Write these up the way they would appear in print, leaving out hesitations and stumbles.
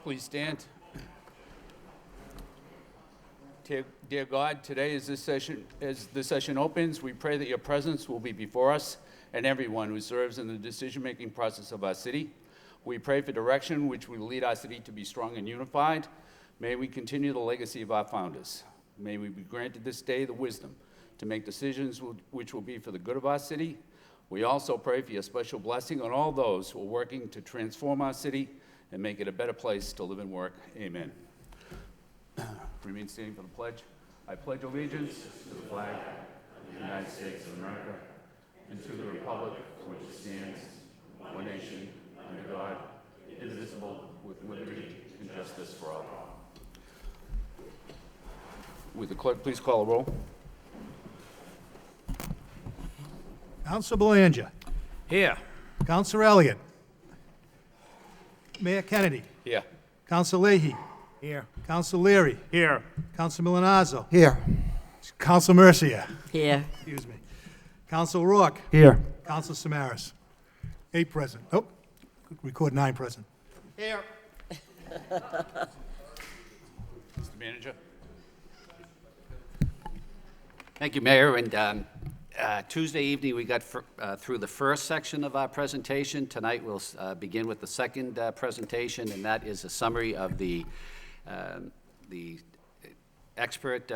Please stand. Dear God, today as the session opens, we pray that your presence will be before us and everyone who serves in the decision-making process of our city. We pray for direction which will lead our city to be strong and unified. May we continue the legacy of our founders. May we be granted this day the wisdom to make decisions which will be for the good of our city. We also pray for your special blessing on all those who are working to transform our city and make it a better place to live and work. Amen. Remain standing for the pledge. I pledge allegiance to the flag of the United States of America and to the republic for which it stands, one nation, under God, indivisible, with liberty and justice for all. Would the clerk please call a roll? Councilor Belanger. Here. Councilor Elliott. Mayor Kennedy. Here. Councilor Leahy. Here. Councilor Leary. Here. Councilor Milanazzo. Here. Councilor Mercia. Here. Excuse me. Councilor Rourke. Here. Councilor Samaras. 8 present. Oh, record 9 present. Here. Mr. Manager. Thank you, Mayor. And Tuesday evening, we got through the first section of our presentation. Tonight, we'll begin with the second presentation, and that is a summary of the expert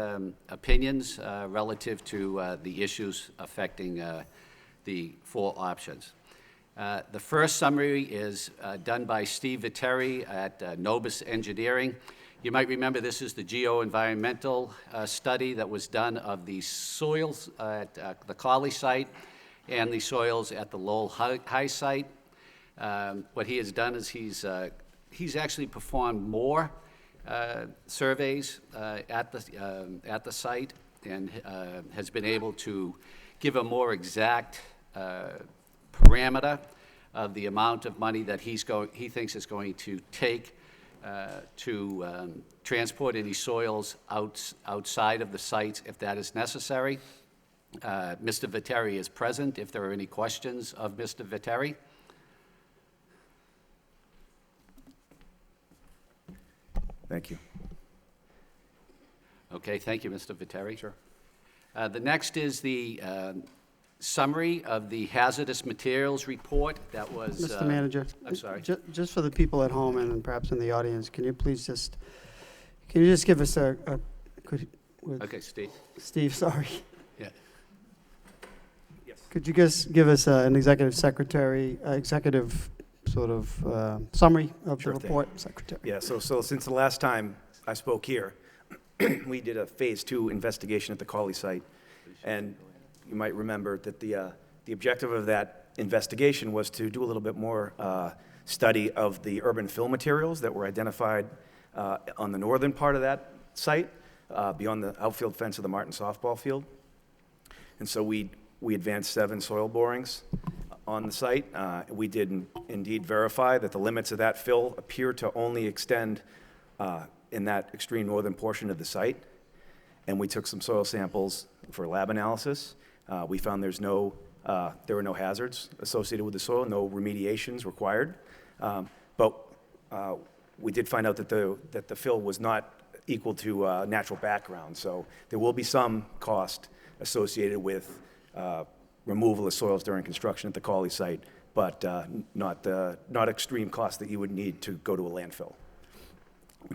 opinions relative to the issues affecting the 4 options. The first summary is done by Steve Viteri at Nobis Engineering. You might remember this is the geo-environmental study that was done of the soils at the Colley site and the soils at the Lowell High site. What he has done is he's actually performed more surveys at the site and has been able to give a more exact parameter of the amount of money that he thinks is going to take to transport any soils outside of the sites if that is necessary. Mr. Viteri is present if there are any questions of Mr. Viteri. Thank you. Okay, thank you, Mr. Viteri. Sure. The next is the summary of the hazardous materials report that was... Mr. Manager. I'm sorry. Just for the people at home and perhaps in the audience, can you just give us Okay, Steve. Steve, sorry. Yeah. Yes. Could you just give us an executive sort of summary of Sure the thing. report, Secretary? Yeah, so since the last time I spoke here, we did a phase 2 investigation at the Colley site. And you might remember that the objective of that investigation was to do a little bit more study of the urban fill materials that were identified on the northern part of that site, beyond the outfield fence of the Martin softball field. And so we advanced 7 soil borings on the site. We did indeed verify that the limits of that fill appear to only extend in that extreme northern portion of the site. And we took some soil samples for lab analysis. We found there were no hazards associated with the soil, no remediations required. But we did find out that the fill was not equal to natural background. So there will be some cost associated with removal of soils during construction at the Colley site, but not extreme cost that you would need to go to a landfill.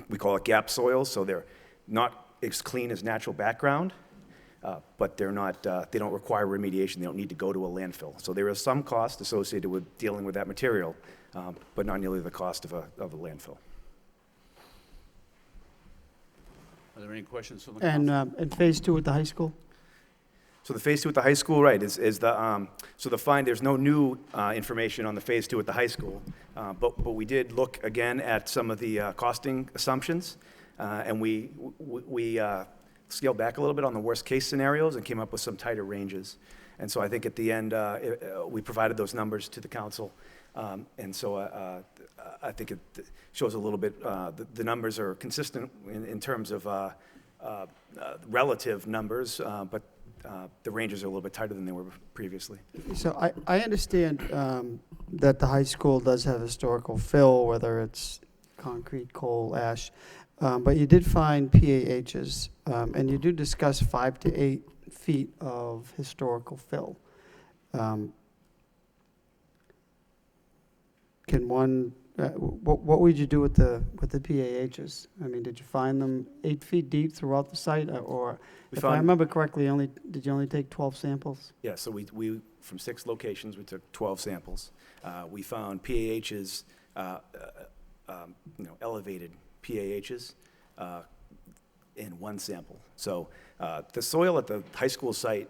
We call it gap soils, so they're not as clean as natural background, but they don't require remediation. They don't need to go to a landfill. So there is some cost associated with dealing with that material, but not nearly the cost of a landfill. Are there any questions from the council? And phase 2 at the high school? So the phase 2 at the high school, right, there's no new information on the phase 2 at the high school, but we did look again at some of the costing assumptions, and we scaled back a little bit on the worst case scenarios and came up with some tighter ranges. And so I think at the end, we provided those numbers to the council, and so I think it shows a little bit, the numbers are consistent in terms of relative numbers, but the ranges are a little bit tighter than they were previously. So I understand that the high school does have historical fill, whether it's concrete, coal, ash. But you did find PAHs, and you do discuss 5 to 8 feet of historical fill. Can one, what would you do with the PAHs? I mean, did you find them 8 feet deep throughout the site, or We if I found- remember correctly, did you only take 12 samples? Yeah, so we from 6 locations, we took 12 samples. We found PAHs, elevated PAHs in 1 sample. So the soil at the high school site,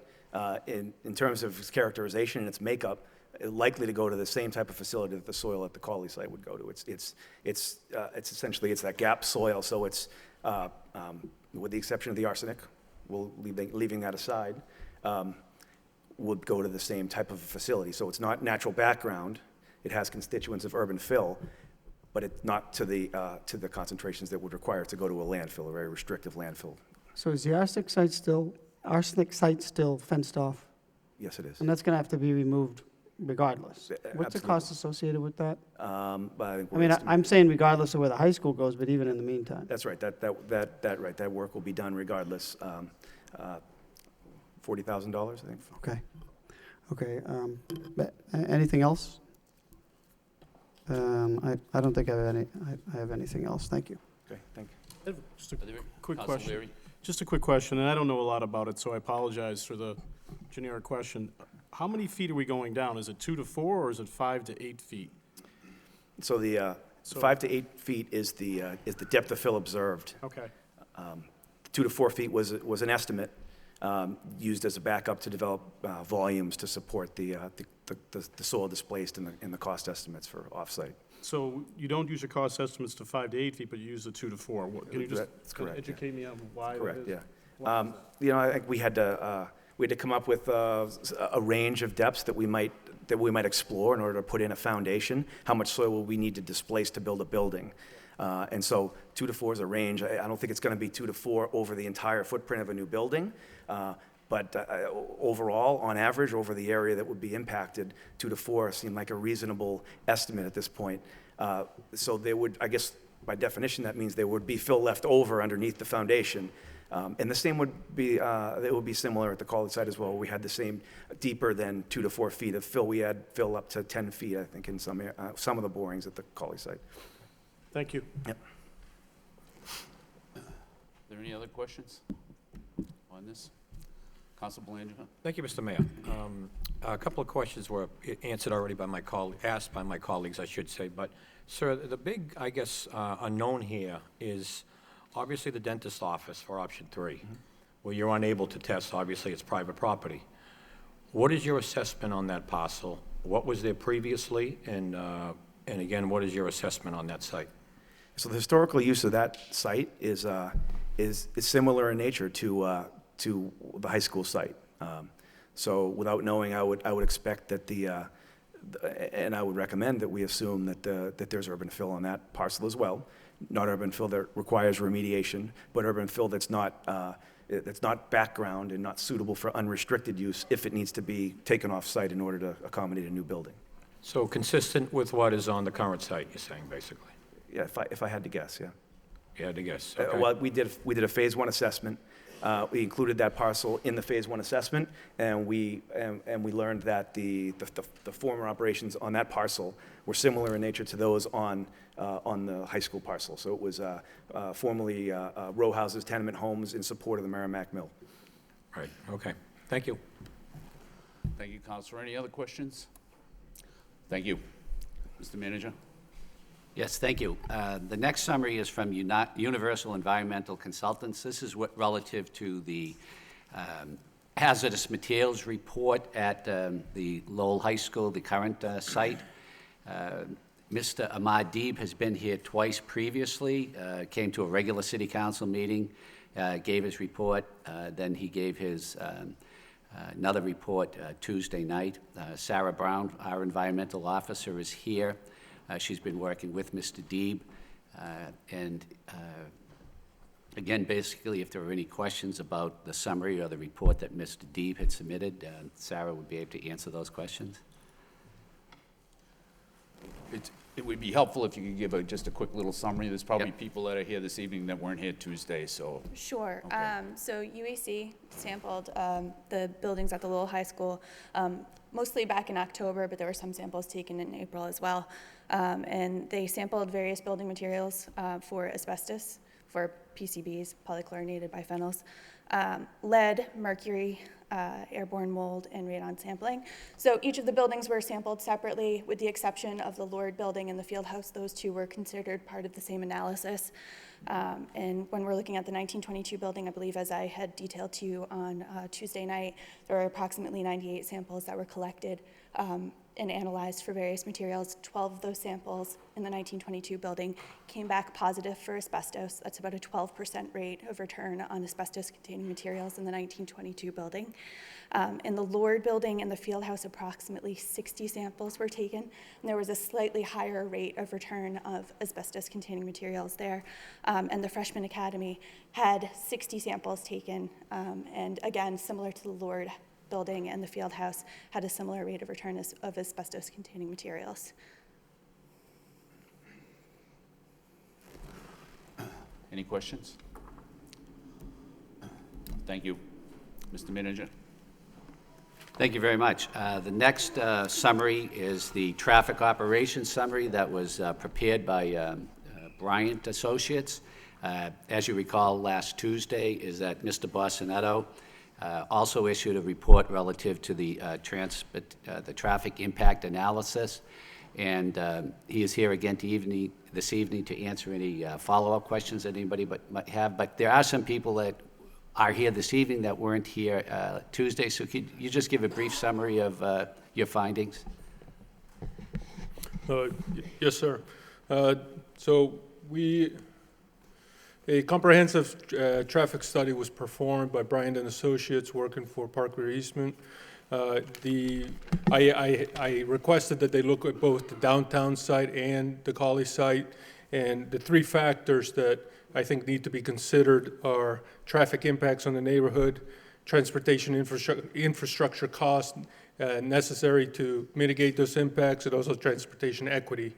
in terms of its characterization and its makeup, is likely to go to the same type of facility that the soil at the Cawley site would go to. It's essentially, it's that gap soil, so it's, with the exception of the arsenic, leaving that aside, would go to the same type of facility. So it's not natural background. It has constituents of urban fill, but it's not to the concentrations that would require it to go to a landfill, a very restrictive landfill. So is the arsenic site still fenced off? Yes, it is. And that's going to have to be removed regardless. What's the Absolutely. cost associated with that? But I think I we're mean, estimating- I'm saying regardless of where the high school goes, but even in the meantime. That's right. That work will be done regardless. $40,000, I think. Okay. Okay. But anything else? I don't think I have anything else. Thank you. Okay, thank you. I have just a Are there- quick Council question. Leary? Just a quick question, and I don't know a lot about it, so I apologize for the generic question. How many feet are we going down? Is it 2 to 4, or is it 5 to 8 feet? So the So- 5 to 8 feet is the depth of fill observed. Okay, 2 to 4 feet was an estimate used as a backup to develop volumes to support the soil displaced in the cost estimates for offsite. so you don't use your cost estimates to 5 to 8 feet, but you use the 2 to 4. Can you just That's kinda correct, yeah. educate me on why that Correct, is? yeah. Why is that? I think we had to come up with a range of depths that we might explore in order to put in a foundation. How much soil will we need to displace to build a building? And so 2 to 4 is a range. I don't think it's going to be 2 to 4 over the entire footprint of a new building. But overall, on average, over the area that would be impacted, 2 to 4 seemed like a reasonable estimate at this point. So there would, I guess, by definition, that means there would be fill left over underneath the foundation. And the same would be, it would be similar at the Cawley site as well. We had the same deeper than 2 to 4 feet of fill. We had fill up to 10 feet, I think, in some of the borings at the Cawley site. Thank you. Yep. Are there any other questions on this? Council Belanger? Thank you, Mr. Mayor. A couple of questions were answered already by asked by my colleagues, I should say. But, sir, the big, I guess, unknown here is obviously the dentist's office for option 3, where you're unable to test. Obviously, it's private property. What is your assessment on that parcel? What was there previously? And again, what is your assessment on that site? So the historical use of that site is similar in nature to the high school site. So without knowing, I would expect that and I would recommend that we assume that there's urban fill on that parcel as well. Not urban fill that requires remediation, but urban fill that's not background and not suitable for unrestricted use if it needs to be taken off site in order to accommodate a new building. So consistent with what is on the current site, you're saying, basically? Yeah, if I had to guess, yeah. You had to guess. Okay. Well, we did a Phase 1 assessment. We included that parcel in the Phase 1 assessment, and we learned that the former operations on that parcel were similar in nature to those on the high school parcel. So it was formerly row houses, tenement homes in support of the Merrimack Mill. Right, okay. Thank you. Thank you, Councilor. Any other questions? Thank you. Mr. Manager? Yes, thank you. The next summary is from Universal Environmental Consultants. This is relative to the hazardous materials report at the Lowell High School, the current site. Mr. Ahmad Deeb has been here twice previously, came to a regular city council meeting, gave his report, then he gave his another report Tuesday night. Sarah Brown, our environmental officer, is here. She's been working with Mr. Deeb. And again, basically, if there are any questions about the summary or the report that Mr. Deeb had submitted, Sarah would be able to answer those questions. it would be helpful if you could give just a quick little summary. There's probably people that are here this evening that weren't here Tuesday, so. Sure. Okay. So UAC sampled the buildings at the Lowell High School, mostly back in October, but there were some samples taken in April as well. And they sampled various building materials for asbestos, for PCBs, polychlorinated biphenyls, lead, mercury, airborne mold, and radon sampling. So each of the buildings were sampled separately, with the exception of the Lord building and the field house. Those two were considered part of the same analysis. And when we're looking at the 1922 building, I believe, as I had detailed to you on Tuesday night, there were approximately 98 samples that were collected and analyzed for various materials. 12 of those samples in the 1922 building came back positive for asbestos. That's about a 12% rate of return on asbestos-containing materials in the 1922 building. In the Lord building and the field house, approximately 60 samples were taken, and there was a slightly higher rate of return of asbestos-containing materials there. And the Freshman Academy had 60 samples taken, and again, similar to the Lord building and the field house, had a similar rate of return of asbestos-containing materials. Any questions? Thank you. Mr. Manager? Thank you very much. The next summary is the traffic operations summary that was prepared by Bryant Associates. As you recall, last Tuesday is that Mr. Bossinetto also issued a report relative to the traffic impact analysis, and he is here again this evening to answer any follow-up questions that anybody might have. But there are some people that are here this evening that weren't here Tuesday, so could you just give a brief summary of your findings? Yes, sir. A comprehensive traffic study was performed by Bryant and Associates working for Parkway Eastman. I requested that they look at both the downtown site and the Colley site, and the three factors that I think need to be considered are traffic impacts on the neighborhood, transportation infrastructure costs necessary to mitigate those impacts, and also transportation equity.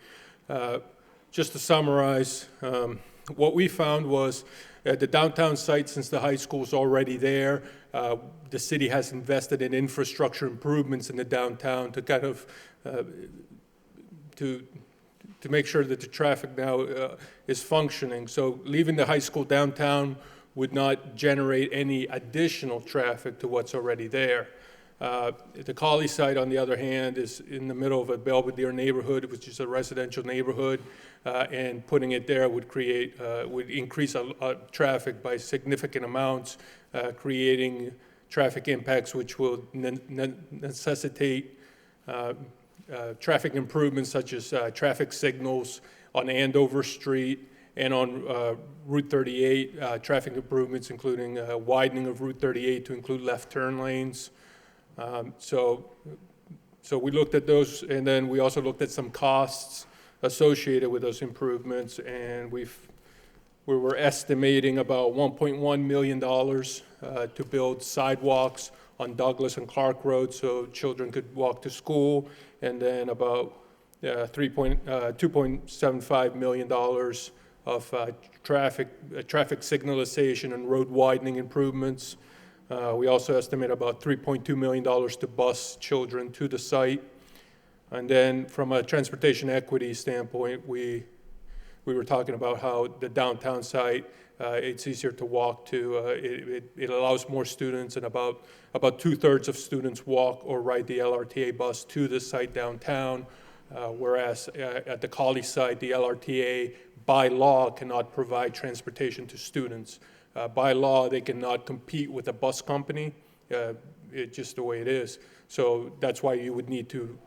Just to summarize, what we found was the downtown site, since the high school is already there, the city has invested in infrastructure improvements in the downtown to kind of to make sure that the traffic now is functioning. So leaving the high school downtown would not generate any additional traffic to what's already there. The Colley site, on the other hand, is in the middle of a Belvedere neighborhood, which is a residential neighborhood, and putting it there would increase traffic by significant amounts, creating traffic impacts which will necessitate traffic improvements such as traffic signals on Andover Street and on Route 38, traffic improvements including widening of Route 38 to include left turn lanes. So we looked at those, and then we also looked at some costs associated with those improvements, and we were estimating about $1.1 million to build sidewalks on Douglas and Clark Road so children could walk to school, and then about $2.75 million of traffic signalization and road widening improvements. We also estimate about $3.2 million to bus children to the site. And then from a transportation equity standpoint, we were talking about how the downtown site, it's easier to walk to. It allows more students, and about 2/3 of students walk or ride the LRTA bus to the site downtown, whereas at the Colley site, the LRTA by law cannot provide transportation to students. By law, they cannot compete with a bus company. It's just the way it is. So that's why you would need to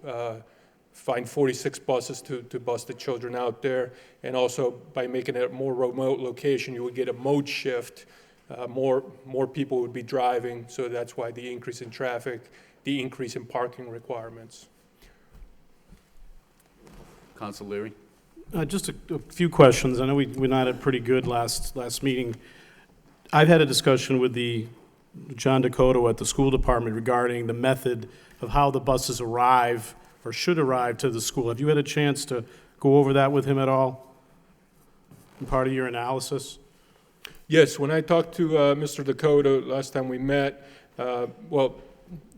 find 46 buses to bus the children out there. And also, by making it a more remote location, you would get a mode shift. More people would be driving, so that's why the increase in traffic, the increase in parking requirements. Council Leary? Just a few questions. I know we nodded pretty good last meeting. I've had a discussion with the John Dakota at the school department regarding the method of how the buses arrive or should arrive to the school. Have you had a chance to go over that with him at all? In part of your analysis? Yes, when I talked to Mr. Dakota last time we met, well,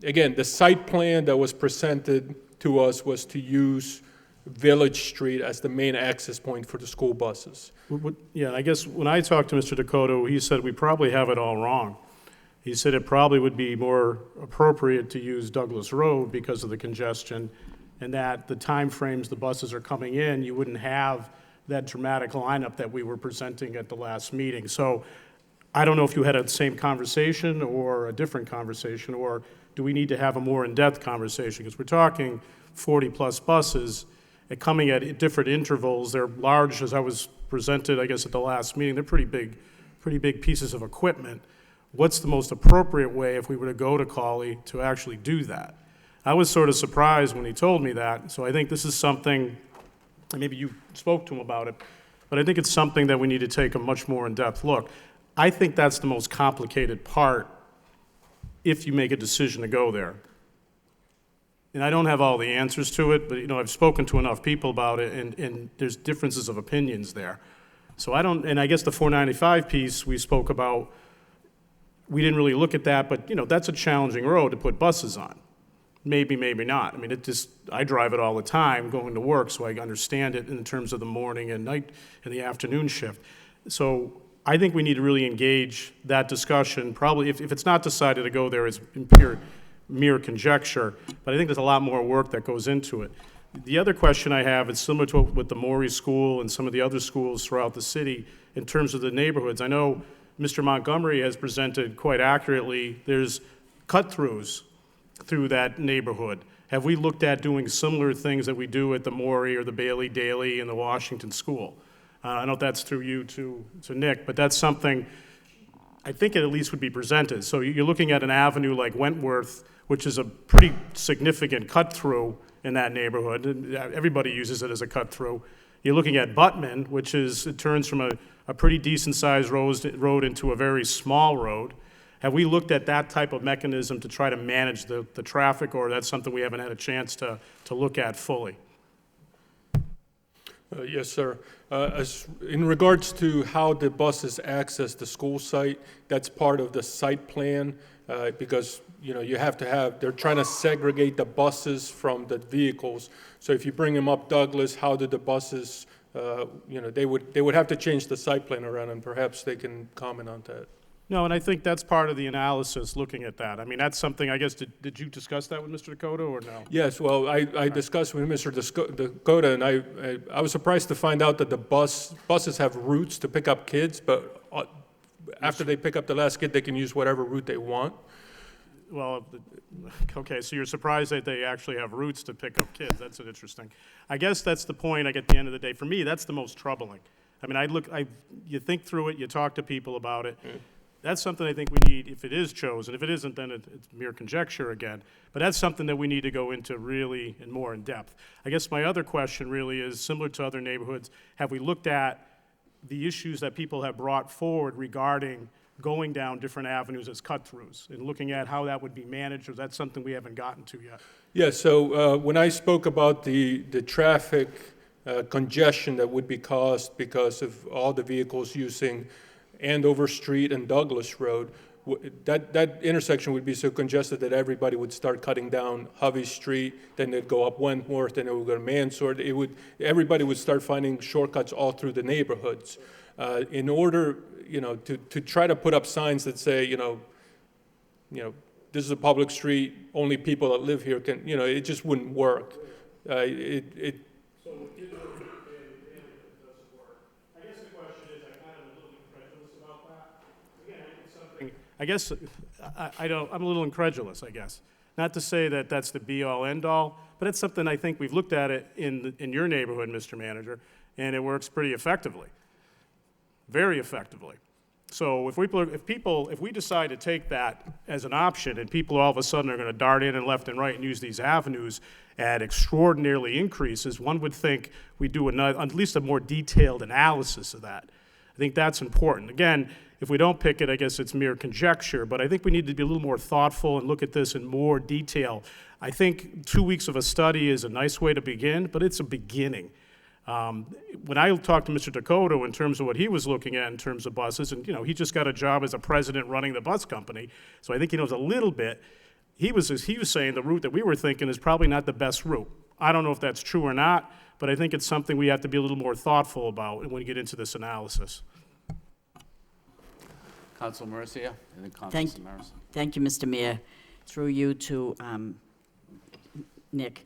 again, the site plan that was presented to us was to use Village Street as the main access point for the school buses. Yeah, I guess when I talked to Mr. Dakota, he said we probably have it all wrong. He said it probably would be more appropriate to use Douglas Road because of the congestion, and that the timeframes the buses are coming in, you wouldn't have that dramatic lineup that we were presenting at the last meeting. So I don't know if you had a same conversation or a different conversation, or do we need to have a more in-depth conversation? Because we're talking 40-plus buses coming at different intervals. They're large, as I was presented, I guess, at the last meeting. They're pretty big pieces of equipment. What's the most appropriate way, if we were to go to Cawley, to actually do that? I was sort of surprised when he told me that, so I think this is something, and maybe you spoke to him about it, but I think it's something that we need to take a much more in-depth look. I think that's the most complicated part if you make a decision to go there. And I don't have all the answers to it, but I've spoken to enough people about it, and there's differences of opinions there. So and I guess the 495 piece we spoke about, we didn't really look at that, but that's a challenging road to put buses on. Maybe, maybe not. I mean, I drive it all the time going to work, so I understand it in terms of the morning and night and the afternoon shift. So I think we need to really engage that discussion. Probably, if it's not decided to go there, it's mere conjecture, but I think there's a lot more work that goes into it. The other question I have is similar to with the Morey School and some of the other schools throughout the city in terms of the neighborhoods. I know Mr. Montgomery has presented quite accurately, there's cut-throughs through that neighborhood. Have we looked at doing similar things that we do at the Morey or the Bailey Daily and the Washington School? I know that's through you to Nick, but that's something I think it at least would be presented. So you're looking at an avenue like Wentworth, which is a pretty significant cut-through in that neighborhood. Everybody uses it as a cut-through. You're looking at Buttman, which it turns from a pretty decent-sized road into a very small road. Have we looked at that type of mechanism to try to manage the traffic, or that's something we haven't had a chance to look at fully? Yes, sir. In regards to how the buses access the school site, that's part of the site plan because you have to they're trying to segregate the buses from the vehicles. So if you bring them up Douglas, how do the buses, they would have to change the site plan around, and perhaps they can comment on that. No, and I think that's part of the analysis, looking at that. I mean, that's something, I guess, did you discuss that with Mr. Dakota, or no? Yes, well, I discussed with Mr. Dakota, and I was surprised to find out that the buses have routes to pick up kids, but after they pick up the last kid, they can use whatever route they want. Well, okay, so you're surprised that they actually have routes to pick up kids. That's interesting. I guess that's the point, at the end of the day. For me, that's the most troubling. I mean, you think through it, you talk to people about it. That's something I think we need, if it is chosen. If it isn't, then it's mere conjecture again. But that's something that we need to go into really and more in depth. I guess my other question really is, similar to other neighborhoods, have we looked at the issues that people have brought forward regarding going down different avenues as cut-throughs, and looking at how that would be managed, or that's something we haven't gotten to yet? Yeah, so when I spoke about the traffic congestion that would be caused because of all the vehicles using Andover Street and Douglas Road, that intersection would be so congested that everybody would start cutting down Hovey Street, then they'd go up Wentworth, then it would go to Mansord. Everybody would start finding shortcuts all through the neighborhoods. In order, to try to put up signs that say, this is a public street, only people that live here can, it just wouldn't work. I'm a little incredulous, I guess. Not to say that that's the be-all, end-all, but it's something I think we've looked at it in your neighborhood, Mr. Manager, and it works pretty effectively, very effectively. So if we decide to take that as an option, and people all of a sudden are going to dart in and left and right and use these avenues at extraordinarily increases, one would think we do at least a more detailed analysis of that. I think that's important. Again, if we don't pick it, I guess it's mere conjecture, but I think we need to be a little more thoughtful and look at this in more detail. I think 2 weeks of a study is a nice way to begin, but it's a beginning. When I talked to Mr. Dakota in terms of what he was looking at in terms of buses, and he just got a job as a president running the bus company, so I think he knows a little bit. He was saying the route that we were thinking is probably not the best route. I don't know if that's true or not, but I think it's something we have to be a little more thoughtful about when we get into this analysis. Council Mercia, and then Council Thank, Samaras. thank you, Mr. Mayor. Through you to Nick.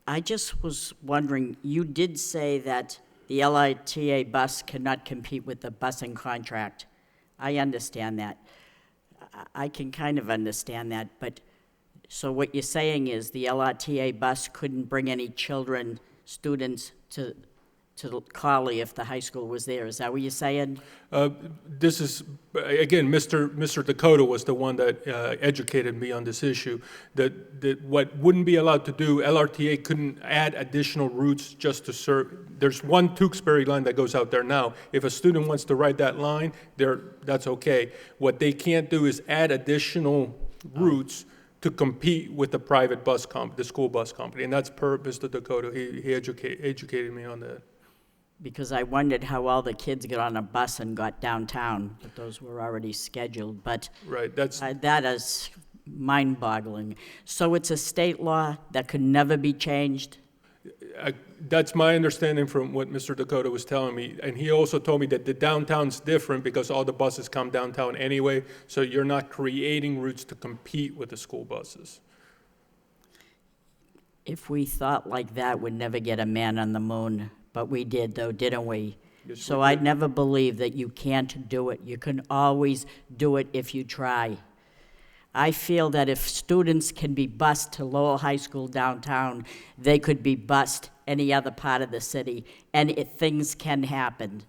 I just was wondering, you did say that the LITA bus cannot compete with the busing contract. I understand that. I can kind of understand that, but so what you're saying is the LRTA bus couldn't bring any children, students to Collie if the high school was there. Is that what you're saying? This is, again, Mr. Dakota was the one that educated me on this issue, that what wouldn't be allowed to do, LRTA couldn't add additional routes just to serve. There's one Tewksbury line that goes out there now. If a student wants to ride that line, that's okay. What they can't do is add additional routes to compete with the private bus the school bus company, and that's per Mr. Dakota. He educated me on that. Because I wondered how all the kids got on a bus and got downtown, but those were already scheduled. But Right, that's, that is mind-boggling. So it's a state law that could never be changed? that's my understanding from what Mr. Dakota was telling me. And he also told me that the downtown's different because all the buses come downtown anyway, so you're not creating routes to compete with the school buses. If we thought like that, we'd never get a man on the moon. But we did, though, didn't we? Yes, So we I did. never believe that you can't do it. You can always do it if you try. I feel that if students can be bused to Lowell High School downtown, they could be bused any other part of the city, and things can happen.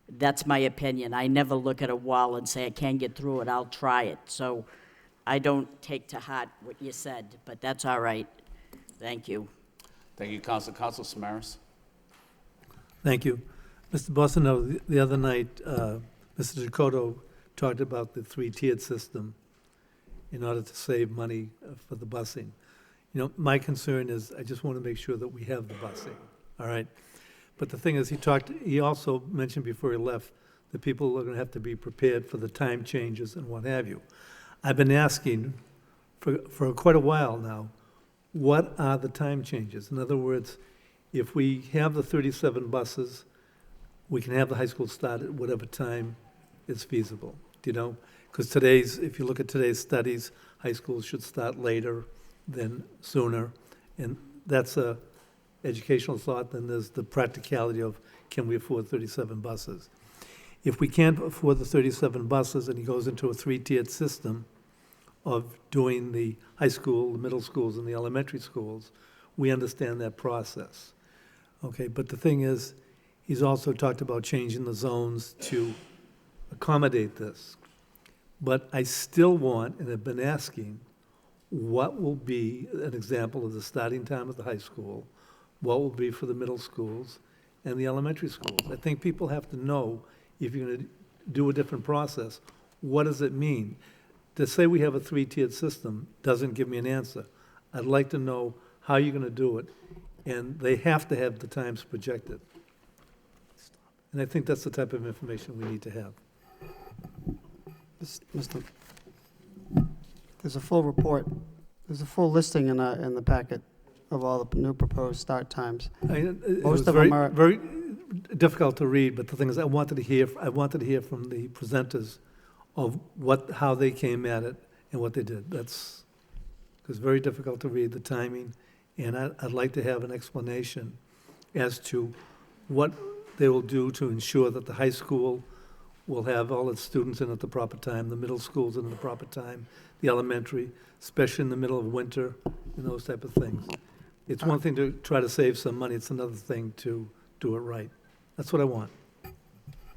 That's my opinion. I never look at a wall and say, I can't get through it, I'll try it. So I don't take to heart what you said, but that's all right. Thank you. Thank you, Council. Council Samaras. Thank you. Mr. Bossino, the other night, Mr. Dakota talked about the three-tiered system in order to save money for the busing. You know, my concern is I just want to make sure that we have the busing, all right? But the thing is, he also mentioned before he left that people are going to have to be prepared for the time changes and what have you. I've been asking for quite a while now, what are the time changes? In other words, if we have the 37 buses, we can have the high school start at whatever time is feasible, you know? Because if you look at today's studies, high schools should start later than sooner. And that's a educational thought. Then there's the practicality of, can we afford 37 buses? If we can't afford the 37 buses and he goes into a three-tiered system of doing the high school, the middle schools, and the elementary schools, we understand that process. Okay, but the thing is, he's also talked about changing the zones to accommodate this. But I still want, and have been asking, what will be an example of the starting time of the high school, what will be for the middle schools and the elementary schools? I think people have to know, if you're going to do a different process, what does it mean? To say we have a three-tiered system doesn't give me an answer. I'd like to know how you're going to do it, and they have to have the times projected. And I think that's the type of information we need to have. Mr. There's a full report, there's a full listing in the packet of all the new proposed start times. It Most was of very, them are- very difficult to read, but the thing is, I wanted to hear from the presenters of how they came at it and what they did. It's very difficult to read the timing, and I'd like to have an explanation as to what they will do to ensure that the high school will have all its students in at the proper time, the middle schools in at the proper time, the elementary, especially in the middle of winter, and those type of things. It's one thing to try to save some money, it's another thing to do it right. That's what I want.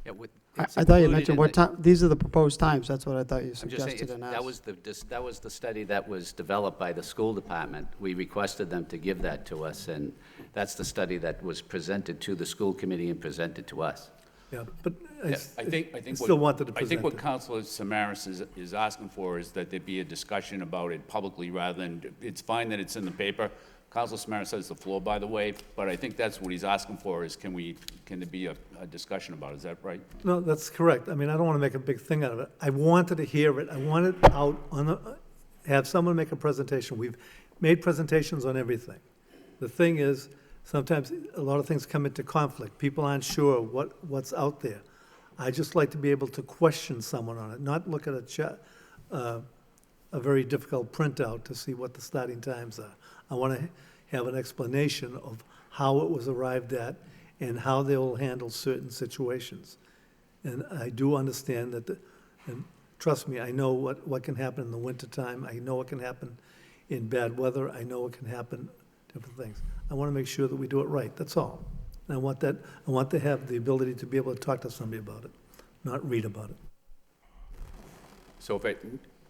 Yeah, I it's thought you included mentioned in what the- time, these are the proposed times, that's what I thought you I'm just saying, suggested and asked. that was the study that was developed by the school department. We requested them to give that to us, and that's the study that was presented to the school committee and presented to us. Yeah, but Yeah, I think still wanted to I think present what it. Councilor Samaras is asking for is that there be a discussion about it publicly rather than, it's fine that it's in the paper. Councilor Samaras has the floor, by the way, but I think that's what he's asking for is can there be a discussion about it? Is that right? No, that's correct. I mean, I don't want to make a big thing out of it. I wanted to hear it. I wanted out on the, have someone make a presentation. We've made presentations on everything. The thing is, sometimes a lot of things come into conflict. People aren't sure what's out there. I just like to be able to question someone on it, not look at a very difficult printout to see what the starting times are. I want to have an explanation of how it was arrived at and how they will handle certain situations. And I do understand that, and trust me, I know what can happen in the wintertime. I know what can happen in bad weather. I know what can happen, different things. I want to make sure that we do it right, that's all. And I want to have the ability to be able to talk to somebody about it, not read about it. So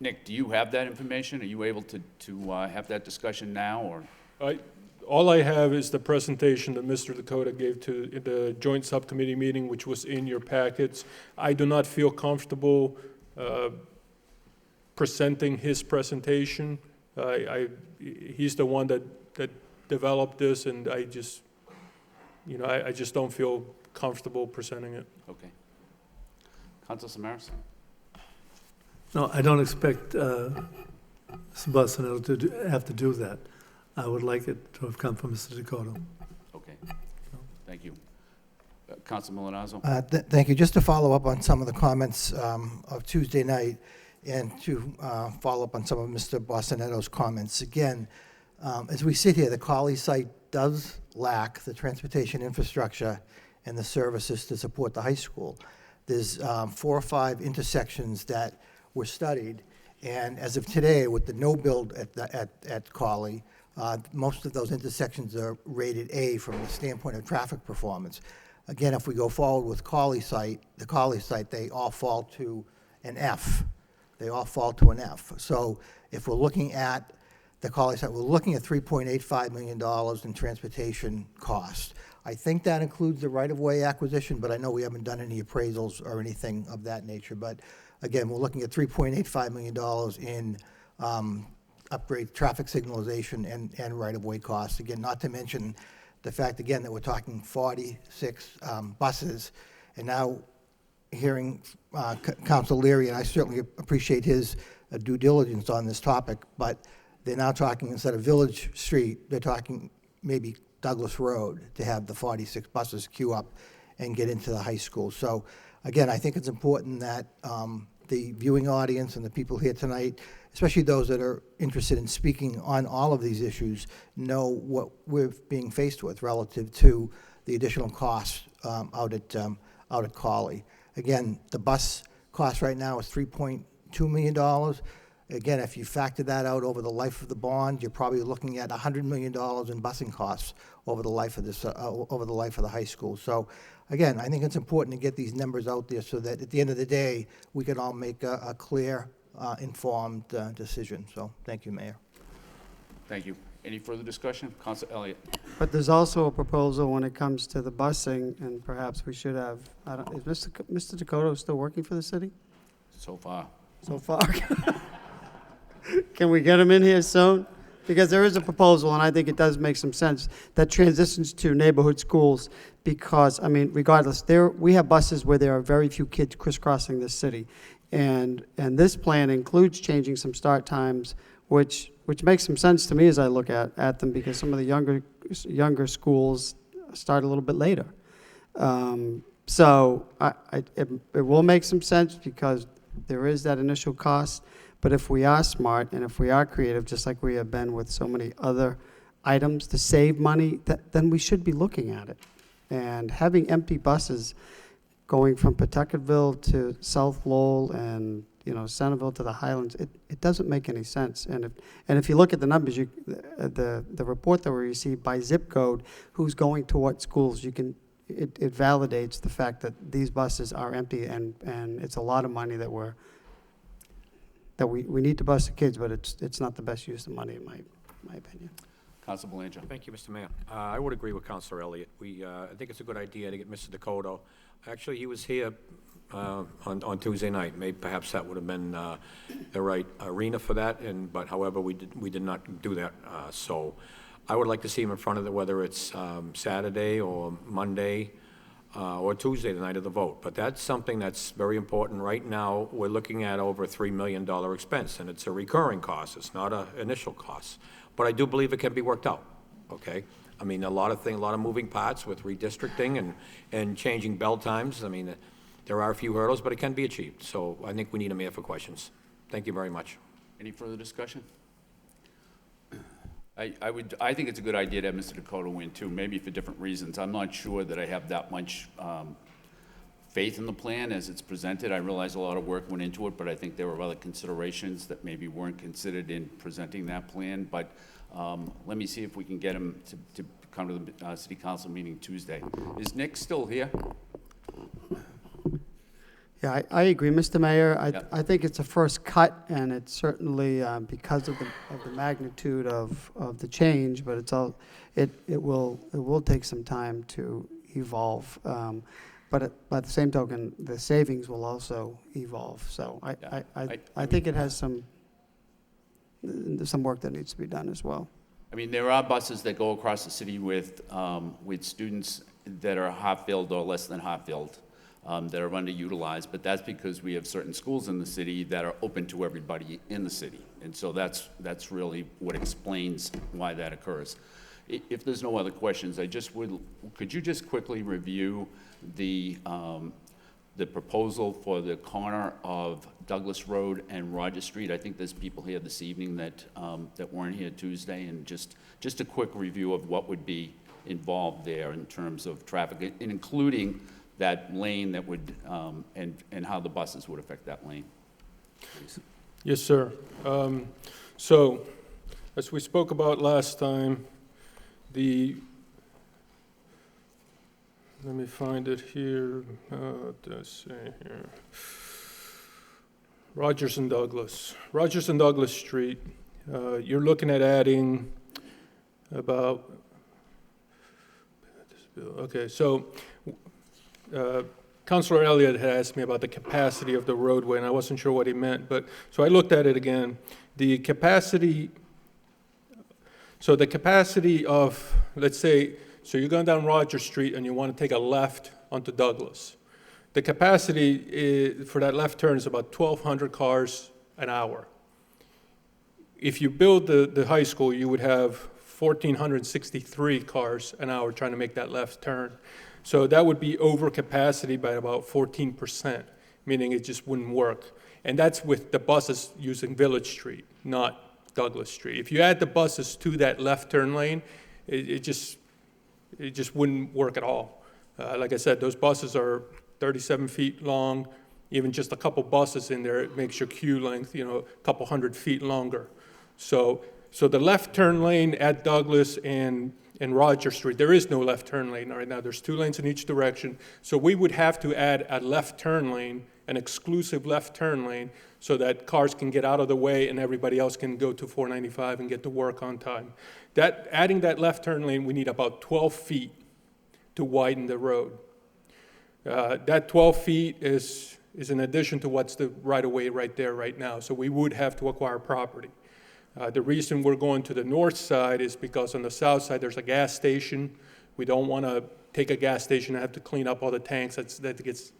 Nick, do you have that information? Are you able to have that discussion now, or? All I have is the presentation that Mr. Dakota gave to the joint subcommittee meeting, which was in your packets. I do not feel comfortable presenting his presentation. He's the one that developed this, and I just don't feel comfortable presenting it. Okay. Councilor Samaras? No, I don't expect Mr. Busson to have to do that. I would like it to have come from Mr. Dakota. Okay. Thank you. Councilor Milonazo? Thank you. Just to follow up on some of the comments of Tuesday night and to follow up on some of Mr. Bossanetto's comments. Again, as we sit here, the Colley site does lack the transportation infrastructure and the services to support the high school. There's 4 or 5 intersections that were studied, and as of today, with the no build at Colley, most of those intersections are rated A from the standpoint of traffic performance. Again, if we go forward with the Colley site, they all fall to an F. They all fall to an F. So if we're looking at the Colley site, we're looking at $3.85 million in transportation costs. I think that includes the right-of-way acquisition, but I know we haven't done any appraisals or anything of that nature. But again, we're looking at $3.85 million in upgrade traffic signalization and right-of-way costs. Again, not to mention the fact, again, that we're talking 46 buses. And now hearing Council Leary, and I certainly appreciate his due diligence on this topic, but they're now talking, instead of Village Street, they're talking maybe Douglas Road to have the 46 buses queue up and get into the high school. So again, I think it's important that the viewing audience and the people here tonight, especially those that are interested in speaking on all of these issues, know what we're being faced with relative to the additional costs out at Colley. Again, the bus cost right now is $3.2 million. Again, if you factor that out over the life of the bond, you're probably looking at $100 million in busing costs over the life of this, over the life of the high school. So, again, I think it's important to get these numbers out there so that at the end of the day, we can all make a clear, informed decision. So, thank you, Mayor. Thank you. Any further discussion? Councilor Elliott? But there's also a proposal when it comes to the busing, and perhaps we should have, is Mr. Dakota still working for the city So far. so far? Can we get him in here soon? Because there is a proposal, and I think it does make some sense, that transitions to neighborhood schools because, I mean, regardless, we have buses where there are very few kids crisscrossing the city. And this plan includes changing some start times, which makes some sense to me as I look at them, because some of the younger schools start a little bit later. So it will make some sense because there is that initial cost. But if we are smart and if we are creative, just like we have been with so many other items to save money, then we should be looking at it. And having empty buses going from Pawtucketville to South Lowell and Centerville to the Highlands, it doesn't make any sense. And if you look at the numbers, the report that we received by zip code, who's going to what schools, it validates the fact that these buses are empty, and it's a lot of money that we need to bus the kids, but it's not the best use of money in my opinion. Councilor Belanger? Thank you, Mr. Mayor. I would agree with Councilor Elliott. I think it's a good idea to get Mr. Dakota Actually, he was here on Tuesday night. Maybe perhaps that would have been the right arena for that, but however, we did not do that. So I would like to see him in front of whether it's Saturday or Monday or Tuesday, the night of the vote. But that's something that's very important. Right now, we're looking at over a $3 million expense, and it's a recurring cost. It's not an initial cost. But I do believe it can be worked out, okay? I mean, a lot of moving parts with redistricting and changing bell times. I mean, there are a few hurdles, but it can be achieved. So I think we need a mayor for questions. Thank you very much. Any further discussion? I think it's a good idea to have Mr. Dakota win too, maybe for different reasons. I'm not sure that I have that much faith in the plan as it's presented. I realize a lot of work went into it, but I think there were other considerations that maybe weren't considered in presenting that plan. But let me see if we can get him to come to the city council meeting Tuesday. Is Nick still here? Yeah, I agree, Mr. Mayor. Yep. I think it's a first cut, and it's certainly because of the magnitude of the change, but it will take some time to evolve. But by the same token, the savings will also evolve. So I think it has some work that needs to be done as well. I mean, there are buses that go across the city with students that are half-filled or less than half-filled. That are underutilized, but that's because we have certain schools in the city that are open to everybody in the city. And so that's really what explains why that occurs. If there's no other questions, could you just quickly review the proposal for the corner of Douglas Road and Roger Street? I think there's people here this evening that weren't here Tuesday, and just a quick review of what would be involved there in terms of traffic, and including that lane that would, and how the buses would affect that lane. Please. Yes, sir. So, as we spoke about last time, let me find it here. Let's see here. Rogers and Douglas Street. You're looking at adding about, okay, so, Councilor Elliott had asked me about the capacity of the roadway, and I wasn't sure what he meant, but, so I looked at it again. The capacity of, let's say, so you're going down Roger Street and you want to take a left onto Douglas. The capacity for that left turn is about 1,200 cars an hour. If you build the high school, you would have 1,463 cars an hour trying to make that left turn. So that would be over capacity by about 14%, meaning it just wouldn't work. And that's with the buses using Village Street, not Douglas Street. If you add the buses to that left turn lane, it just wouldn't work at all. Like I said, those buses are 37 feet long. Even just a couple buses in there, it makes your queue length, a couple 100 feet longer. So the left turn lane at Douglas and Roger Street, there is no left turn lane right now. There's 2 lanes in each direction. So we would have to add a left turn lane, an exclusive left turn lane, so that cars can get out of the way and everybody else can go to 495 and get to work on time. Adding that left turn lane, we need about 12 feet to widen the road. That 12 feet is in addition to what's the right-of-way right there right now. So we would have to acquire property. The reason we're going to the north side is because on the south side, there's a gas station. We don't want to take a gas station and have to clean up all the tanks. That gets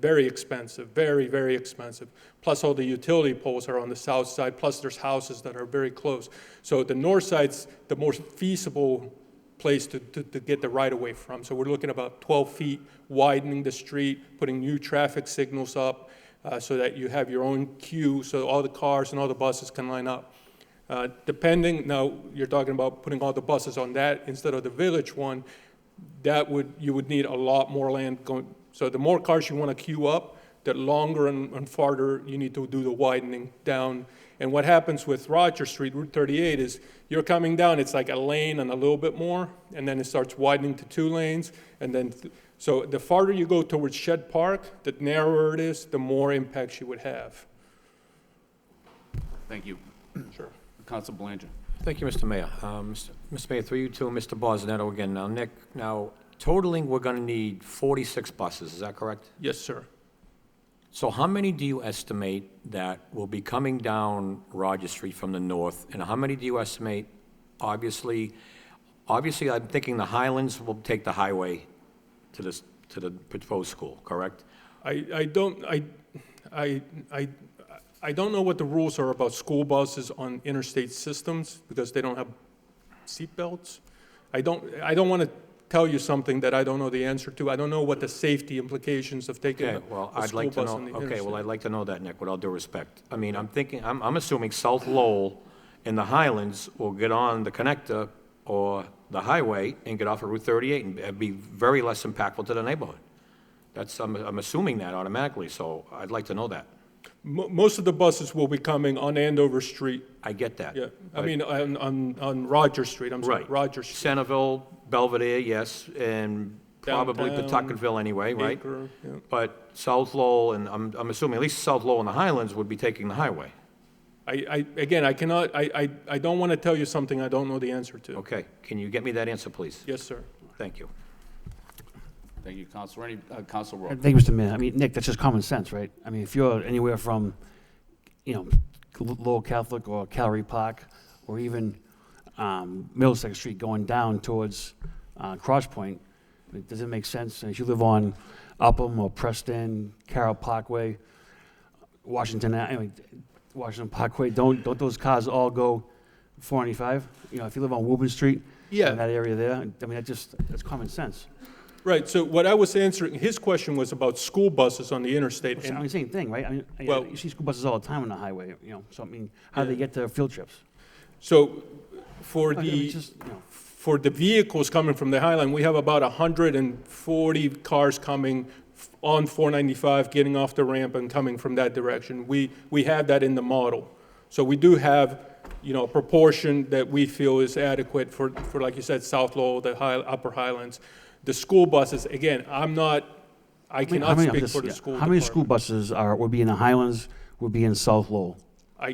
very expensive, very, very expensive. Plus all the utility poles are on the south side, plus there's houses that are very close. So the north side's the more feasible place to get the right-of-way from. So we're looking about 12 feet, widening the street, putting new traffic signals up, so that you have your own queue, so all the cars and all the buses can line up. Now you're talking about putting all the buses on that instead of the village one. You would need a lot more land going. So the more cars you want to queue up, the longer and farther you need to do the widening down. And what happens with Roger Street, Route 38, is you're coming down, it's like a lane and a little bit more, and then it starts widening to 2 lanes, and then so the farther you go towards Shed Park, the narrower it is, the more impacts you would have. Thank you. Sure. Council Belanger. Thank you, Mr. Mayor. Mr. Mayor, through you to Mr. Bosnetto again. Now, Nick, totaling, we're gonna need 46 buses, is that correct? Yes, sir. So how many do you estimate that will be coming down Roger Street from the north? And how many do you estimate, obviously, I'm thinking the Highlands will take the highway to the proposed school, correct? I don't know what the rules are about school buses on interstate systems because they don't have seatbelts. I don't want to tell you something that I don't know the answer to. I don't know what the safety implications of taking Okay, well, a I'd school like to bus know, on the okay, interstate. well, I'd like to know that, Nick, with all due respect. I mean, I'm assuming South Lowell and the Highlands will get on the connector or the highway and get off of Route 38 and it'd be very less impactful to the neighborhood. I'm assuming that automatically, so I'd like to know that. Most of the buses will be coming on Andover Street. I get that. Yeah, I but- mean, on Roger Street, I'm sorry, Right. Roger Street. Centerville, Belvedere, yes, and probably Downtown, Pawtucketville anyway, right? Acre, yeah. But South Lowell, and I'm assuming at least South Lowell and the Highlands would be taking the highway. Again, I cannot, I don't want to tell you something I don't know the answer to. Okay, can you get me that answer, please? Yes, sir. Thank you. Thank you, Counselor. Counselor Rowe. Thank you, Mr. Mayor. I mean, Nick, that's just common sense, right? I mean, if you're anywhere from, Lowell Catholic or Calvary Park, or even Middlesex Street going down towards Cross Point, does it make sense? And if you live on Upham or Preston, Carroll Parkway, Washington Parkway, don't those cars all go 495? If you live on Woburn Street, Yeah. in that area there, I mean, that's common sense. Right, so what I was answering, his question was about school buses on the interstate. I mean, same thing, right? I mean, Well- you see school buses all the time on the highway, so I mean, how do they get to field trips? So for I mean, the, it's just, for the vehicles coming from the Highline, we have about 140 cars coming on 495, getting off the ramp and coming from that direction. We have that in the model. So we do have, a proportion that we feel is adequate for like you said, South Lowell, the Upper Highlands. The school buses, again, I cannot speak for the school How many department. school buses would be in the Highlands, would be in South Lowell? I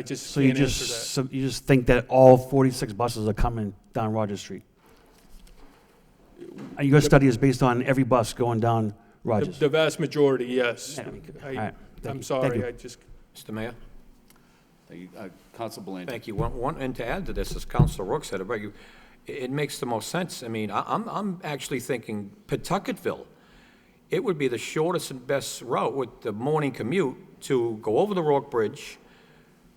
just So you can't answer that. you just think that all 46 buses are coming down Roger Street? And your study is based on every bus going down Rogers? The vast majority, yes. Yeah, all right, thank I'm you. sorry, Thank you. I just, Mr. Mayor? Thank you, Counselor Blanchard. Thank you. And to add to this, as Councilor Rook said about you, it makes the most sense. I mean, I'm actually thinking Pawtucketville. It would be the shortest and best route with the morning commute to go over the Rourke Bridge,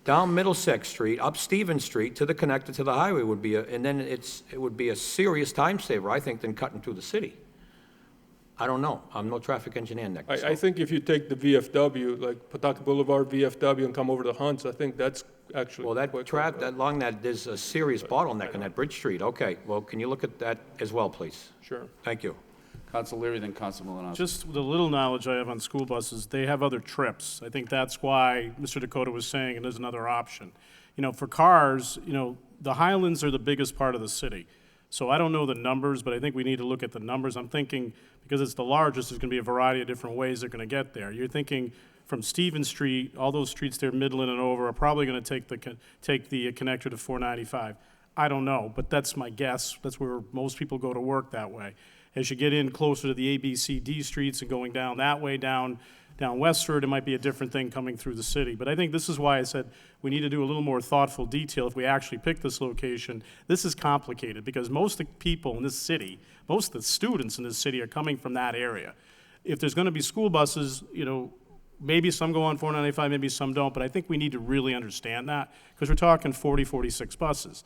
down Middlesex Street, up Stevens Street to the connector to the highway would be and then it would be a serious time saver, I think, than cutting through the city. I don't know. I'm no traffic engineer, Nick. I think if you take the VFW, like Pawtucket Boulevard VFW and come over to Hunts, I think that's actually. Well, that quick. along that, there's a serious bottleneck on that Bridge Street. Okay, well, can you look at that as well, please? Sure. Thank you. Counselor Leary, then Counselor Malinowski. Just the little knowledge I have on school buses, they have other trips. I think that's why Mr. Dakota was saying, and there's another option. For cars, the Highlands are the biggest part of the city. So I don't know the numbers, but I think we need to look at the numbers. I'm thinking, because it's the largest, there's going to be a variety of different ways they're going to get there. You're thinking from Stevens Street, all those streets there, Midland and over, are probably going to take the connector to 495. I don't know, but that's my guess. That's where most people go to work that way. As you get in closer to the A, B, C, D streets and going down that way, down Westford, it might be a different thing coming through the city. But I think this is why I said we need to do a little more thoughtful detail if we actually pick this location. This is complicated because most of the people in this city, most of the students in this city are coming from that area. If there's going to be school buses, maybe some go on 495, maybe some don't, but I think we need to really understand that because we're talking 40, 46 buses.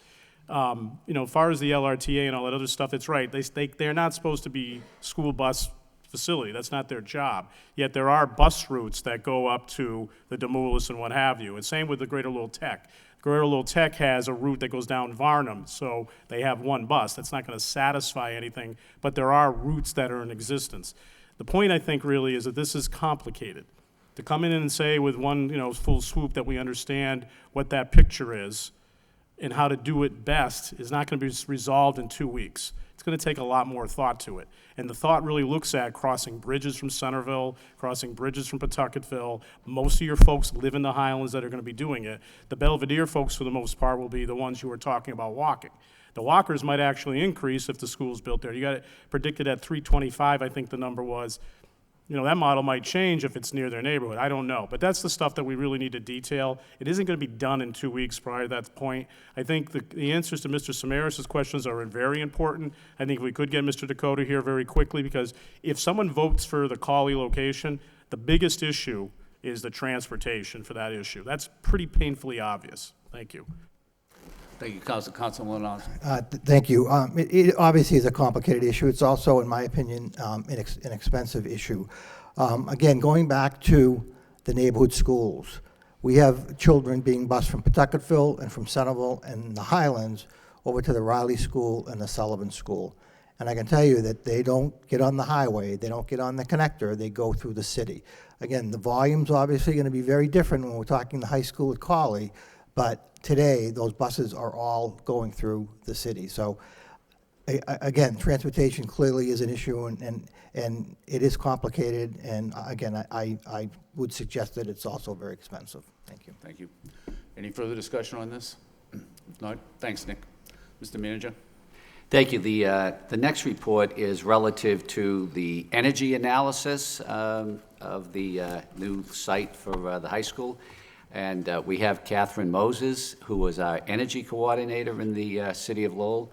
As far as the LRTA and all that other stuff, it's right. They're not supposed to be school bus facility. That's not their job. Yet there are bus routes that go up to the Demoulas and what have you. And same with the Greater Lowell Tech. Greater Lowell Tech has a route that goes down Varnum, so they have one bus. That's not going to satisfy anything, but there are routes that are in existence. The point, I think, really is that this is complicated. To come in and say with one, full swoop that we understand what that picture is and how to do it best is not going to be resolved in 2 weeks. It's going to take a lot more thought to it. And the thought really looks at crossing bridges from Centerville, crossing bridges from Pawtucketville. Most of your folks live in the Highlands that are going to be doing it. The Belvedere folks, for the most part, will be the ones who are talking about walking. The walkers might actually increase if the school's built there. You got it predicted at 325, I think the number was. You know, that model might change if it's near their neighborhood. I don't know. But that's the stuff that we really need to detail. It isn't going to be done in 2 weeks prior to that point. I think the answers to Mr. Samaras' questions are very important. I think we could get Mr. Dakota here very quickly, because if someone votes for the Cawley location, the biggest issue is the transportation for that issue. That's pretty painfully obvious. Thank you. Thank you, Councilman Oz. Thank you. It obviously is a complicated issue. It's also, in my opinion, an expensive issue. Again, going back to the neighborhood schools, we have children being bused from Pawtucketville and from Centerville and the Highlands over to the Riley School and the Sullivan School. And I can tell you that they don't get on the highway, they don't get on the connector, they go through the city. Again, the volume's obviously going to be very different when we're talking the high school at Cawley, but today, those buses are all going through the city. So, again, transportation clearly is an issue, and it is complicated, and again, I would suggest that it's also very expensive. Thank you. Thank you. Any further discussion on this? If not, thanks, Nick. Mr. Manager? Thank you. The next report is relative to the energy analysis of the new site for the high school. And we have Catherine Moses, who was our energy coordinator in the city of Lowell.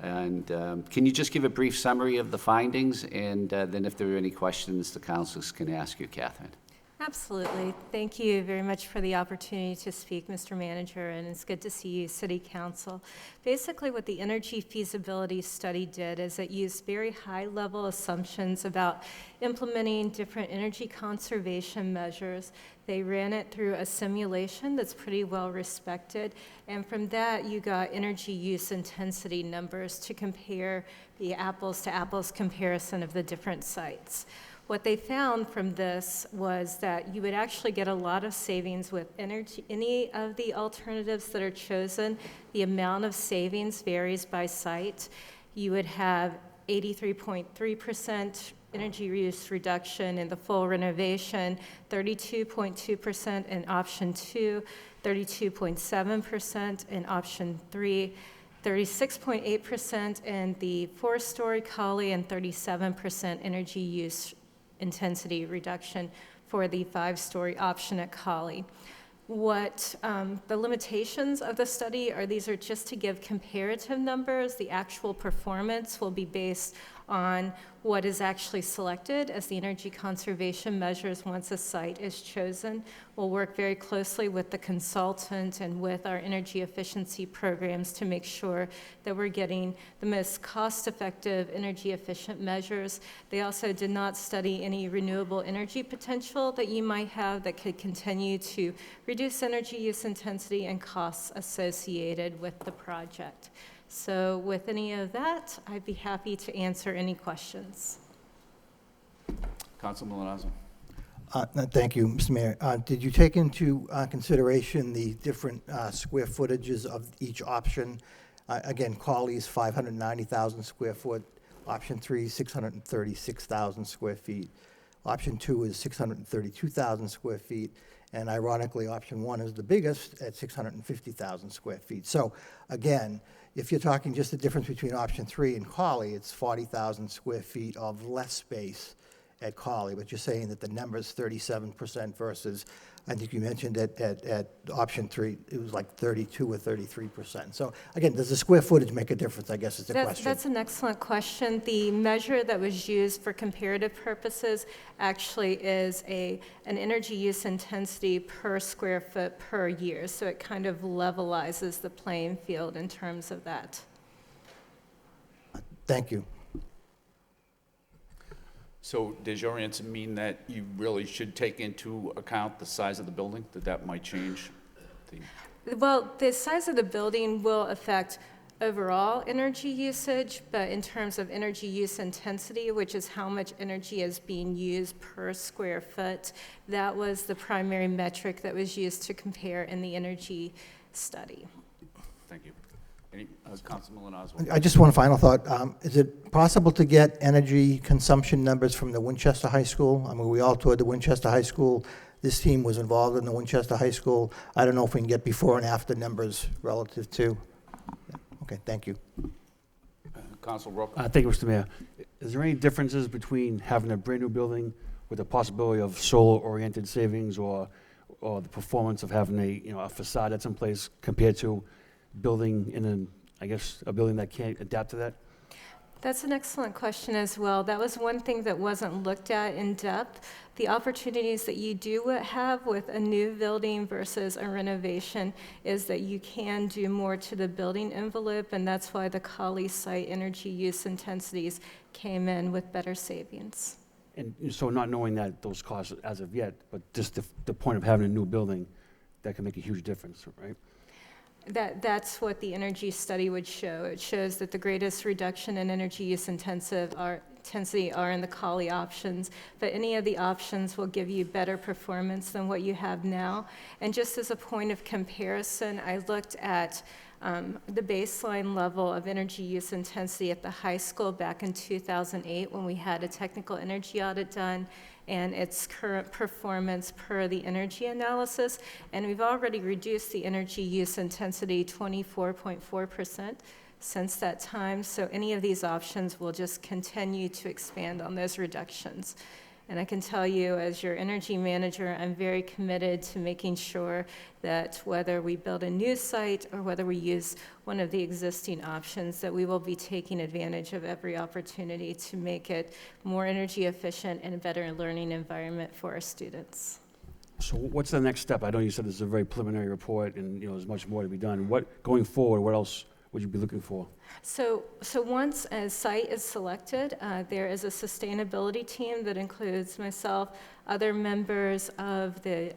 And can you just give a brief summary of the findings? And then if there are any questions, the councilors can ask you, Catherine. Absolutely. Thank you very much for the opportunity to speak, Mr. Manager, and it's good to see you, City Council. Basically, what the energy feasibility study did is it used very high-level assumptions about implementing different energy conservation measures. They ran it through a simulation that's pretty well respected, and from that, you got energy use intensity numbers to compare the apples-to-apples comparison of the different sites. What they found from this was that you would actually get a lot of savings with any of the alternatives that are chosen. The amount of savings varies by site. You would have 83.3% energy use reduction in the full renovation, 32.2% in option 2, 32.7% in option 3, 36.8% in the 4-story Cawley, and 37% energy use intensity reduction for the 5-story option at Cawley. What the limitations of the study are, these are just to give comparative numbers. The actual performance will be based on what is actually selected as the energy conservation measures once a site is chosen. We'll work very closely with the consultant and with our energy efficiency programs to make sure that we're getting the most cost-effective energy efficient measures. They also did not study any renewable energy potential that you might have that could continue to reduce energy use intensity and costs associated with the project. So with any of that, I'd be happy to answer any questions. Councilman Milazzo. Thank you, Mr. Mayor. Did you take into consideration the different square footages of each option? Again, Cawley's 590,000 square foot, option 3 is 636,000 square feet, option 2 is 632,000 square feet, and ironically, option 1 is the biggest at 650,000 square feet. So again, if you're talking just the difference between option 3 and Cawley, it's 40,000 square feet of less space at Cawley, but you're saying that the number is 37% versus, I think you mentioned at option 3, it was like 32 or 33%. So again, does the square footage make a difference, I guess is the question. That's an excellent question. The measure that was used for comparative purposes actually is an energy use intensity per square foot per year. So it kind of levelizes the playing field in terms of that. Thank you. So does your answer mean that you really should take into account the size of the building, that might change? Well, the size of the building will affect overall energy usage, but in terms of energy use intensity, which is how much energy is being used per square foot, that was the primary metric that was used to compare in the energy study. Thank you. Councilman Oswald. I just one final thought. Is it possible to get energy consumption numbers from the Winchester High School? I mean, we all toured the Winchester High School. This team was involved in the Winchester High School. I don't know if we can get before and after numbers relative to. Yeah, Okay, thank you. Council Roque? Thank you, Mr. Mayor. Is there any differences between having a brand-new building with the possibility of solar-oriented savings or the performance of having a facade that's in place compared to building in a building that can't adapt to that? That's an excellent question as well. That was one thing that wasn't looked at in depth. The opportunities that you do have with a new building versus a renovation is that you can do more to the building envelope, and that's why the Colley site energy use intensities came in with better savings. And so not knowing that those costs as of yet, but just the point of having a new building, that can make a huge difference, right? That's what the energy study would show. It shows that the greatest reduction in energy use intensity are in the Colley options, but any of the options will give you better performance than what you have now. And just as a point of comparison, I looked at the baseline level of energy use intensity at the high school back in 2008 when we had a technical energy audit done, and its current performance per the energy analysis. And we've already reduced the energy use intensity 24.4% since that time. So any of these options will just continue to expand on those reductions. And I can tell you, as your energy manager, I'm very committed to making sure that whether we build a new site or whether we use one of the existing options, that we will be taking advantage of every opportunity to make it more energy efficient and a better learning environment for our students. So what's the next step? I know you said this is a very preliminary report and there's much more to be done. Going forward, what else would you be looking for? So once a site is selected, there is a sustainability team that includes myself, other members of the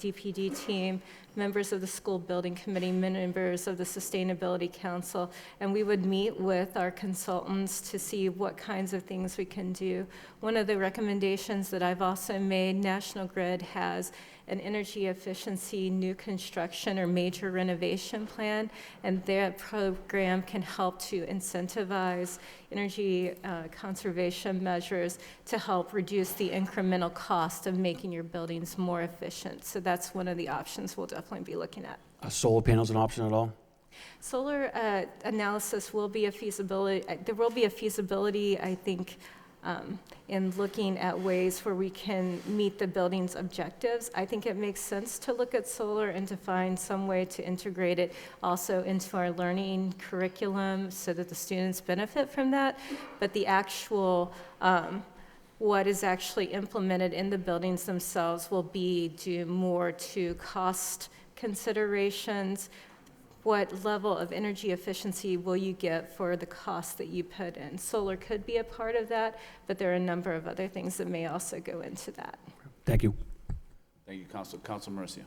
DPD team, members of the school building committee, members of the sustainability council, and we would meet with our consultants to see what kinds of things we can do. One of the recommendations that I've also made, National Grid has an energy efficiency new construction or major renovation plan, and their program can help to incentivize energy conservation measures to help reduce the incremental cost of making your buildings more efficient. So that's one of the options we'll definitely be looking at. Are solar panels an option at all? Solar analysis will be a feasibility. There will be a feasibility, I think, in looking at ways where we can meet the building's objectives. I think it makes sense to look at solar and to find some way to integrate it also into our learning curriculum so that the students benefit from that. But the actual, what is actually implemented in the buildings themselves will be due more to cost considerations. What level of energy efficiency will you get for the cost that you put in? Solar could be a part of that, but there are a number of other things that may also go into that. Thank you. Thank you, Council Mercia.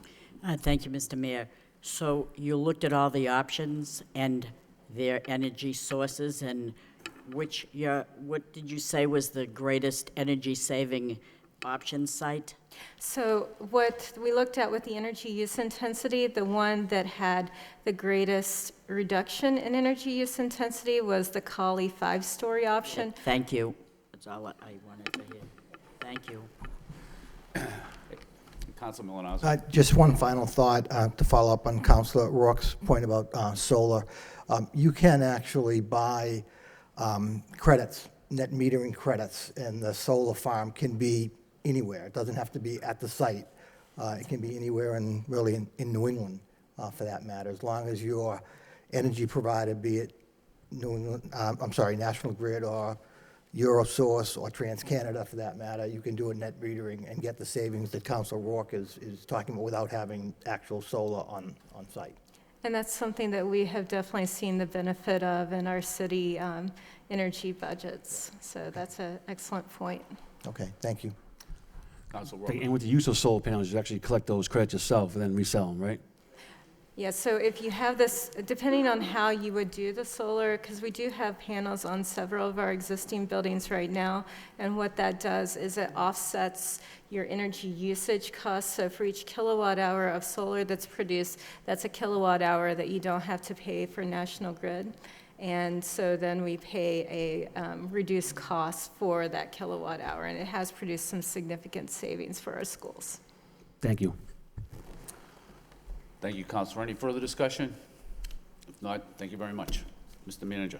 Thank you, Mr. Mayor. So you looked at all the options and their energy sources, and what did you say was the greatest energy-saving option site? So what we looked at with the energy use intensity, the one that had the greatest reduction in energy use intensity was the Colley 5-story option. Thank you. That's all I wanted to hear. Thank you. Council Milanowski. Just one final thought to follow up on Councilor Rourke's point about solar. You can actually buy credits, net metering credits, and the solar farm can be anywhere. It doesn't have to be at the site. It can be anywhere in New England, for that matter, as long as your energy provider, be it National Grid or Eurosource or TransCanada, for that matter, you can do a net metering and get the savings that Councilor Rourke is talking about without having actual solar on site. And that's something that we have definitely seen the benefit of in our city energy budgets. So that's an excellent point. Okay, thank you. Council Roque. And with the use of solar panels, you actually collect those credits yourself and then resell them, right? Yeah, so if you have this, depending on how you would do the solar, because we do have panels on several of our existing buildings right now, and what that does is it offsets your energy usage costs. So for each kilowatt hour of solar that's produced, that's a kilowatt hour that you don't have to pay for National Grid. And so then we pay a reduced cost for that kilowatt hour, and it has produced some significant savings for our schools. Thank you. Thank you, Councilor. Any further discussion? If not, thank you very much. Mr. Manager.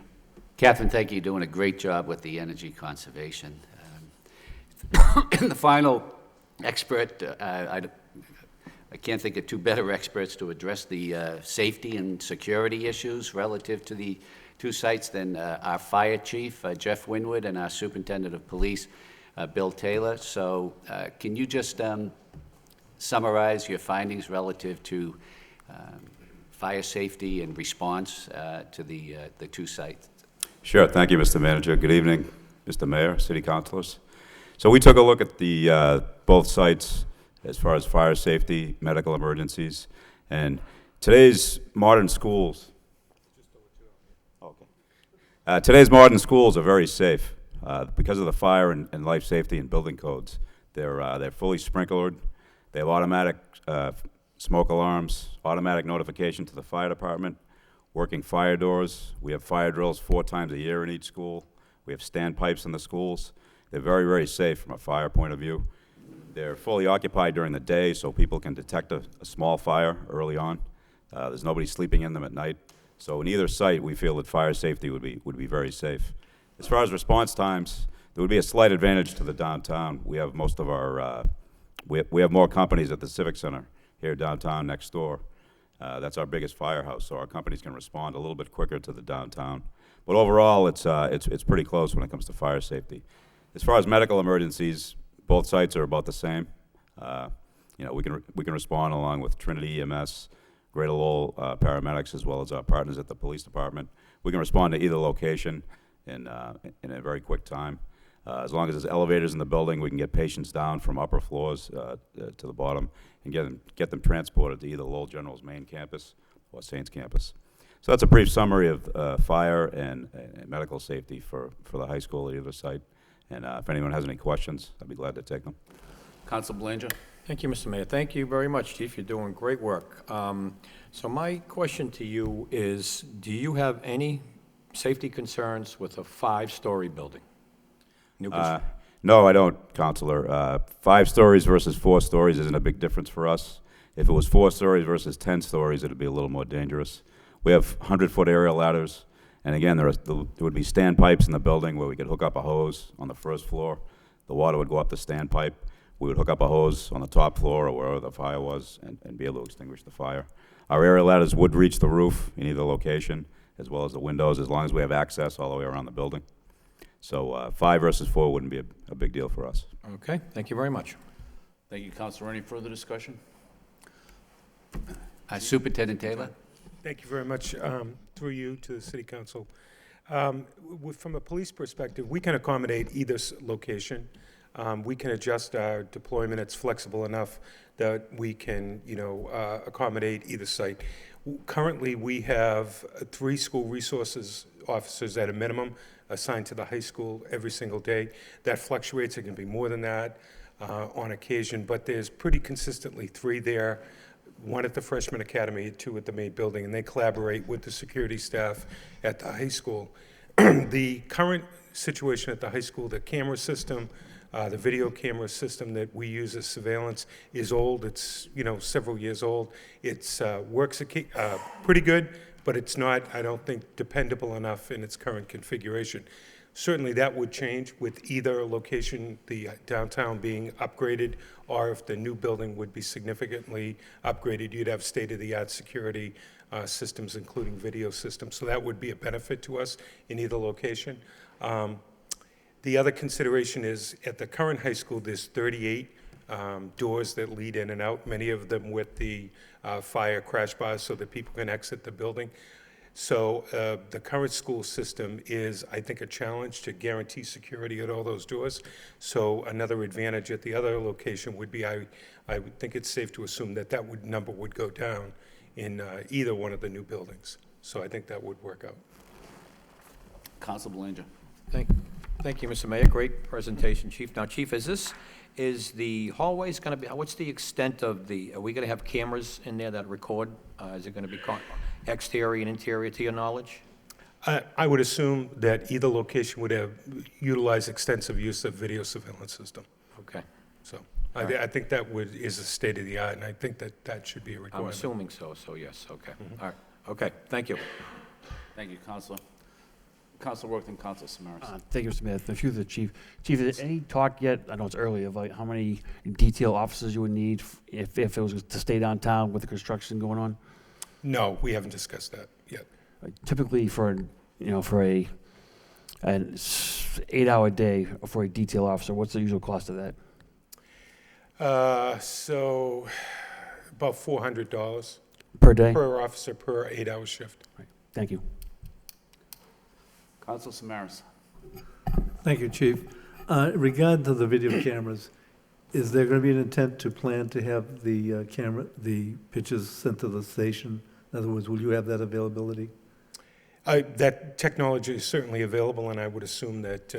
Catherine, thank you. You're doing a great job with the energy conservation. And the final expert, I can't think of two better experts to address the safety and security issues relative to the two sites than our fire chief, Jeff Winwood, and our superintendent of police, Bill Taylor. So can you just summarize your findings relative to fire safety and response to the two sites? Sure. Thank you, Mr. Manager. Good evening, Mr. Mayor, city councilors. So we took a look at the both sites as far as fire safety, medical emergencies, and today's modern schools. Today's modern schools are very safe because of the fire and life safety and building codes. They're fully sprinklered. They have automatic smoke alarms, automatic notification to the fire department, working fire doors. We have fire drills 4 times a year in each school. We have standpipes in the schools. They're very, very safe from a fire point of view. They're fully occupied during the day so people can detect a small fire early on. There's nobody sleeping in them at night. So in either site, we feel that fire safety would be very safe. As far as response times, there would be a slight advantage to the downtown. We have most of our, we have more companies at the Civic Center here downtown next door. That's our biggest firehouse, so our companies can respond a little bit quicker to the downtown. But overall, it's pretty close when it comes to fire safety. As far as medical emergencies, both sites are about the same. You know, we can respond along with Trinity EMS, Greater Lowell paramedics, as well as our partners at the police department. We can respond to either location in a very quick time. As long as there's elevators in the building, we can get patients down from upper floors to the bottom and get them transported to either Lowell General's main campus or Saints campus. So that's a brief summary of fire and medical safety for the high school at either site. And if anyone has any questions, I'd be glad to take them. Council Belanger. Thank you, Mr. Mayor. Thank you very much, Chief. You're doing great work. So my question to you is, do you have any safety concerns with a 5-story building? New construction. No, I don't, Counselor. 5 stories versus 4 stories isn't a big difference for us. If it was 4 stories versus 10 stories, it'd be a little more dangerous. We have 100-foot aerial ladders, and again, there would be standpipes in the building where we could hook up a hose on the first floor. The water would go up the standpipe. We would hook up a hose on the top floor or wherever the fire was and be able to extinguish the fire. Our aerial ladders would reach the roof in either location, as well as the windows, as long as we have access all the way around the building. So 5 versus 4 wouldn't be a big deal for us. Okay, thank you very much. Thank you, Councilor. Any further discussion? Superintendent Taylor? Thank you very much. Through you to the City Council. From a police perspective, we can accommodate either location. We can adjust our deployment. It's flexible enough that we can, accommodate either site. Currently, we have 3 school resources officers at a minimum assigned to the high school every single day. That fluctuates. It can be more than that on occasion, but there's pretty consistently 3 there. 1 at the freshman academy, 2 at the main building, and they collaborate with the security staff at the high school. The current situation at the high school, the camera system, the video camera system that we use as surveillance is old. It's, several years old. It's works pretty good, but it's not, I don't think, dependable enough in its current configuration. Certainly that would change with either location, the downtown being upgraded, or if the new building would be significantly upgraded, you'd have state-of-the-art security systems, including video systems. So that would be a benefit to us in either location. The other consideration is at the current high school, there's 38 doors that lead in and out, many of them with the fire crash bars so that people can exit the building. So the current school system is, I think, a challenge to guarantee security at all those doors. So another advantage at the other location would be, I would think it's safe to assume that number would go down in either one of the new buildings. So I think that would work out. Council Belanger. Thank you, Mr. Mayor. Great presentation, Chief. Now, Chief, is the hallways going to be, what's the extent of are we going to have cameras in there that record? Is it going to be exterior and interior, to your knowledge? I would assume that either location would have utilized extensive use of video surveillance system. Okay. So I think that is a state of the art, and I think that should be a requirement. I'm assuming so, yes, okay. All right, okay, thank you. Thank you, Councilor. Council Rourke and Council Samaras. Thank you, Mr. Mayor. Through the chief. Chief, is there any talk yet, I know it's early, of like how many detail officers you would need if it was to stay downtown with the construction going on? No, we haven't discussed that yet. Typically for an 8-hour day for a detail officer, what's the usual cost of that? So about $400 Per day? per officer per 8-hour shift. Right. Thank you. Council Samaras. Thank you, Chief. Regard to the video cameras, is there going to be an intent to plan to have the the pictures sent to the station? In other words, will you have that availability? That technology is certainly available, and I would assume that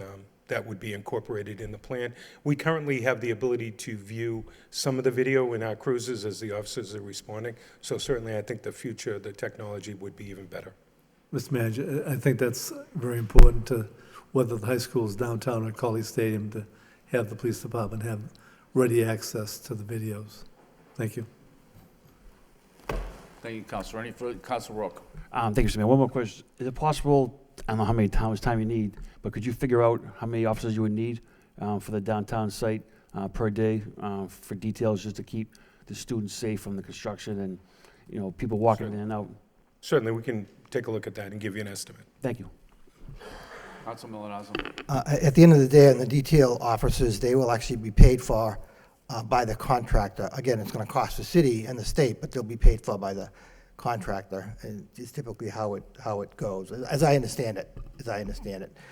that would be incorporated in the plan. We currently have the ability to view some of the video in our cruises as the officers are responding. So certainly, I think the future, the technology would be even better. Mr. Manager, I think that's very important to whether the high school is downtown or College Stadium to have the police department have ready access to the videos. Thank you. Thank you, Councilor. Any further? Council Rourke. Thank you, Mr. Mayor. One more question. Is it possible, I don't know how much time you need, but could you figure out how many officers you would need for the downtown site per day for details just to keep the students safe from the construction and, people walking in and out? Certainly, we can take a look at that and give you an estimate. Thank you. Council Milonazo. At the end of the day, and the detail officers, they will actually be paid for by the contractor. Again, it's going to cost the city and the state, but they'll be paid for by the contractor. And it's typically how it goes, as I understand it.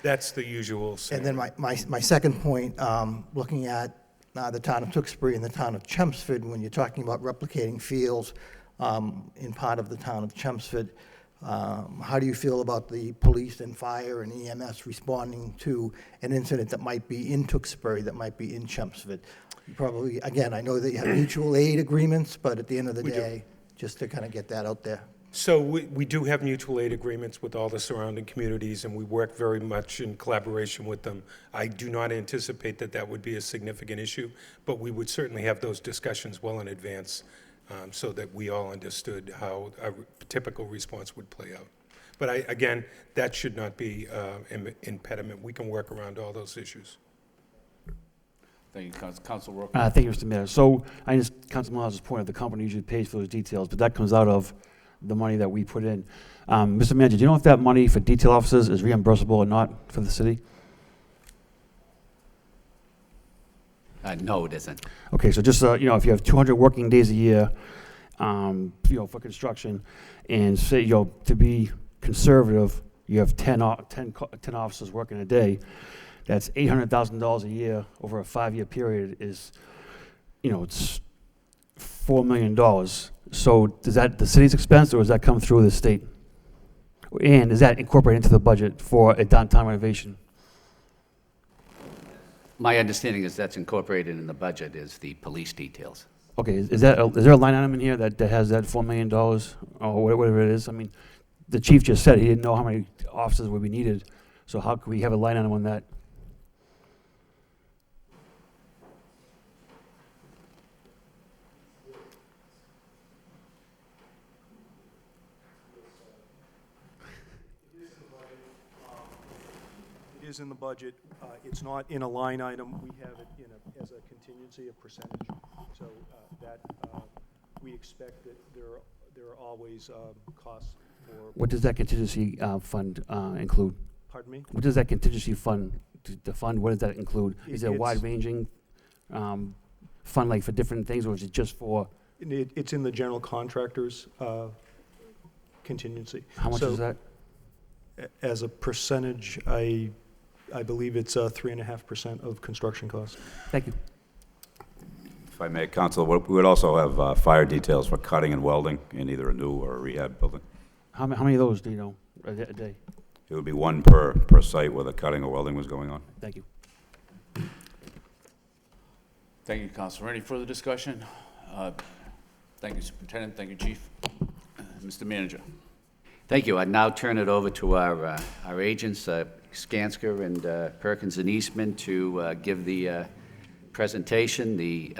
That's the usual. And then my second point, looking at the town of Tewksbury and the town of Chelmsford, when you're talking about replicating fields in part of the town of Chelmsford, how do you feel about the police and fire and EMS responding to an incident that might be in Tewksbury, that might be in Chelmsford? Probably, again, I know that you have mutual aid agreements, but at the end of the day, just to kind of get that out there. So we do have mutual aid agreements with all the surrounding communities, and we work very much in collaboration with them. I do not anticipate that that would be a significant issue, but we would certainly have those discussions well in advance so that we all understood how a typical response would play out. But again, that should not be an impediment. We can work around all those issues. Thank you, Council Rourke. Thank you, Mr. Mayor. So I just, Councilman Milazzo's point of the company usually pays for those details, but that comes out of the money that we put in. Mr. Manager, do you know if that money for detail officers is reimbursable or not for the city? No, it isn't. Okay, so just, if you have 200 working days a year, for construction, and say, to be conservative, you have 10 officers working a day, that's $800,000 a year over a 5-year period is, it's $4 million. So does that the city's expense, or does that come through the state? And is that incorporated into the budget for a downtown renovation? My understanding is that's incorporated in the budget is the police details. Okay, is there a line item in here that has that $4 million or whatever it is? I mean, the chief just said he didn't know how many officers would be needed, so how could we have a line item on that? It is in the budget. It's not in a line item. We have it as a contingency, a percentage. So that we expect that there are always costs for. What does that contingency fund include? Pardon me? What does that contingency fund to fund? What does that include? Is it a It's- wide-ranging fund, like for different things, or is it just for? It's in the general contractor's contingency. How much is that? As a percentage, I believe it's 3.5% of construction costs. Thank you. If I may, Council, we would also have fire details for cutting and welding in either a new or a rehab building. How many of those do you know a day? It would be one per site where the cutting or welding was going on. Thank you. Thank you, Councilor. Any further discussion? Thank you, Superintendent. Thank you, Chief. Mr. Manager. Thank you. I now turn it over to our agents, Skanska and Perkins and Eastman, to give the presentation. The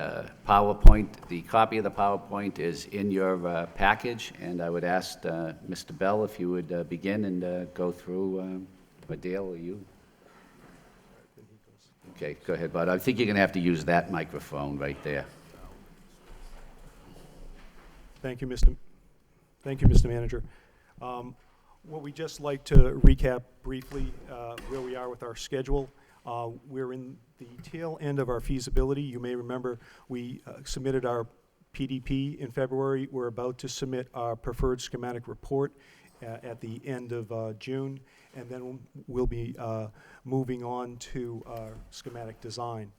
PowerPoint, the copy of the PowerPoint is in your package, and I would ask Mr. Bell if you would begin and go through But Dale, are you? Okay, go ahead, Bud. I think you're going to have to use that microphone right there. Thank you, Mr. Manager. What we just like to recap briefly where we are with our schedule. We're in the tail end of our feasibility. You may remember we submitted our PDP in February. We're about to submit our preferred schematic report at the end of June, and then we'll be moving on to our schematic design.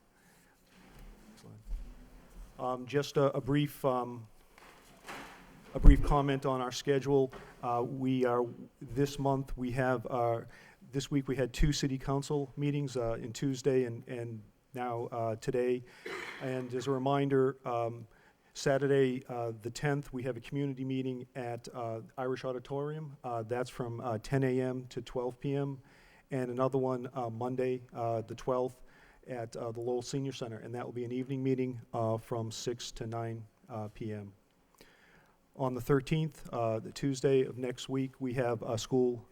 Just a brief comment on our schedule. This month we have this week we had 2 city council meetings in Tuesday and now today. And as a reminder, Saturday the 10th we have a community meeting at Irish Auditorium. That's from 10 a.m. to 12 p.m. And another one Monday the 12th at the Lowell Senior Center, and that will be an evening meeting from 6 to 9 p.m. On the 13th, the Tuesday of next week, we have a school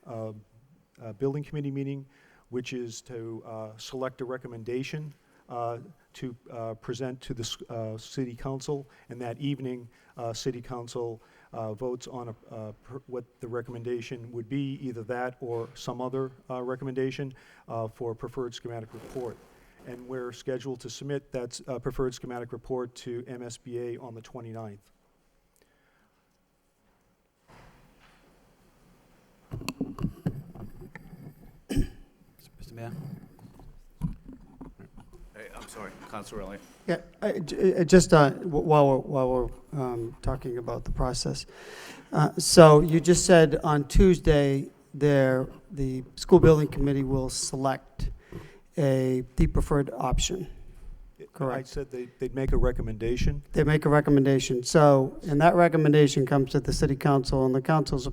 building committee meeting, which is to select a recommendation to present to the city council, and that evening, city council votes on what the recommendation would be, either that or some other recommendation for a preferred schematic report. And we're scheduled to submit that preferred schematic report to MSBA on the 29th. Mr. Mayor? Hey, I'm sorry, Councilor Elliott. Yeah, just while we're talking about the process. So you just said on Tuesday, the school building committee will select the preferred option, correct? I said they'd make a recommendation. They make a recommendation. So, and that recommendation comes to the city council, and the council is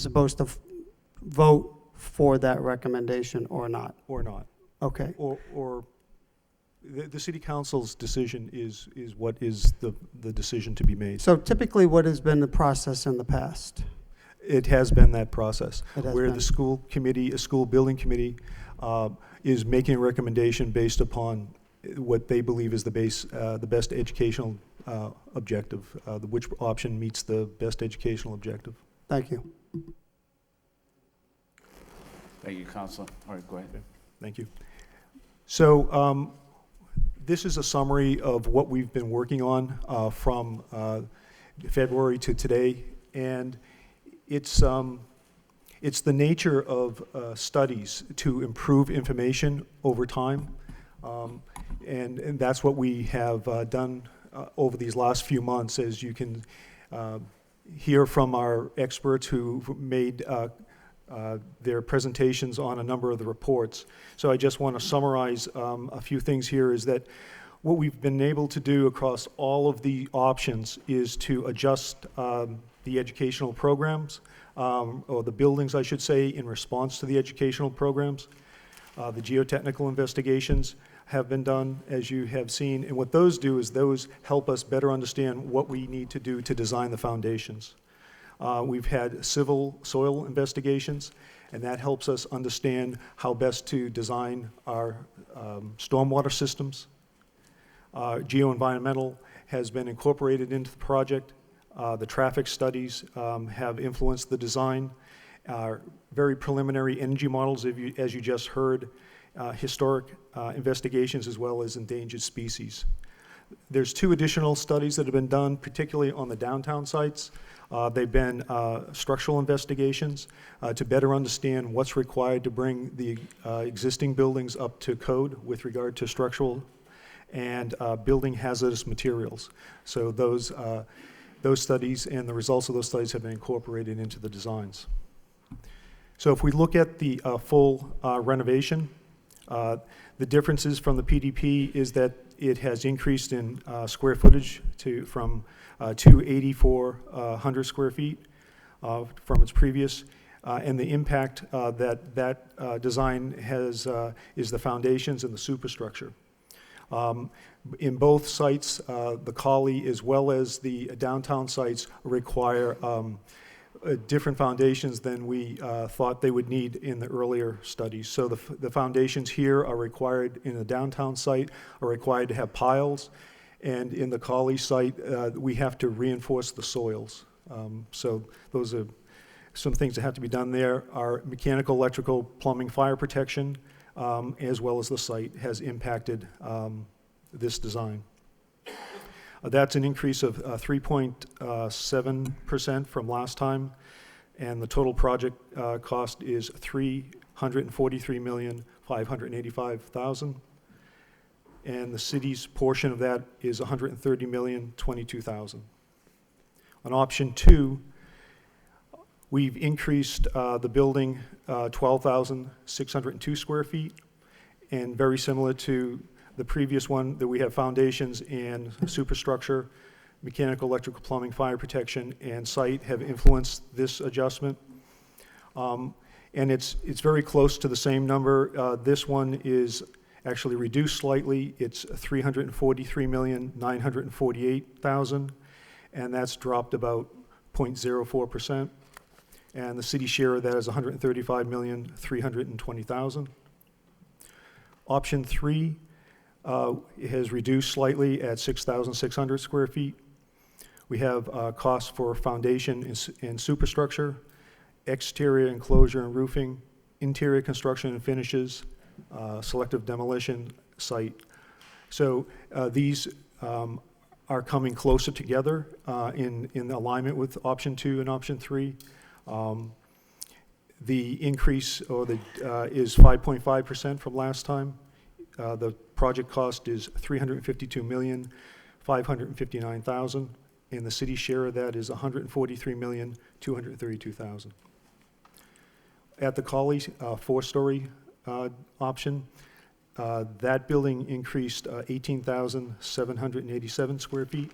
supposed to vote for that recommendation or not. Or not. Okay. Or the city council's decision is what is the decision to be made. So typically, what has been the process in the past? It has been that process, where been. the school committee, a school building committee, is making a recommendation based upon what they believe is the best educational objective, which option meets the best educational objective. Thank you. Thank you, Councilor. All right, go ahead. Thank you. So this is a summary of what we've been working on from February to today, and it's the nature of studies to improve information over time, and that's what we have done over these last few months, as you can hear from our experts who made their presentations on a number of the reports. So I just want to summarize a few things here, is that what we've been able to do across all of the options is to adjust the educational programs, or the buildings, I should say, in response to the educational programs. The geotechnical investigations have been done, as you have seen, and what those do is those help us better understand what we need to do to design the foundations. We've had civil soil investigations, and that helps us understand how best to design our stormwater systems. Geoenvironmental has been incorporated into the project. The traffic studies have influenced the design. Very preliminary energy models, as you just heard, historic investigations, as well as endangered species. There's 2 additional studies that have been done, particularly on the downtown sites. They've been structural investigations to better understand what's required to bring the existing buildings up to code with regard to structural and building hazardous materials. So those studies and the results of those studies have been incorporated into the designs. So if we look at the full renovation, the differences from the PDP is that it has increased in square footage from 2,840 square feet from its previous, and the impact that design has is the foundations and the superstructure. In both sites, the Collie as well as the downtown sites require different foundations than we thought they would need in the earlier studies. So the foundations here are required in the downtown site, are required to have piles, and in the Colley site, we have to reinforce the soils. So those are some things that have to be done there. Our mechanical, electrical, plumbing, fire protection, as well as the site, has impacted this design. That's an increase of 3.7% from last time, and the total project cost is $343,585,000, and the city's portion of that is $130,022,000. On option 2, we've increased the building 12,602 square feet, and very similar to the previous one, that we have foundations and superstructure, mechanical, electrical, plumbing, fire protection, and site have influenced this adjustment. And it's very close to the same number. This one is actually reduced slightly. It's $343,948,000, and that's dropped about 0.04%. And the city share of that is $135,320,000. Option 3 has reduced slightly at 6,600 square feet. We have costs for foundation and superstructure, exterior enclosure and roofing, interior construction and finishes, selective demolition site. So these are coming closer together in alignment with option 2 and option 3. The increase is 5.5% from last time. The project cost is $352,559,000, and the city's share of that is $143,232,000. At the Colley 4-story option, that building increased 18,787 square feet.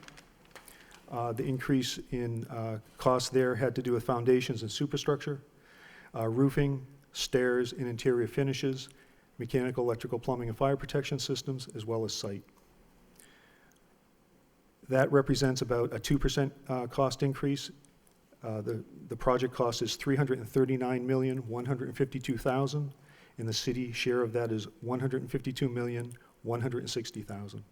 The increase in cost there had to do with foundations and superstructure, roofing, stairs, and interior finishes, mechanical, electrical, plumbing, and fire protection systems, as well as site. That represents about a 2% cost increase. The project cost is $339,152,000, and the city share of that is $152,160,000.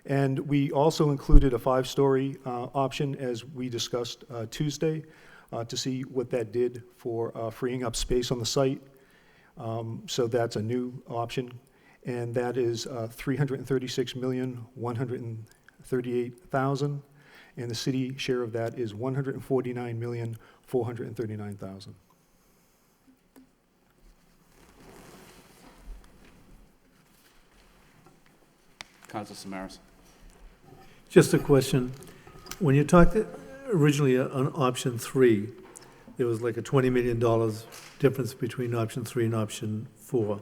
And we also included a 5-story option, as we discussed Tuesday, to see what that did for freeing up space on the site. So that's a new option, and that is $336,138,000, and the city share of that is $149,439,000. Council Samaras. Just a question. When you talked originally on option 3, there was like a $20 million difference between option 3 and option 4.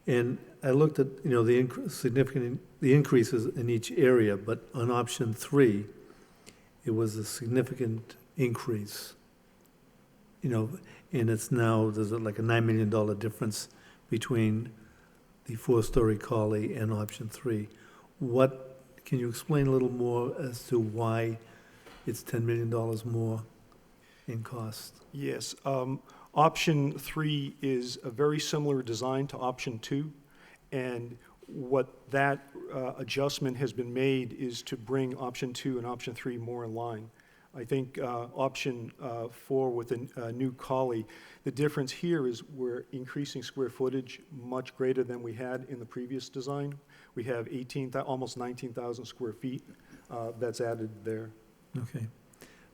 And I looked at, the increases in each area, but on option 3, it was a significant increase. And it's now, there's like a $9 million difference between the 4-story Colley and option 3. Can you explain a little more as to why it's $10 million more in cost? Yes. Option 3 is a very similar design to option 2, and what that adjustment has been made is to bring option 2 and option 3 more in line. I think option 4 with a new Colley, the difference here is we're increasing square footage much greater than we had in the previous design. We have almost 19,000 square feet that's added there. Okay.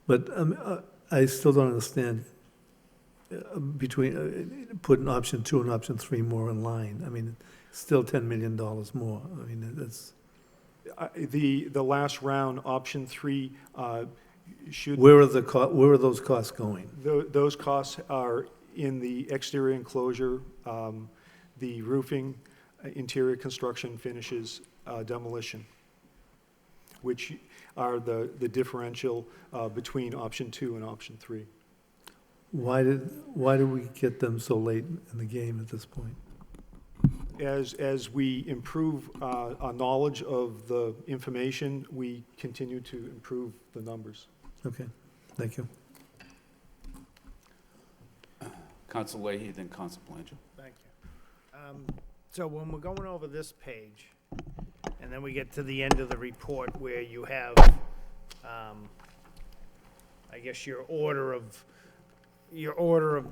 But I still don't understand between putting option 2 and option 3 more in line. I mean, it's still $10 million more. I mean, that's... The last round, option 3, should... Where are those costs going? Those costs are in the exterior enclosure, the roofing, interior construction, finishes, demolition, which are the differential between option 2 and option 3. Why did we get them so late in the game at this point? As we improve our knowledge of the information, we continue to improve the numbers. Okay, thank you. Council Leahy, then Council Belanger. Thank you. So when we're going over this page, and then we get to the end of the report where you have, I guess, your order of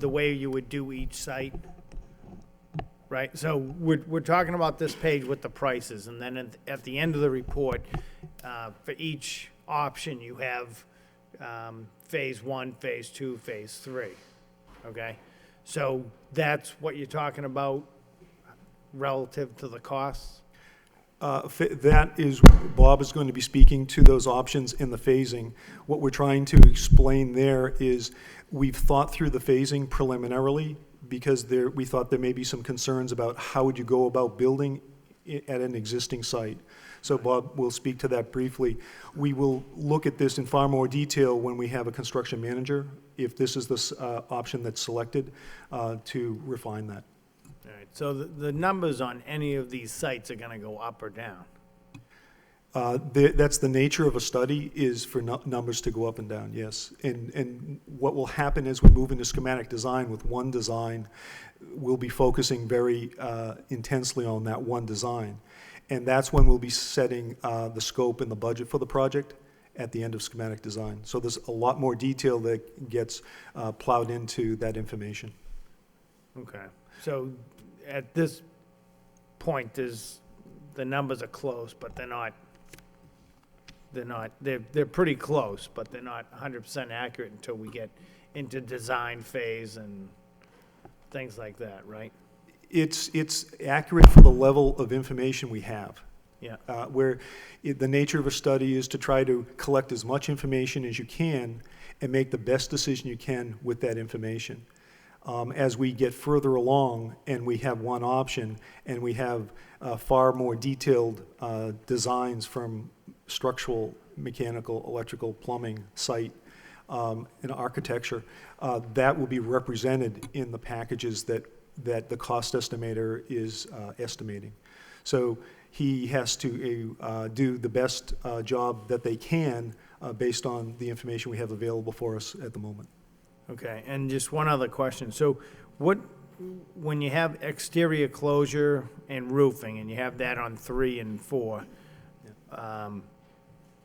the way you would do each site, right? So we're talking about this page with the prices, and then at the end of the report, for each option, you have phase 1, phase 2, phase 3, okay? So that's what you're talking about relative to the costs? That is, Bob is going to be speaking to those options in the phasing. What we're trying to explain there is we've thought through the phasing preliminarily because we thought there may be some concerns about how would you go about building at an existing site. So Bob will speak to that briefly. We will look at this in far more detail when we have a construction manager, if this is the option that's selected, to refine that. All right, so the numbers on any of these sites are gonna go up or down? That's the nature of a study, is for numbers to go up and down, yes. And what will happen as we move into schematic design with one design, we'll be focusing very intensely on that one design. And that's when we'll be setting the scope and the budget for the project at the end of schematic design. So there's a lot more detail that gets plowed into that information. Okay, so at this point, the numbers are close, but they're pretty close, but they're not 100% accurate until we get into design phase and things like that, right? It's accurate for the level of information we have. Yeah. Where the nature of a study is to try to collect as much information as you can and make the best decision you can with that information. As we get further along and we have one option and we have far more detailed designs from structural, mechanical, electrical, plumbing, site, and architecture, that will be represented in the packages that the cost estimator is estimating. So he has to do the best job that they can based on the information we have available for us at the moment. Okay, and just one other question. So when you have exterior closure and roofing, and you have that on 3 and 4,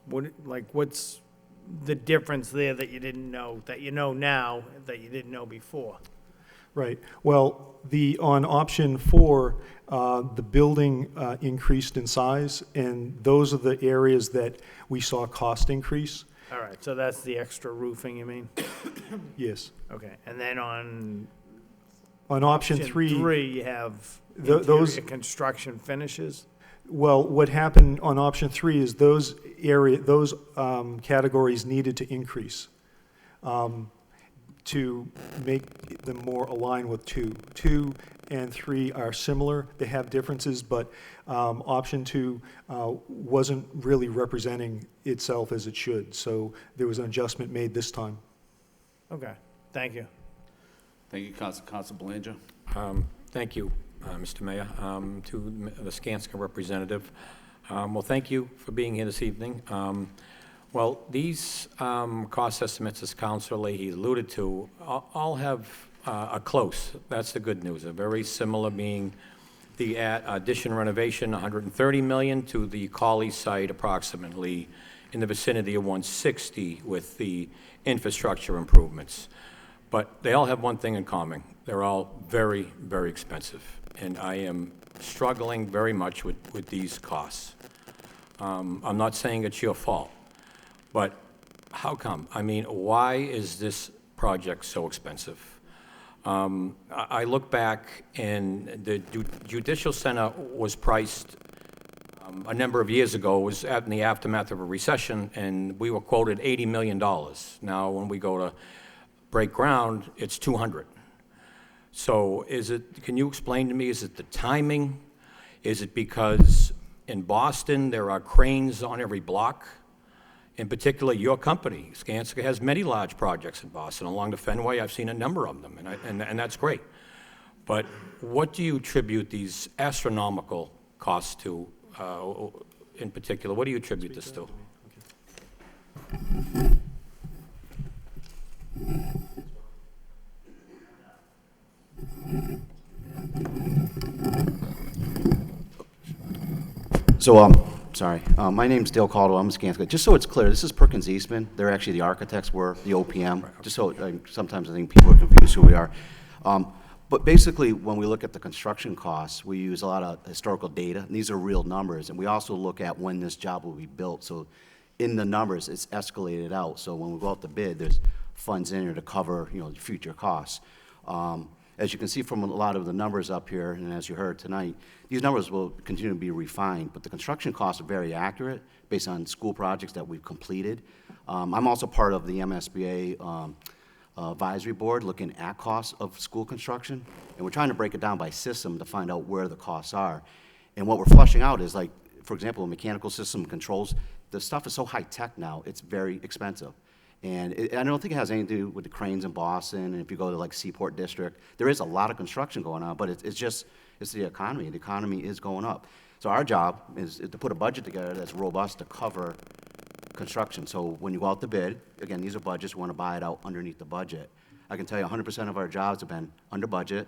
what's the difference there that you didn't know, that you know now, that you didn't know before? Right. Well, on option 4, the building increased in size, and those are the areas that we saw cost increase. All right, so that's the extra roofing, you mean? Yes. Okay, and then on option 3, you have those interior construction finishes? Well, what happened on option 3 is those categories needed to increase to make them more aligned with 2. 2 and 3 are similar. They have differences, but option 2 wasn't really representing itself as it should. So there was an adjustment made this time. Okay, thank you. Thank you, Council Belanger. Thank you, Mr. Mayor. To the Skanska representative, well, thank you for being here this evening. Well, these cost estimates, as Councilor Leahy alluded to, all have are close. That's the good news. They're very similar, being the addition renovation, $130 million, to the Colley site, approximately in the vicinity of $160 with the infrastructure improvements. But they all have one thing in common. They're all very, very expensive. And I am struggling very much with these costs. I'm not saying it's your fault, but how come? I mean, why is this project so expensive? I look back, and the Judicial Center was priced a number of years ago. It was in the aftermath of a recession, and we were quoted $80 million. Now, when we go to break ground, it's 200. So can you explain to me, is it the timing? Is it because in Boston there are cranes on every block? In particular, your company, Skanska, has many large projects in Boston. Along the Fenway, I've seen a number of them, and that's great. But what do you attribute these astronomical costs to, in particular? What do you attribute this to? So, sorry, my name's Dale Caldwell, I'm a Skanska. Just so it's clear, this is Perkins Eastman. They're actually the architects, we're the OPM. Just so, sometimes I think people are confused who we are. But basically, when we look at the construction costs, we use a lot of historical data, and these are real numbers. And we also look at when this job will be built. So in the numbers, it's escalated out. So when we go out to bid, there's funds in there to cover, future costs. As you can see from a lot of the numbers up here, and as you heard tonight, these numbers will continue to be refined, but the construction costs are very accurate based on school projects that we've completed. I'm also part of the MSBA advisory board looking at costs of school construction, and we're trying to break it down by system to find out where the costs are. And what we're flushing out is, like, for example, a mechanical system controls, the stuff is so high-tech now, it's very expensive. And I don't think it has anything to do with the cranes in Boston, and if you go to like Seaport District, there is a lot of construction going on, but it's the economy. The economy is going up. So our job is to put a budget together that's robust to cover construction. So when you go out to bid, again, these are budgets, we want to buy it out underneath the budget. I can tell you 100% of our jobs have been under budget,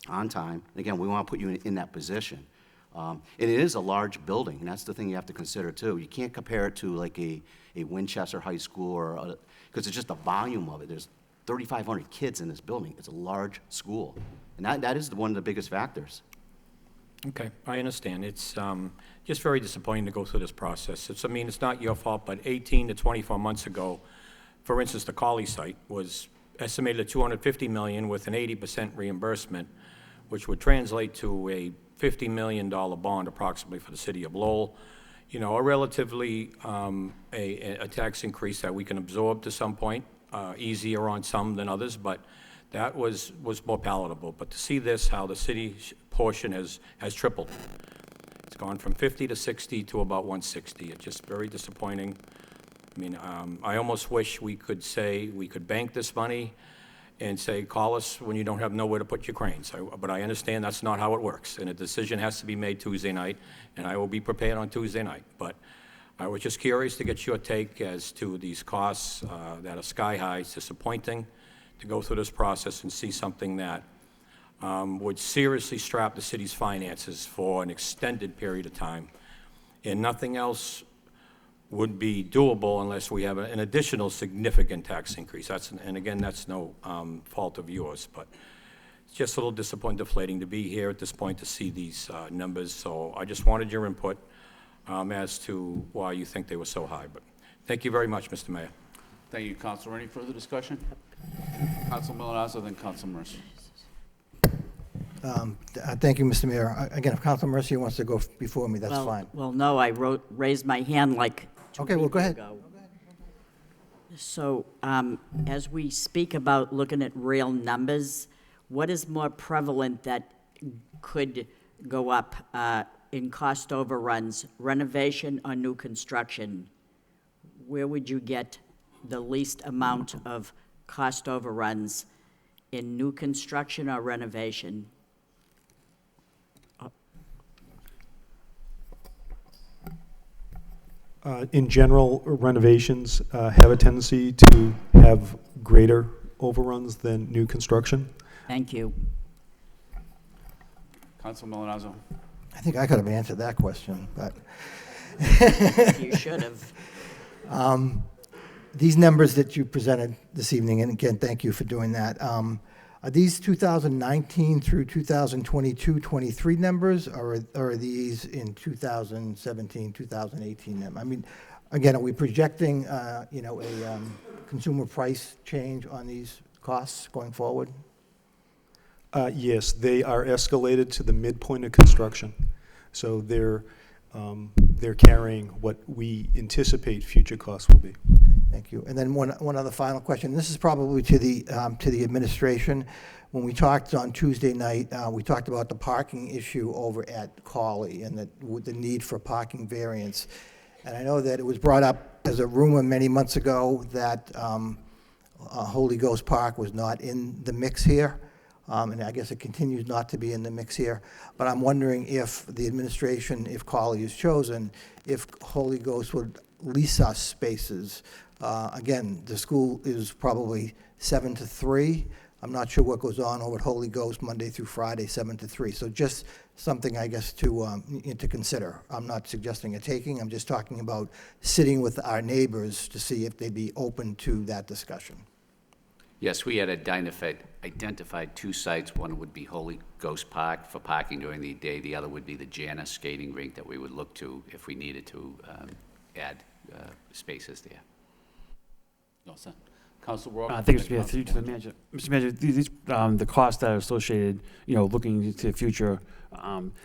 on time. And again, we want to put you in that position. And it is a large building, and that's the thing you have to consider too. You can't compare it to like a Winchester High School or because it's just the volume of it. There's 3,500 kids in this building. It's a large school, and that is one of the biggest factors. Okay, I understand. It's just very disappointing to go through this process. It's not your fault, but 18 to 24 months ago, for instance, the Colley site was estimated at $250 million with an 80% reimbursement, which would translate to a $50 million bond approximately for the city of Lowell. A relatively, a tax increase that we can absorb to some point, easier on some than others, but that was more palatable. But to see this, how the city portion has tripled. It's gone from 50 to 60 to about 160. It's just very disappointing. I almost wish we could say we could bank this money and say, call us when you don't have nowhere to put your cranes. But I understand that's not how it works, and a decision has to be made Tuesday night, and I will be prepared on Tuesday night. But I was just curious to get your take as to these costs that are sky high. It's disappointing to go through this process and see something that would seriously strap the city's finances for an extended period of time, and nothing else would be doable unless we have an additional significant tax increase. And again, that's no fault of yours, but it's just a little disappointing, deflating to be here at this point to see these numbers. So I just wanted your input as to why you think they were so high. But thank you very much, Mr. Mayor. Thank you, Councilor. Any further discussion? Council Milonazo, then Council Mercer. Thank you, Mr. Mayor. Again, if Council Mercy wants to go before me, that's fine. Well, no, I raised my hand like 2 Okay, well, go ahead. ago. So, as we speak about looking at real numbers, what is more prevalent that could go up in cost overruns, renovation or new construction? Where would you get the least amount of cost overruns, in new construction or renovation? In general, renovations have a tendency to have greater overruns than new construction. Thank you. Council Milonazo. I think I could have answered that question, but. You should have. These numbers that you presented this evening, and again, thank you for doing that, are these 2019 through 2022, 23 numbers, or are these in 2017, 2018 numbers? Again, are we projecting, a consumer price change on these costs going forward? Yes, they are escalated to the midpoint of construction. So they're carrying what we anticipate future costs will be. Thank you. And then one other final question. This is probably to the administration. When we talked on Tuesday night, we talked about the parking issue over at Colley and the need for parking variance. And I know that it was brought up as a rumor many months ago that Holy Ghost Park was not in the mix here. And I guess it continues not to be in the mix here. But I'm wondering if the administration, if Colley is chosen, if Holy Ghost would lease us spaces. Again, the school is probably 7 to 3. I'm not sure what goes on over at Holy Ghost Monday through Friday, 7 to 3. So just something, I guess, to consider. I'm not suggesting a taking, I'm just talking about sitting with our neighbors to see if they'd be open to that discussion. Yes, we had identified 2 sites. One would be Holy Ghost Park for parking during the day. The other would be the Janus skating rink that we would look to if we needed to add spaces there. No, sir. Council Rourke? I think it's yeah, through to the manager. Mr. Manager, these, the costs that are associated, looking into the future,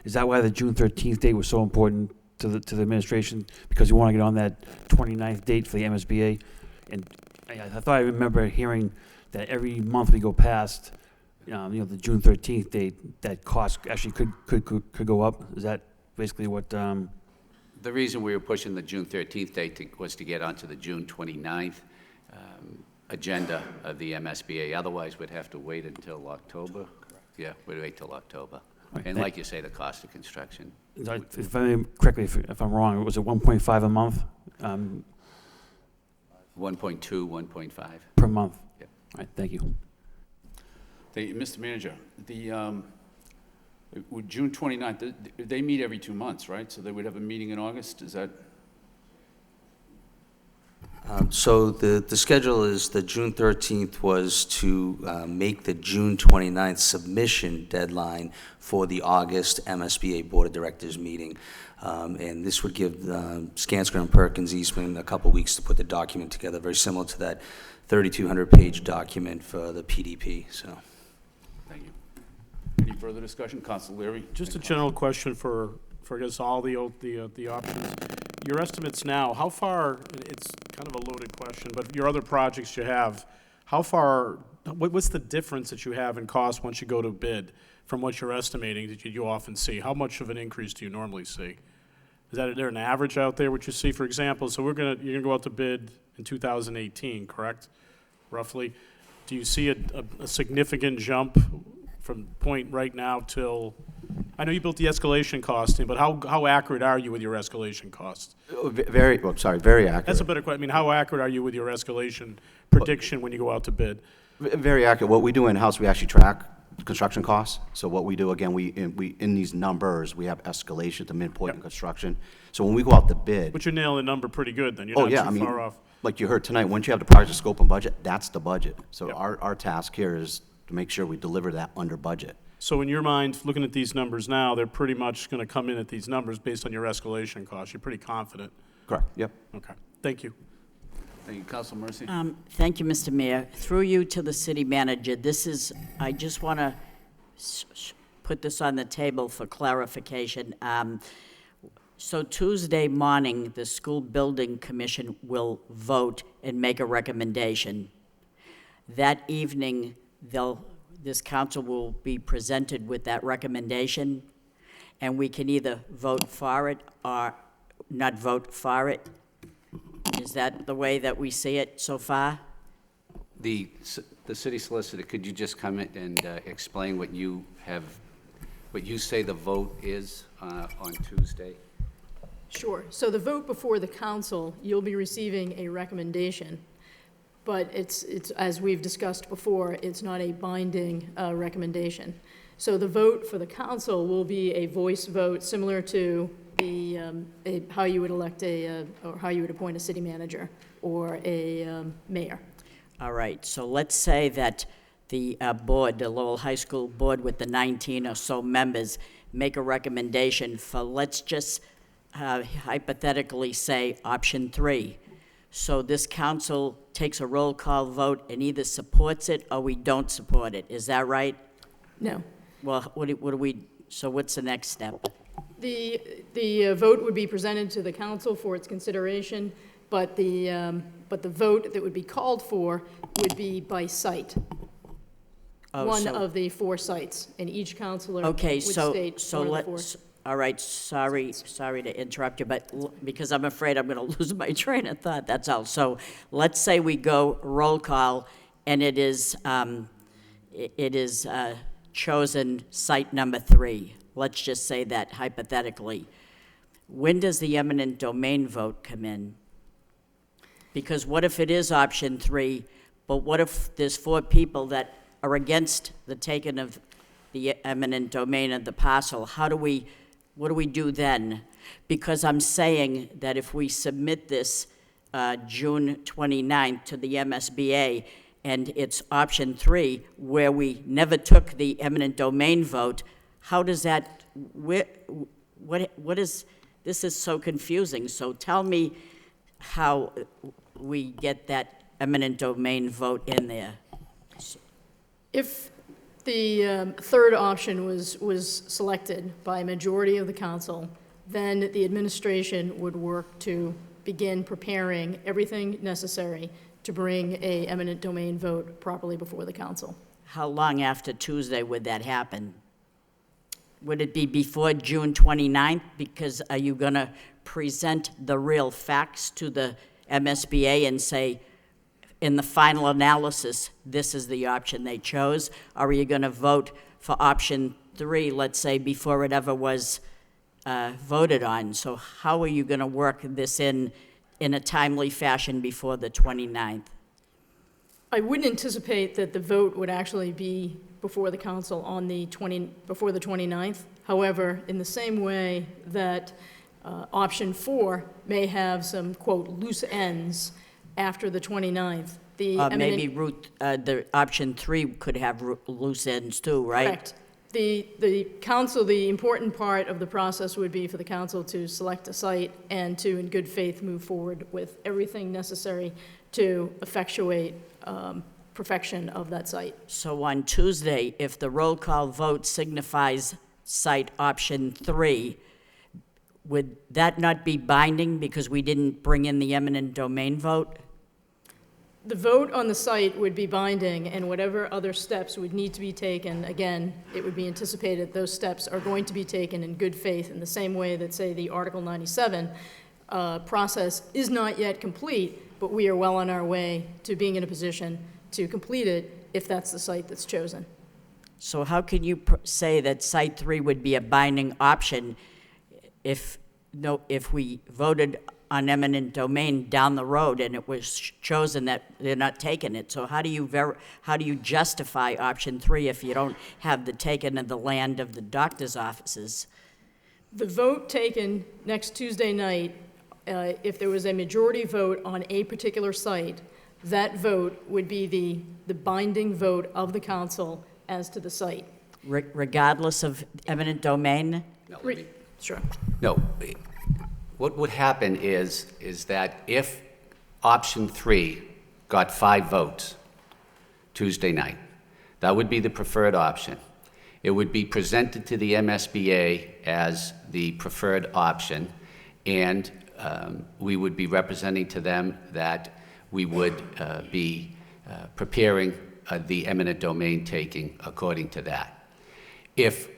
is that why the June 13th date was so important to the administration? Because you want to get on that 29th date for the MSBA? And I thought I remember hearing that every month we go past, the June 13th date, that cost actually could go up. Is that basically what? The reason we were pushing the June 13th date was to get onto the June 29th agenda of the MSBA. Otherwise, we'd have to wait until October. Yeah, we'd wait till October. Right, And like you say, the cost of construction. If I remember correctly, if I'm wrong, was it 1.5 a month? 1.2, 1.5. Per month? Yep. All right, thank you. Mr. Manager, with June 29th, they meet every 2 months, right? So they would have a meeting in August, is that? So the schedule is the June 13th was to make the June 29th submission deadline for the August MSBA Board of Directors meeting. And this would give Skanska and Perkins Eastman a couple weeks to put the document together, very similar to that 3,200-page document for the PDP. So, Thank you. Any further discussion? Council Leary? Just a general question for I guess, all the options. Your estimates now, how far, it's kind of a loaded question, but your other projects you have, how far, what's the difference that you have in cost once you go to bid from what you're estimating that you often see? How much of an increase do you normally see? Is there an average out there, what you see? For example, so you're gonna go out to bid in 2018, correct? Roughly. Do you see a significant jump from point right now till, I know you built the escalation costing, but how accurate are you with your escalation costs? Very accurate. That's a better question. I mean, how accurate are you with your escalation prediction when you go out to bid? Very accurate. What we do in-house, we actually track construction costs. So what we do, again, we in these numbers, we have escalation at the midpoint in construction. So when we go out to bid. But you're nailing the number pretty good then. You're not too far off. Like you heard tonight, once you have the project scope and budget, that's the budget. So our task here is to make sure we deliver that under budget. So in your mind, looking at these numbers now, they're pretty much going to come in at these numbers based on your escalation costs. You're pretty confident. Correct. Yep. Okay. Thank you. Thank you. Council Mercy? Thank you, Mr. Mayor. Through you to the city manager, I just want to put this on the table for clarification. So Tuesday morning, the School Building Commission will vote and make a recommendation. That evening, this council will be presented with that recommendation, and we can either vote for it or not vote for it. Is that the way that we see it so far? The city solicitor, could you just come in and explain what you say the vote is on Tuesday? Sure. So the vote before the council, you'll be receiving a recommendation, but it's as we've discussed before, it's not a binding recommendation. So the vote for the council will be a voice vote similar to how you would elect or how you would appoint a city manager or a mayor. All right, so let's say that the board, the Lowell High School board with the 19 or so members, make a recommendation for, let's just hypothetically say, option 3. So this council takes a roll call vote and either supports it or we don't support it. Is that right? No. Well, what do we, so what's the next step? The vote would be presented to the council for its consideration, but the vote that would be called for would be by site. One of the 4 sites, and each counselor would state one of the 4. All right, sorry to interrupt you, but because I'm afraid I'm going to lose my train of thought, that's all. So let's say we go roll call, and it is chosen site number 3. Let's just say that hypothetically. When does the eminent domain vote come in? Because what if it is option 3, but what if there's 4 people that are against the taking of the eminent domain of the parcel, what do we do then? Because I'm saying that if we submit this June 29th to the MSBA, and it's option 3, where we never took the eminent domain vote, how does that, what is, this is so confusing. So tell me how we get that eminent domain vote in there. If the third option was selected by a majority of the council, then the administration would work to begin preparing everything necessary to bring a eminent domain vote properly before the council. How long after Tuesday would that happen? Would it be before June 29th? Because are you going to present the real facts to the MSBA and say, in the final analysis, this is the option they chose? Or are you going to vote for option 3, let's say, before it ever was voted on? So how are you going to work this in a timely fashion before the 29th? I wouldn't anticipate that the vote would actually be before the council on before the 29th. However, in the same way that option 4 may have some, quote, loose ends after the 29th, the maybe the option 3 could have loose ends too, right? Correct. The council, the important part of the process would be for the council to select a site and to, in good faith, move forward with everything necessary to effectuate perfection of that site. So on Tuesday, if the roll call vote signifies site option 3, would that not be binding because we didn't bring in the eminent domain vote? The vote on the site would be binding, and whatever other steps would need to be taken, again, it would be anticipated those steps are going to be taken in good faith in the same way that, say, the Article 97 process is not yet complete, but we are well on our way to being in a position to complete it if that's the site that's chosen. So how can you say that site 3 would be a binding option if we voted on eminent domain down the road and it was chosen that they're not taking it? So how do you justify option 3 if you don't have the taking of the land of the doctor's offices? The vote taken next Tuesday night, if there was a majority vote on a particular site, that vote would be the binding vote of the council as to the site. Regardless of eminent domain? No, Sure. No. What would happen is that if option 3 got 5 votes Tuesday night, that would be the preferred option. It would be presented to the MSBA as the preferred option, and we would be representing to them that we would be preparing the eminent domain taking according to that. If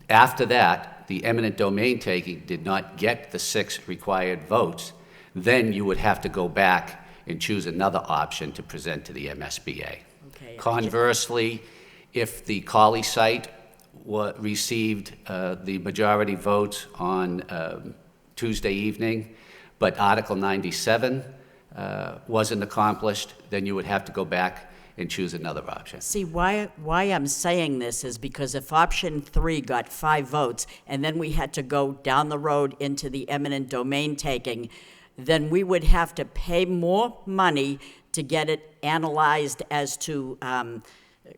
after that, the eminent domain taking did not get the 6 required votes, then you would have to go back and choose another option to present to the MSBA. Okay. Conversely, if the Colley site received the majority votes on Tuesday evening, but Article 97 wasn't accomplished, then you would have to go back and choose another option. See, why I'm saying this is because if option 3 got 5 votes and then we had to go down the road into the eminent domain taking, then we would have to pay more money to get it analyzed as to,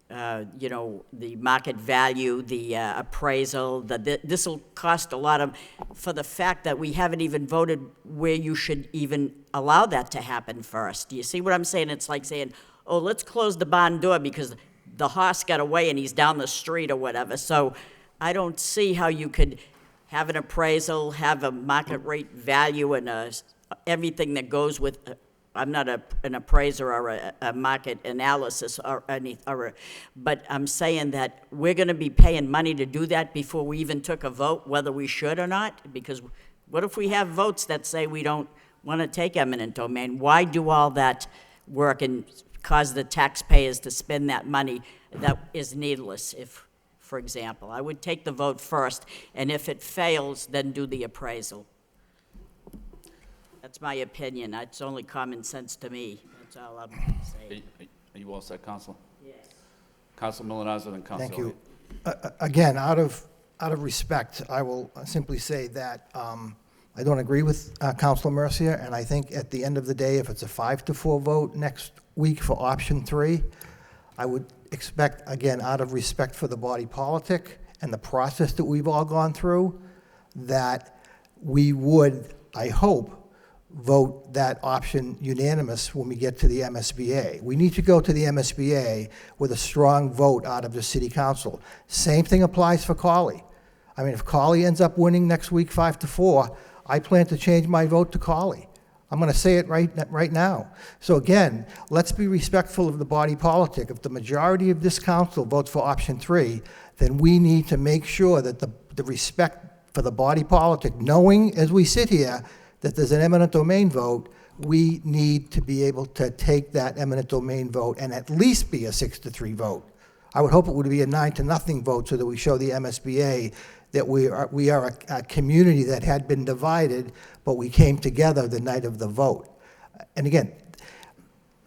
the market value, the appraisal. This will cost a lot for the fact that we haven't even voted where you should even allow that to happen first. Do you see what I'm saying? It's like saying, oh, let's close the barn door because the horse got away and he's down the street or whatever. So I don't see how you could have an appraisal, have a market rate value, and everything that goes with. I'm not an appraiser or a market analysis but I'm saying that we're going to be paying money to do that before we even took a vote, whether we should or not. Because what if we have votes that say we don't want to take eminent domain? Why do all that work and cause the taxpayers to spend that money that is needless? If, for example, I would take the vote first, and if it fails, then do the appraisal. That's my opinion. It's only common sense to me. That's all I'm saying. Are you all set, Counselor? Yes. Council Milonazo, then Council Thank you. Elliott. Again, out of respect, I will simply say that I don't agree with Councilor Mercier, and I think at the end of the day, if it's a 5-4 vote next week for option 3, I would expect, again, out of respect for the body politic and the process that we've all gone through, that we would, I hope, vote that option unanimous when we get to the MSBA. We need to go to the MSBA with a strong vote out of the city council. Same thing applies for Cawley. I mean, if Cawley ends up winning next week 5-4, I plan to change my vote to Cawley. I'm going to say it right now. So again, let's be respectful of the body politic. If the majority of this council votes for option 3, then we need to make sure that the respect for the body politic, knowing as we sit here that there's an eminent domain vote, we need to be able to take that eminent domain vote and at least be a 6-3 vote. I would hope it would be a 9-0 vote so that we show the MSBA that we are a community that had been divided, but we came together the night of the vote. And again,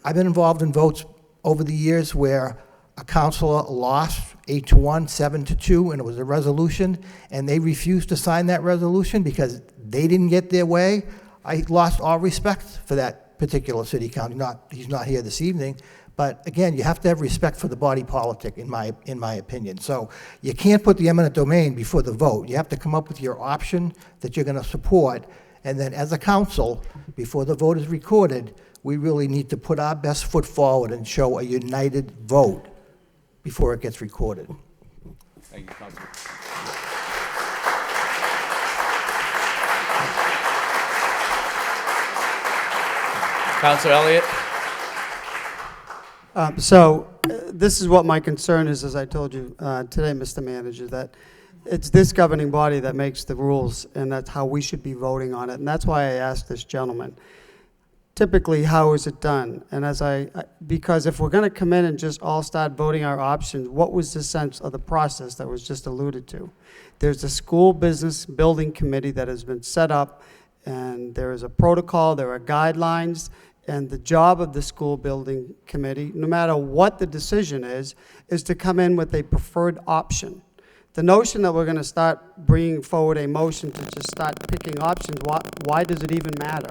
I've been involved in votes over the years where a councilor lost 8-1, 7-2, and it was a resolution, and they refused to sign that resolution because they didn't get their way. I lost all respect for that particular city council. He's not here this evening, but again, you have to have respect for the body politic, in my opinion. So you can't put the eminent domain before the vote. You have to come up with your option that you're going to support, and then as a council, before the vote is recorded, we really need to put our best foot forward and show a united vote before it gets recorded. Thank you, Councilor. Councilor Elliott. This is what my concern is, as I told you today, Mr. Manager, that it's this governing body that makes the rules, and that's how we should be voting on it. And that's why I asked this gentleman, typically, how is it done? And because if we're going to come in and just all start voting our options, what was the sense of the process that was just alluded to? There's a school business building committee that has been set up, and there is a protocol, there are guidelines, and the job of the school building committee, no matter what the decision is to come in with a preferred option. The notion that we're going to start bringing forward a motion to just start picking options, why does it even matter?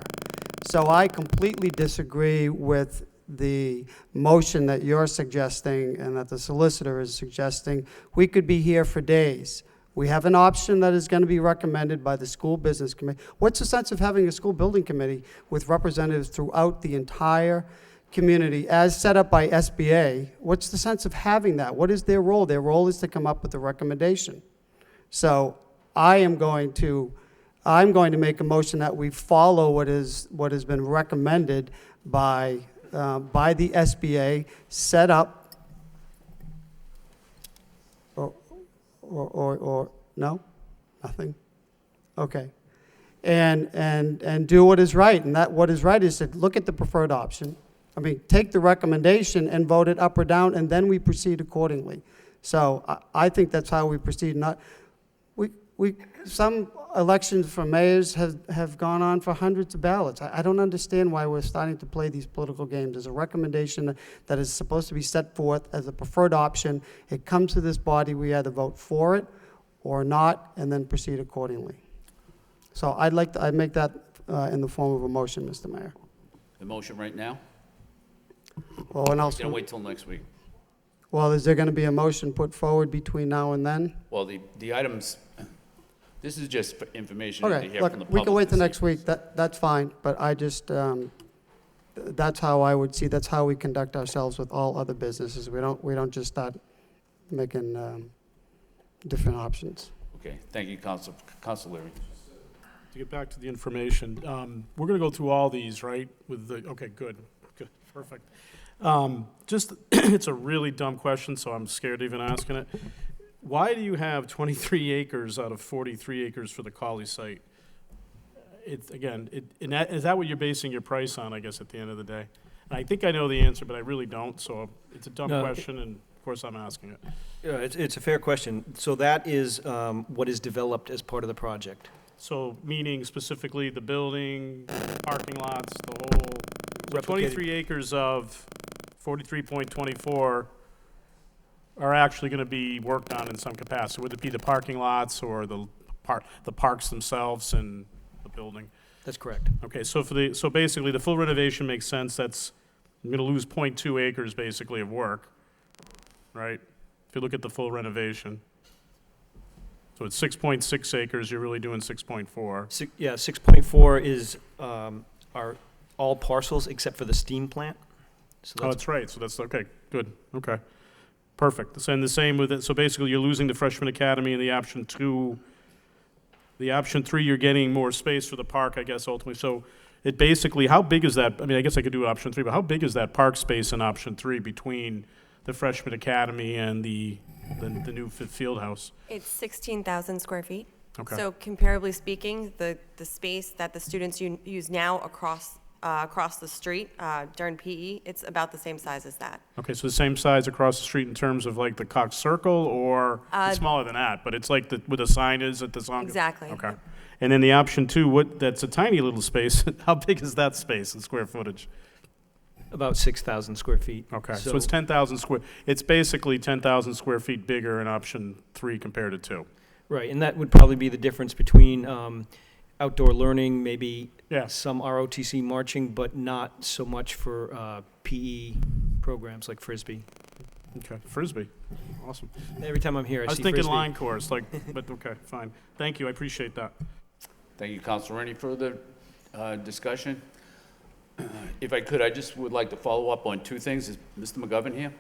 So I completely disagree with the motion that you're suggesting and that the solicitor is suggesting. We could be here for days. We have an option that is going to be recommended by the school business committee. What's the sense of having a school building committee with representatives throughout the entire community as set up by SBA? What's the sense of having that? What is their role? Their role is to come up with a recommendation. So I'm going to make a motion that we follow what has been recommended by the SBA, set up, or no? Nothing? Okay. And do what is right. And that what is right is to look at the preferred option. I mean, take the recommendation and vote it up or down, and then we proceed accordingly. So I think that's how we proceed. Some elections for mayors have gone on for hundreds of ballots. I don't understand why we're starting to play these political games. There's a recommendation that is supposed to be set forth as a preferred option. It comes to this body. We either vote for it or not, and then proceed accordingly. So I'd make that in the form of a motion, Mr. Mayor. The motion right now? Well, when else? Gonna wait till next week. Well, is there going to be a motion put forward between now and then? Well, the items, this is just for information to Okay, hear look, from the public. we can wait till this next week, that's fine, but I just, that's how I would see, that's how we conduct ourselves with all other businesses. We don't just start making different options. Okay, thank you, Councilor Leary. To get back to the information, we're going to go through all these, right? Okay, good, perfect. Just, it's a really dumb question, so I'm scared even asking it. Why do you have 23 acres out of 43 acres for the Cawley site? Is that what you're basing your price on, I guess, at the end of the day? And I think I know the answer, but I really don't, so it's a dumb question, and of course I'm asking it. Yeah, it's a fair question. So that is what is developed as part of the project. So meaning specifically the building, parking lots, the whole, so 23 acres of 43.24 are actually going to be worked on in some capacity? Would it be the parking lots or the parks themselves and the building? That's correct. Okay, so so basically, the full renovation makes sense. That's, I'm going to lose 0.2 acres basically of work, right? If you look at the full renovation. So it's 6.6 acres, you're really doing 6.4. Yeah, 6.4 is are all parcels except for the steam plant. So Oh, that's right, so that's, okay, good, okay. Perfect, and the same with it, so basically you're losing the freshman academy and the option 2. The option 3, you're getting more space for the park, I guess, ultimately. So it basically, how big is that? I mean, I guess I could do option 3, but how big is that park space in option 3 between the freshman academy and the new field house? It's 16,000 square feet. Okay. So comparably speaking, the space that the students use now across the street during PE, it's about the same size as that. Okay, so the same size across the street in terms of like the Cox Circle, or it's smaller than that, but it's like where the sign is at the song? Exactly. Okay. And then the option 2, that's a tiny little space. How big is that space in square footage? About 6,000 square feet. Okay, so it's 10,000 square, it's basically 10,000 square feet bigger in option 3 compared to 2. Right, and that would probably be the difference between outdoor learning, maybe some ROTC marching, but not so much for PE programs like Frisbee. Okay, Frisbee, awesome. Every time I'm here, I was see thinking Frisbee. line course, but okay, fine. Thank you, I appreciate that. Thank you, Counselor. Any further discussion? If I could, I just would like to follow up on 2 things. Is Mr. McGovern here?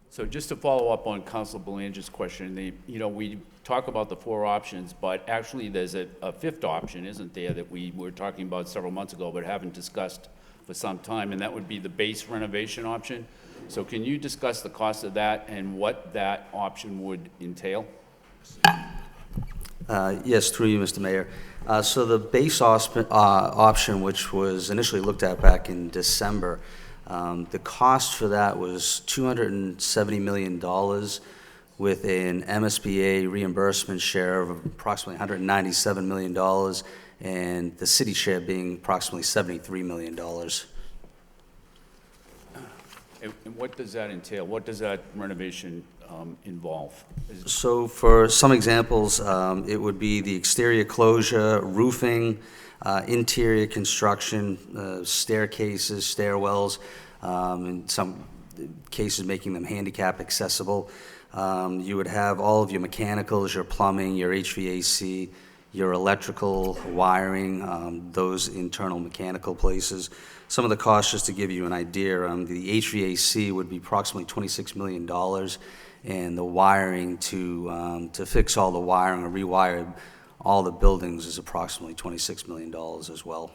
So just to follow up on Councilor Belanger's question, we talk about the 4 options, but actually there's a 5th option, isn't there, that we were talking about several months ago but haven't discussed for some time, and that would be the base renovation option. So can you discuss the cost of that and what that option would entail? Yes, through you, Mr. Mayor. So the base option, which was initially looked at back in December, the cost for that was $270 million with an MSBA reimbursement share of approximately $197 million and the city share being approximately $73 million. And what does that entail? What does that renovation involve? So for some examples, it would be the exterior closure, roofing, interior construction, staircases, stairwells, in some cases making them handicap accessible. You would have all of your mechanicals, your plumbing, your HVAC, your electrical wiring, those internal mechanical places. Some of the costs, just to give you an idea, the HVAC would be approximately $26 million, and the wiring to fix all the wiring or rewire all the buildings is approximately $26 million as well.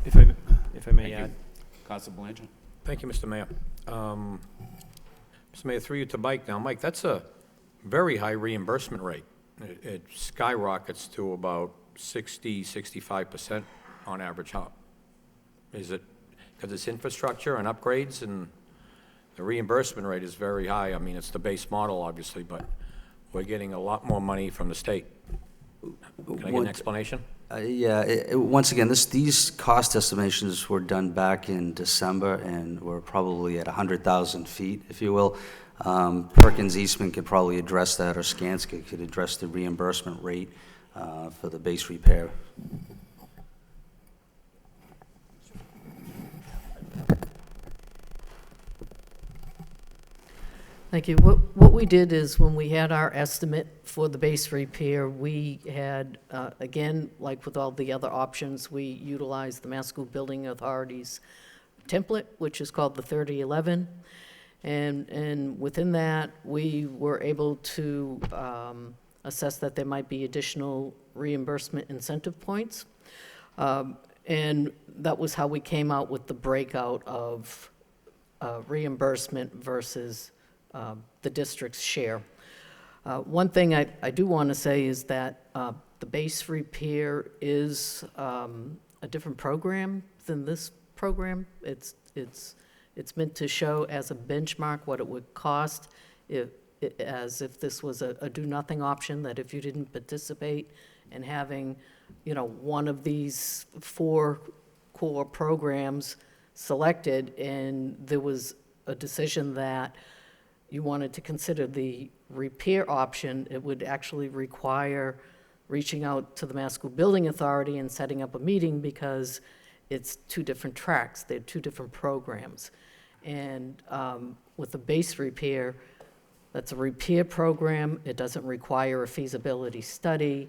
If I may Thank add. you. Councilor Belanger? Thank you, Mr. Mayor. Mr. Mayor, through you to Mike. Now, Mike, that's a very high reimbursement rate. It skyrockets to about 65% on average. How is it? Because it's infrastructure and upgrades, and the reimbursement rate is very high. I mean, it's the base model, obviously, but we're getting a lot more money from the state. Can I get an explanation? Once again, these cost estimations were done back in December, and we're probably at 100,000 feet, if you will. Perkins Eastman could probably address that, or Skanska could address the reimbursement rate for the base repair. Thank you. What we did is, when we had our estimate for the base repair, we had, again, like with all the other options, we utilized the Mass School Building Authority's template, which is called the 3011. And within that, we were able to assess that there might be additional reimbursement incentive points. And that was how we came out with the breakout of reimbursement versus the district's share. One thing I do want to say is that the base repair is a different program than this program. It's meant to show as a benchmark what it would cost as if this was a do-nothing option, that if you didn't participate in having one of these 4 core programs selected, and there was a decision that you wanted to consider the repair option, it would actually require reaching out to the Mass School Building Authority and setting up a meeting, because it's 2 different tracks, they're 2 different programs. And with the base repair, that's a repair program, it doesn't require a feasibility study,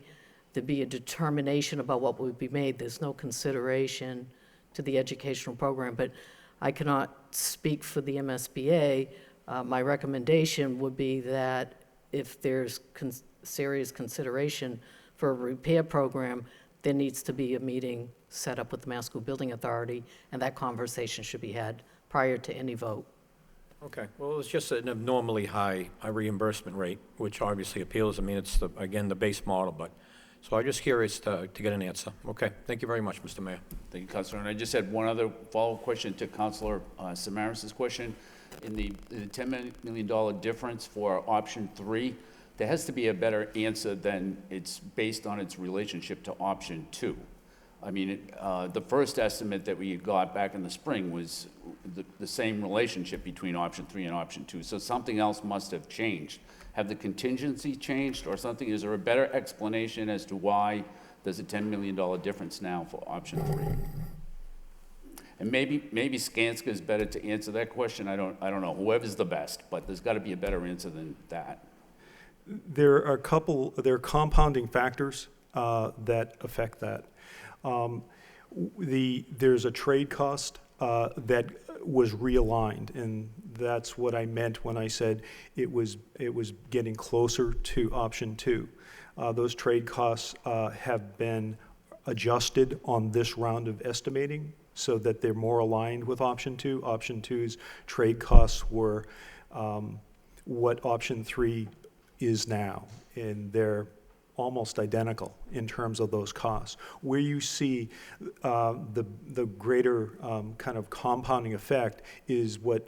there'd be a determination about what would be made, there's no consideration to the educational program. But I cannot speak for the MSBA. My recommendation would be that if there's serious consideration for a repair program, there needs to be a meeting set up with the Mass School Building Authority, and that conversation should be had prior to any vote. Okay, well, it's just an abnormally high reimbursement rate, which obviously appeals. I mean, it's, again, the base model, but, so I'm just curious to get an answer. Okay, thank you very much, Mr. Mayor. Thank you, Councilor. And I just had one other follow-up question to Councilor Samaras' question. In the $10 million difference for option 3, there has to be a better answer than it's based on its relationship to option 2. I mean, the first estimate that we got back in the spring was the same relationship between option 3 and option 2. So something else must have changed. Have the contingency changed or something? Is there a better explanation as to why there's a $10 million difference now for option 3? And maybe Skanska is better to answer that question. I don't know. Whoever's the best, but there's got to be a better answer than that. There are compounding factors that affect that. There's a trade cost that was realigned, and that's what I meant when I said it was getting closer to option 2. Those trade costs have been adjusted on this round of estimating so that they're more aligned with option 2. Option 2's trade costs were what option 3 is now, and they're almost identical in terms of those costs. Where you see the greater kind of compounding effect is what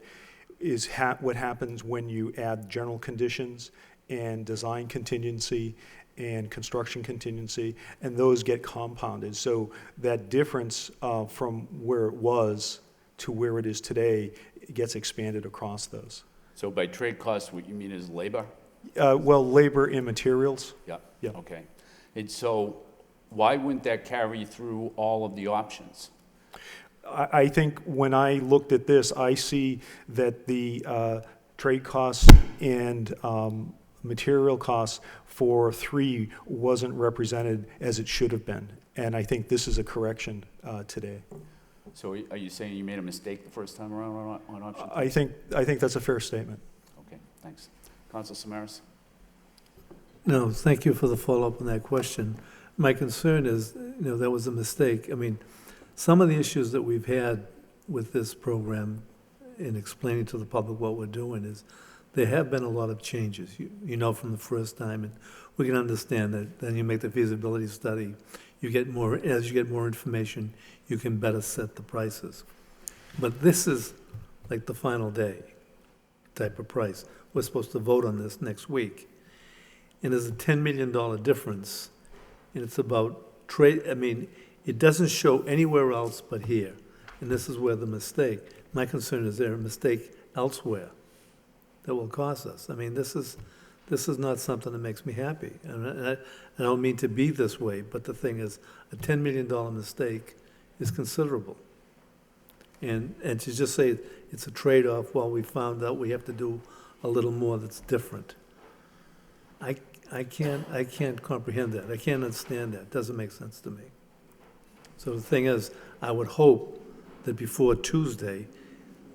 happens when you add general conditions and design contingency and construction contingency, and those get compounded. So that difference from where it was to where it is today gets expanded across those. So by trade costs, what you mean is labor? Well, labor and materials. Yeah. Yeah. Okay. And so why wouldn't that carry through all of the options? I think when I looked at this, I see that the trade costs and material costs for 3 wasn't represented as it should have been. And I think this is a correction today. So are you saying you made a mistake the first time around on option 3? I think that's a fair statement. Okay, thanks. Councilor Samaras? No, thank you for the follow-up on that question. My concern is, that was a mistake. I mean, some of the issues that we've had with this program in explaining to the public what we're doing is there have been a lot of changes, from the first time, and we can understand that. Then you make the feasibility study, as you get more information, you can better set the prices. But this is like the final day type of price. We're supposed to vote on this next week. And there's a $10 million difference, and it's about trade. I mean, it doesn't show anywhere else but here, and this is where the mistake. My concern is there a mistake elsewhere that will cost us. I mean, this is not something that makes me happy. And I don't mean to be this way, but the thing is, a $10 million mistake is considerable. And to just say it's a trade-off, well, we found out we have to do a little more that's different. I can't comprehend that. I can't understand that. It doesn't make sense to me. So the thing is, I would hope that before Tuesday,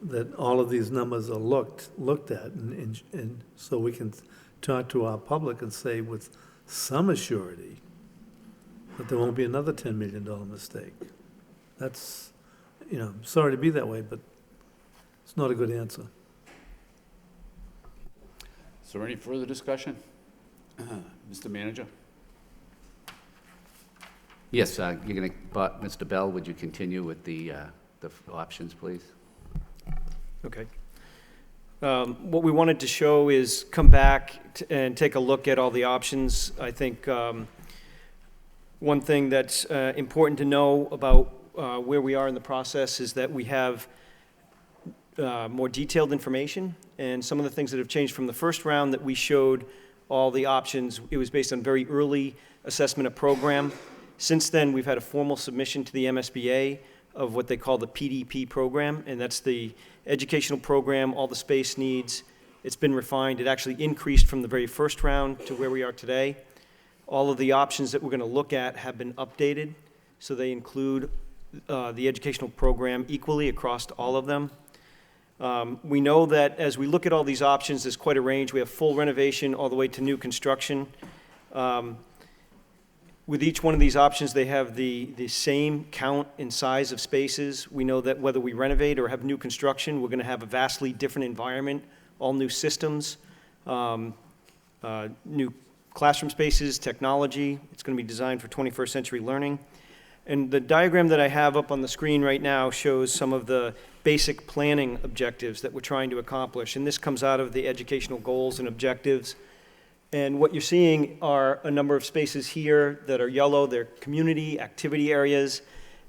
that all of these numbers are looked at, and so we can talk to our public and say with some assurity that there won't be another $10 million mistake. That's, sorry to be that way, but it's not a good answer. Is there any further discussion? Mr. Manager? Yes, you're going to, Mr. Bell, would you continue with the options, please? Okay. What we wanted to show is come back and take a look at all the options. I think One thing that's important to know about where we are in the process is that we have more detailed information, and some of the things that have changed from the first round that we showed all the options, it was based on very early assessment of program. Since then, we've had a formal submission to the MSBA of what they call the PDP program, and that's the educational program, all the space needs. It's been refined. It actually increased from the very first round to where we are today. All of the options that we're going to look at have been updated, so they include the educational program equally across all of them. We know that as we look at all these options, there's quite a range. We have full renovation all the way to new construction. With each one of these options, they have the same count and size of spaces. We know that whether we renovate or have new construction, we're going to have a vastly different environment, all new systems, new classroom spaces, technology. It's going to be designed for 21st century learning. And the diagram that I have up on the screen right now shows some of the basic planning objectives that we're trying to accomplish. And this comes out of the educational goals and objectives. And what you're seeing are a number of spaces here that are yellow. They're community activity areas.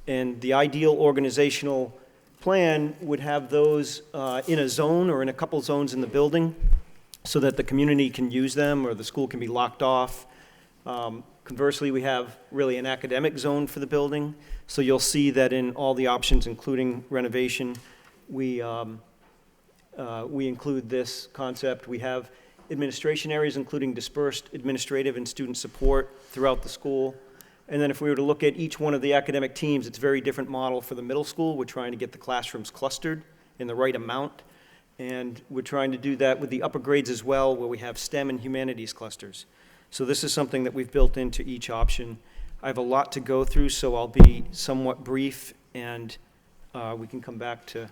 And the ideal organizational plan would have those in a zone or in a couple zones in the building so that the community can use them or the school can be locked off. Conversely, we have really an academic zone for the building. So you'll see that in all the options, including renovation, we include this concept. We have administration areas, including dispersed administrative and student support throughout the school. And then if we were to look at each one of the academic teams, it's a very different model for the middle school. We're trying to get the classrooms clustered in the right amount. And we're trying to do that with the upper grades as well, where we have STEM and humanities clusters. So this is something that we've built into each option. I have a lot to go through, so I'll be somewhat brief, and we can come back to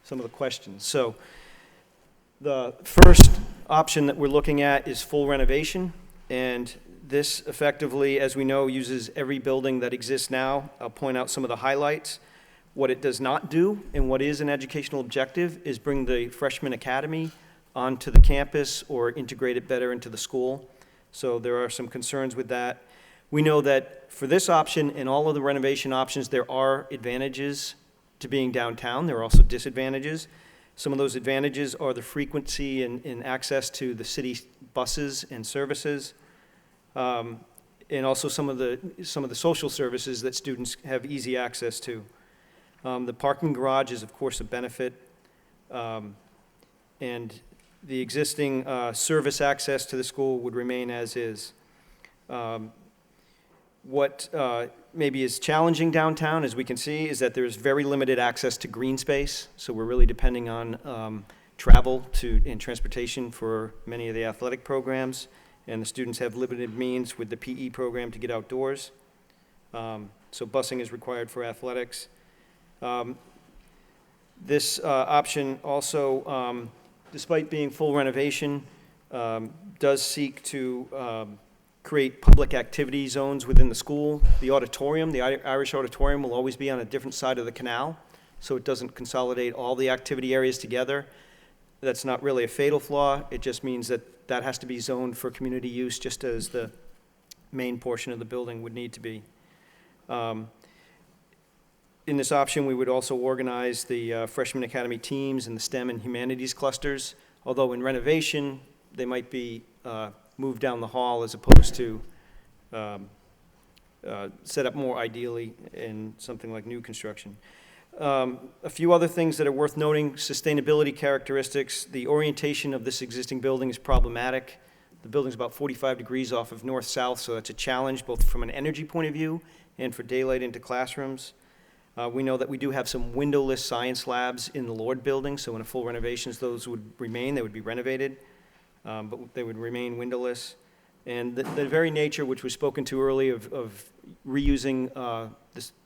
some of the questions. So the first option that we're looking at is full renovation, and this effectively, as we know, uses every building that exists now. I'll point out some of the highlights. What it does not do, and what is an educational objective, is bring the freshman academy onto the campus or integrate it better into the school. So there are some concerns with that. We know that for this option and all of the renovation options, there are advantages to being downtown. There are also disadvantages. Some of those advantages are the frequency and access to the city buses and services, and also some of the social services that students have easy access to. The parking garage is, of course, a benefit, and the existing service access to the school would remain as is. What maybe is challenging downtown, as we can see, is that there's very limited access to green space, so we're really depending on travel and transportation for many of the athletic programs, and the students have limited means with the PE program to get outdoors. So busing is required for athletics. This option also, despite being full renovation, does seek to create public activity zones within the school. The auditorium, the Irish auditorium, will always be on a different side of the canal, so it doesn't consolidate all the activity areas together. That's not really a fatal flaw. It just means that that has to be zoned for community use, just as the main portion of the building would need to be. In this option, we would also organize the freshman academy teams and the STEM and humanities clusters, although in renovation, they might be moved down the hall as opposed to set up more ideally in something like new construction. A few other things that are worth noting: sustainability characteristics. The orientation of this existing building is problematic. The building's about 45 degrees off of north-south, so that's a challenge both from an energy point of view and for daylight into classrooms. We know that we do have some windowless science labs in the Lord building, so in a full renovations, those would remain. They would be renovated, but they would remain windowless. And the very nature, which was spoken to earlier, of reusing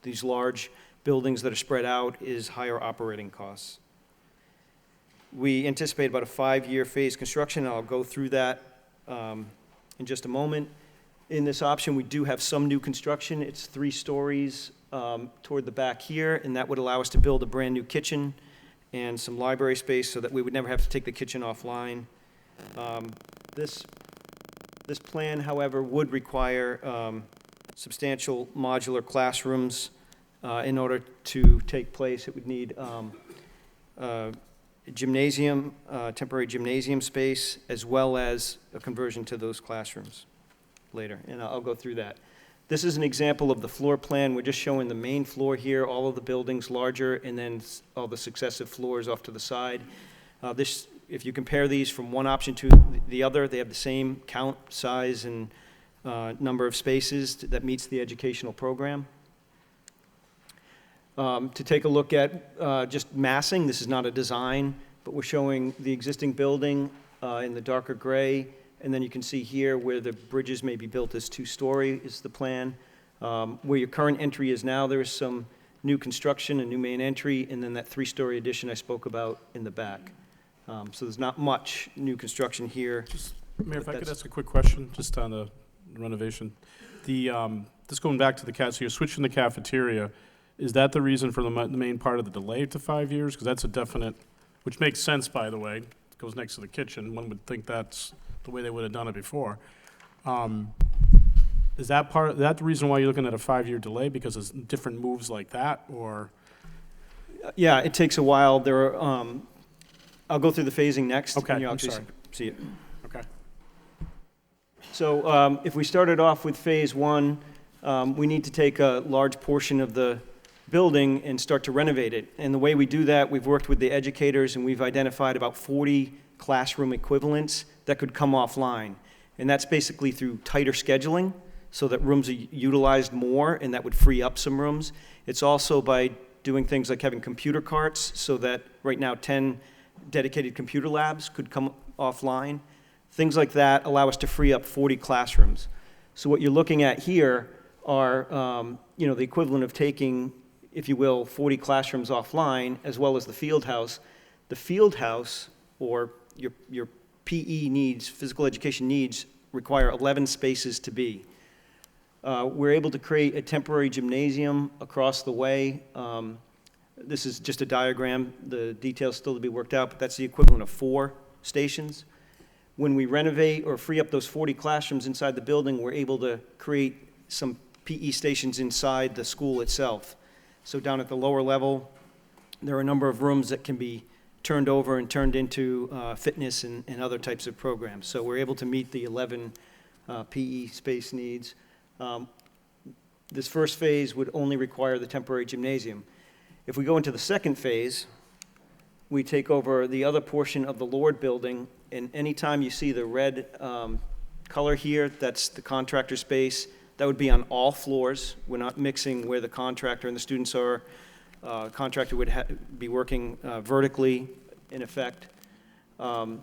these large buildings that are spread out, is higher operating costs. We anticipate about a 5-year phase construction, and I'll go through that in just a moment. In this option, we do have some new construction. It's 3 stories toward the back here, and that would allow us to build a brand new kitchen and some library space so that we would never have to take the kitchen offline. This This plan, however, would require substantial modular classrooms in order to take place. It would need gymnasium, temporary gymnasium space, as well as a conversion to those classrooms later, and I'll go through that. This is an example of the floor plan. We're just showing the main floor here, all of the buildings larger, and then all the successive floors off to the side. If you compare these from one option to the other, they have the same count, size, and number of spaces that meets the educational program. To take a look at just massing, this is not a design, but we're showing the existing building in the darker gray, and then you can see here where the bridges may be built as two-story is the plan. Where your current entry is now, there is some new construction, a new main entry, and then that three-story addition I spoke about in the back. So there's not much new construction here. Mayor, if I could ask a quick question, just on the renovation. Just going back to so you're switching the cafeteria. Is that the reason for the main part of the delay to 5 years? Because that's a definite, which makes sense, by the way. It goes next to the kitchen. One would think that's the way they would have done it before. Is that the reason why you're looking at a 5-year delay? Because of different moves like that, or? Yeah, it takes a while. There are, I'll go through the phasing next. Okay, and you'll I'm actually sorry. see it. Okay. So if we started off with phase one, we need to take a large portion of the building and start to renovate it. And the way we do that, we've worked with the educators and we've identified about 40 classroom equivalents that could come offline. And that's basically through tighter scheduling so that rooms are utilized more, and that would free up some rooms. It's also by doing things like having computer carts so that right now 10 dedicated computer labs could come offline. Things like that allow us to free up 40 classrooms. So what you're looking at here are the equivalent of taking, if you will, 40 classrooms offline, as well as the field house. The field house, or your PE needs, physical education needs, require 11 spaces to be. We're able to create a temporary gymnasium across the way. This is just a diagram. The details still to be worked out, but that's the equivalent of 4 stations. When we renovate or free up those 40 classrooms inside the building, we're able to create some PE stations inside the school itself. So down at the lower level, there are a number of rooms that can be turned over and turned into fitness and other types of programs. So we're able to meet the 11 PE space needs. This first phase would only require the temporary gymnasium. If we go into the second phase, we take over the other portion of the Lord building, and anytime you see the red color here, that's the contractor space. That would be on all floors. We're not mixing where the contractor and the students are. Contractor would be working vertically, in effect. And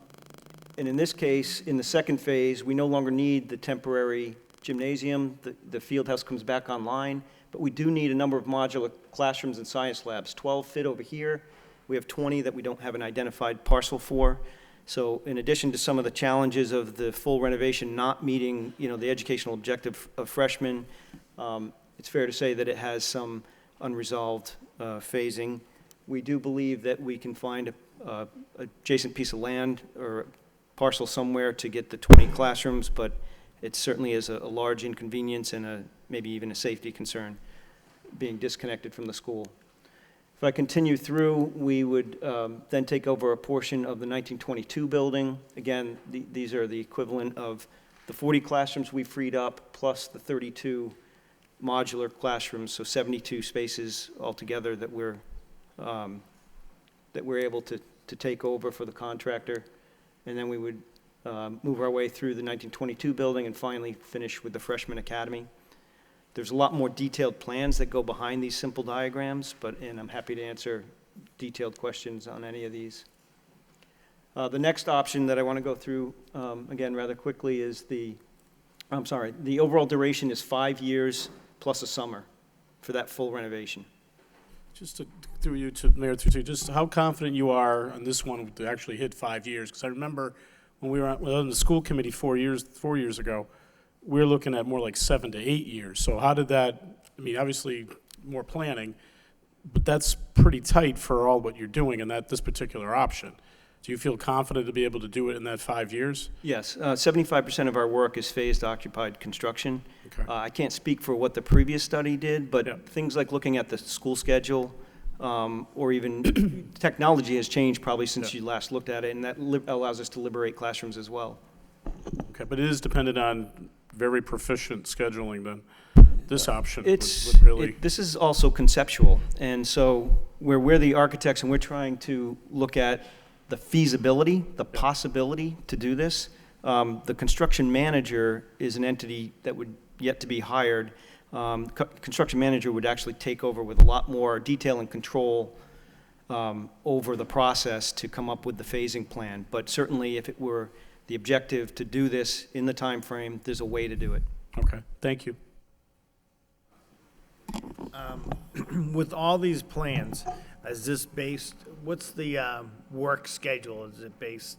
in this case, in the second phase, we no longer need the temporary gymnasium. The field house comes back online, but we do need a number of modular classrooms and science labs. 12 fit over here. We have 20 that we don't have an identified parcel for. So in addition to some of the challenges of the full renovation not meeting, the educational objective of freshmen, it's fair to say that it has some unresolved phasing. We do believe that we can find a adjacent piece of land or parcel somewhere to get the 20 classrooms, but it certainly is a large inconvenience and maybe even a safety concern being disconnected from the school. If I continue through, we would then take over a portion of the 1922 building. Again, these are the equivalent of the 40 classrooms we freed up plus the 32 modular classrooms, so 72 spaces altogether that we're able to take over for the contractor. And then we would move our way through the 1922 building and finally finish with the freshman academy. There's a lot more detailed plans that go behind these simple diagrams, and I'm happy to answer detailed questions on any of these. The next option that I want to go through, again, rather quickly is the overall duration is 5 years plus a summer for that full renovation. Just through you to Mayor, just how confident you are on this one to actually hit 5 years? Because I remember when we were on the school committee 4 years ago, we were looking at more like 7 to 8 years. So how did that, obviously more planning, but that's pretty tight for all what you're doing in this particular option. Do you feel confident to be able to do it in that 5 years? Yes, 75% of our work is phased occupied construction. Okay. I can't speak for what the previous study did, but Yeah. things like looking at the school schedule, or even technology has changed probably since you last looked at it, and that allows us to liberate classrooms as well. Okay, but it is dependent on very proficient scheduling then. This option would It's, would really, this is also conceptual, and so we're the architects, and we're trying to look at the feasibility, the possibility to do this. The construction manager is an entity that would yet to be hired. Construction manager would actually take over with a lot more detail and control over the process to come up with the phasing plan. But certainly, if it were the objective to do this in the time frame, there's a way to do it. okay, thank you. With all these plans, is this based, what's the work schedule? Is it based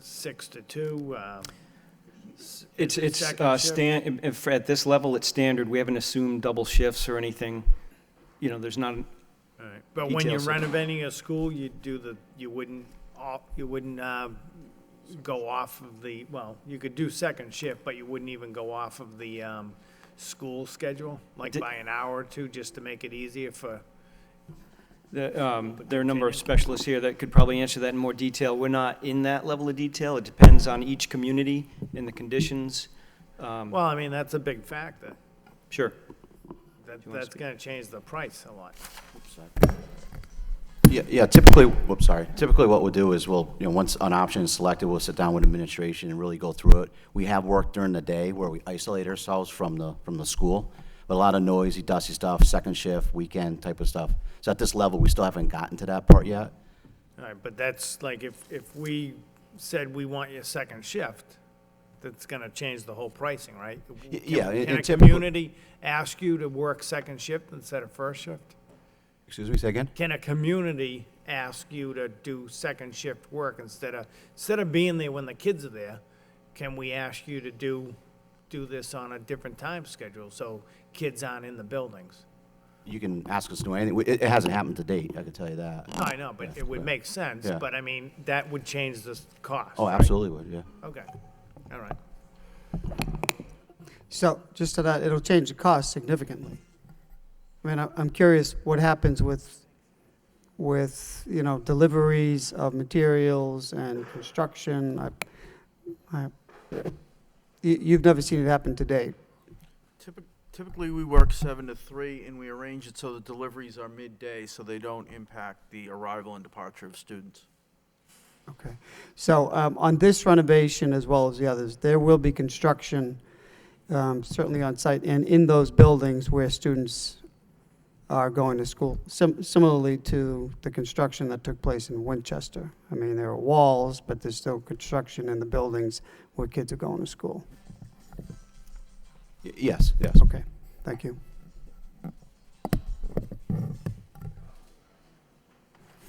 6 to 2? It's second shift? if at this level, it's standard. We haven't assumed double shifts or anything. You know, there's not. All right. But when you're details. renovating a school, you wouldn't go off of the, well, you could do second shift, but you wouldn't even go off of the school schedule, like by an hour or two, just to make it easier for. There are a number of specialists here that could probably answer that in more detail. We're not in that level of detail. It depends on each community and the conditions. Well, I mean, that's a big factor. Sure. That's going to change the price a lot. Yeah, typically, whoops, sorry. Typically what we'll do is once an option is selected, we'll sit down with administration and really go through it. We have work during the day where we isolate ourselves from the school, but a lot of noisy, dusty stuff, second shift, weekend type of stuff. So at this level, we still haven't gotten to that part yet. All right, but that's like if we said we want your second shift, that's going to change the whole pricing, right? Yeah, Can and a typically- community ask you to work second shift instead of first shift? Excuse me, say again? Can a community ask you to do second shift work instead of being there when the kids are there? Can we ask you to do this on a different time schedule so kids aren't in the buildings? You can ask us to do anything. It hasn't happened to date, I can tell you that. No, I know, but it would make sense, Yeah. but I mean, that would change the cost. Oh, right? absolutely would, yeah. Okay, all right. So, just to that, it'll change the cost significantly. I mean, I'm curious what happens with deliveries of materials and construction. You've never seen it happen to date. Typically, we work 7 to 3, and we arrange it so the deliveries are midday, so they don't impact the arrival and departure of students. Okay. So on this renovation as well as the others, there will be construction certainly on site and in those buildings where students are going to school, similarly to the construction that took place in Winchester. I mean, there are walls, but there's still construction in the buildings where kids are going to school. Yes. Okay, thank you.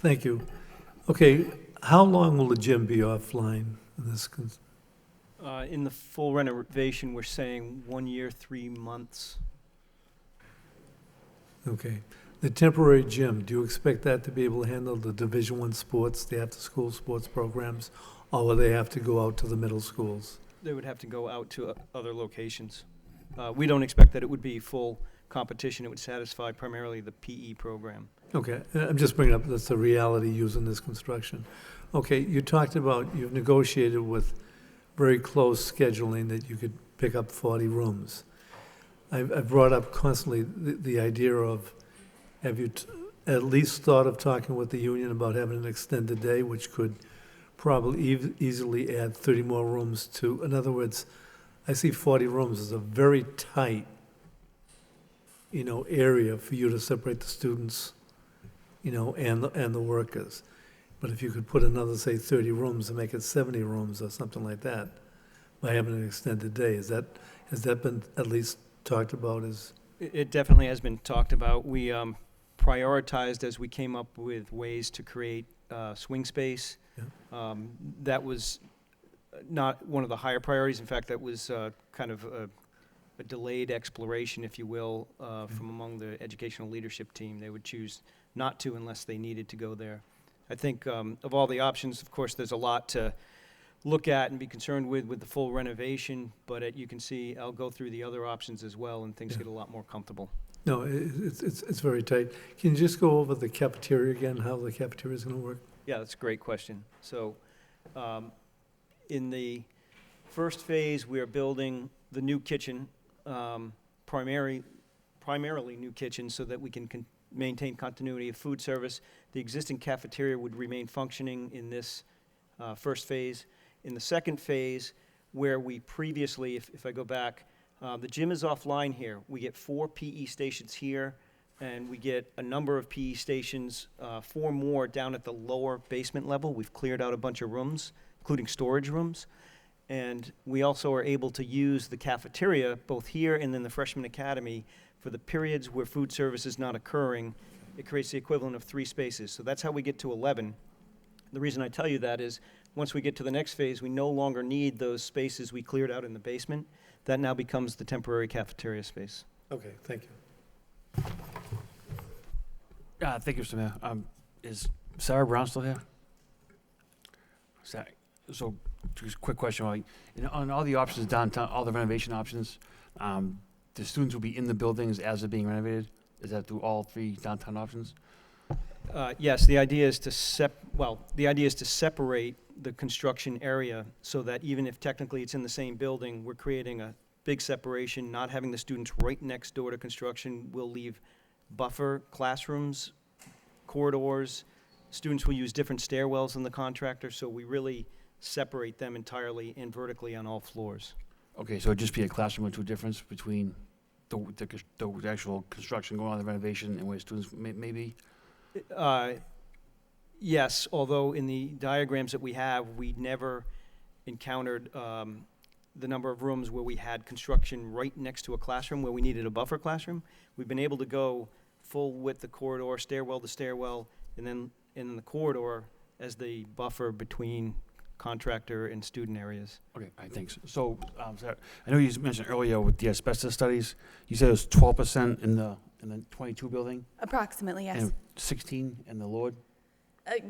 Thank you. Okay, how long will the gym be offline? In the full renovation, we're saying 1 year, 3 months. Okay. The temporary gym, do you expect that to be able to handle the Division I sports, the after-school sports programs, or will they have to go out to the middle schools? They would have to go out to other locations. We don't expect that it would be full competition. It would satisfy primarily the PE program. Okay, I'm just bringing up, that's the reality using this construction. Okay, you talked about, you've negotiated with very close scheduling that you could pick up 40 rooms. I've brought up constantly the idea of, have you at least thought of talking with the union about having an extended day, which could probably easily add 30 more rooms to, in other words, I see 40 rooms as a very tight, area for you to separate the students, and the workers. But if you could put another, say, 30 rooms and make it 70 rooms or something like that, by having an extended day, has that been at least talked about as? It definitely has been talked about. We prioritized as we came up with ways to create swing space. Yeah. That was not one of the higher priorities. In fact, that was kind of a delayed exploration, if you will, from among the educational leadership team. They would choose not to unless they needed to go there. I think of all the options, of course, there's a lot to look at and be concerned with the full renovation, but you can see, I'll go through the other options as well, and things get a lot more comfortable. No, it's very tight. Can you just go over the cafeteria again, how the cafeteria is going to work? Yeah, that's a great question. So, in the first phase, we are building the new kitchen, primarily new kitchen, so that we can maintain continuity of food service. The existing cafeteria would remain functioning in this first phase. In the second phase, where we previously, if I go back, the gym is offline here. We get 4 PE stations here, and we get a number of PE stations, 4 more down at the lower basement level. We've cleared out a bunch of rooms, including storage rooms. And we also are able to use the cafeteria, both here and in the freshman academy, for the periods where food service is not occurring. It creates the equivalent of 3 spaces. So that's how we get to 11. The reason I tell you that is, once we get to the next phase, we no longer need those spaces we cleared out in the basement. That now becomes the temporary cafeteria space. Okay, thank you. Thank you, Mr. Mayor. Is Sarah Brown still here? So, just a quick question. On all the options downtown, all the renovation options, the students will be in the buildings as they're being renovated? Is that through all 3 downtown options? Yes, the idea is to separate the construction area so that even if technically it's in the same building, we're creating a big separation, not having the students right next door to construction. We'll leave buffer classrooms, corridors. Students will use different stairwells than the contractor, so we really separate them entirely and vertically on all floors. Okay, so it'd just be a classroom or 2 difference between the actual construction going on, the renovation, and where students may be? Yes, although in the diagrams that we have, we never encountered the number of rooms where we had construction right next to a classroom where we needed a buffer classroom. We've been able to go full width the corridor, stairwell to stairwell, and then in the corridor as the buffer between contractor and student areas. Okay, all right, thanks. So, Sarah, I know you mentioned earlier with the asbestos studies, you said it was 12% in the 22 building? Approximately, yes. And 16 in the Lord?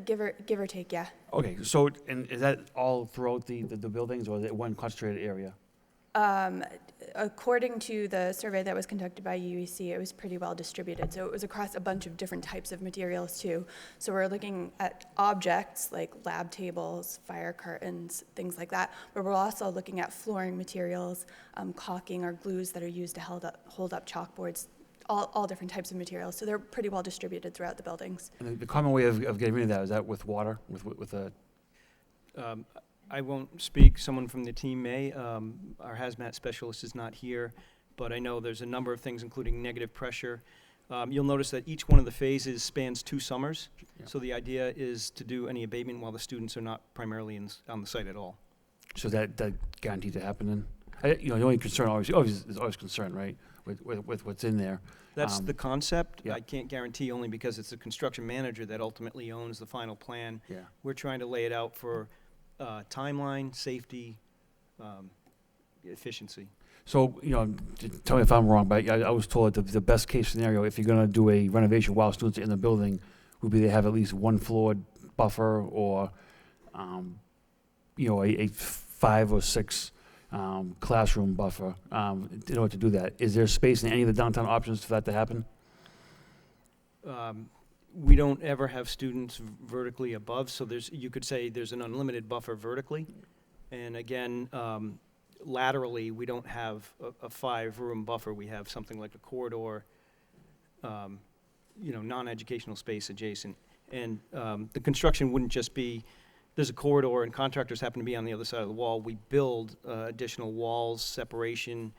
Give or take, yeah. Okay, so, and is that all throughout the buildings, or is it one concentrated area? According to the survey that was conducted by UEC, it was pretty well distributed. So it was across a bunch of different types of materials too. So we're looking at objects like lab tables, fire curtains, things like that. But we're also looking at flooring materials, caulking or glues that are used to hold up chalkboards, all different types of materials. So they're pretty well distributed throughout the buildings. And the common way of getting rid of that, is that with water, with a... I won't speak, someone from the team may. Our hazmat specialist is not here, but I know there's a number of things, including negative pressure. You'll notice that each one of the phases spans 2 summers, so the idea is to do any abatement while the students are not primarily on the site at all. So that guaranteed to happen then? The only concern is always concern, right, with what's in there. That's the concept. Yeah. I can't guarantee, only because it's the construction manager that ultimately owns the final plan. Yeah. We're trying to lay it out for timeline, safety, efficiency. So, tell me if I'm wrong, but I was told that the best case scenario, if you're going to do a renovation while students are in the building, would be they have at least 1 floored buffer, or, a 5 or 6 classroom buffer in order to do that. Is there space in any of the downtown options for that to happen? We don't ever have students vertically above, so you could say there's an unlimited buffer vertically. And again, laterally, we don't have a 5-room buffer. We have something like a corridor, non-educational space adjacent. And the construction wouldn't just be, there's a corridor and contractors happen to be on the other side of the wall. We build additional walls, separation,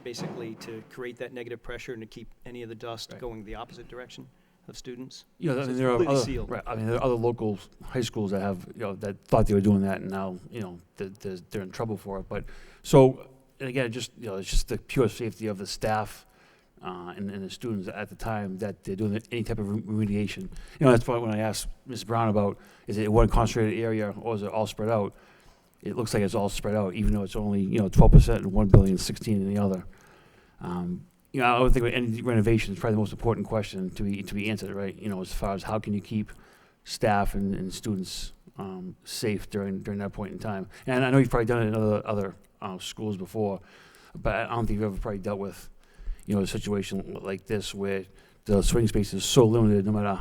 basically to create that negative pressure and to keep any of the dust going the opposite direction of students. There are other local high schools that have, that thought they were doing that, and now, they're in trouble for it. But so, and again, it's just the pure safety of the staff and the students at the time that they're doing any type of remediation. That's why when I asked Ms. Brown about, is it one concentrated area or is it all spread out? It looks like it's all spread out, even though it's only 12% in one building and 16 in the other. I would think any renovation is probably the most important question to be answered, right? As far as how can you keep staff and students safe during that point in time. And I know you've probably done it in other schools before, but I don't think you've ever probably dealt with, a situation like this where the swing space is so limited no matter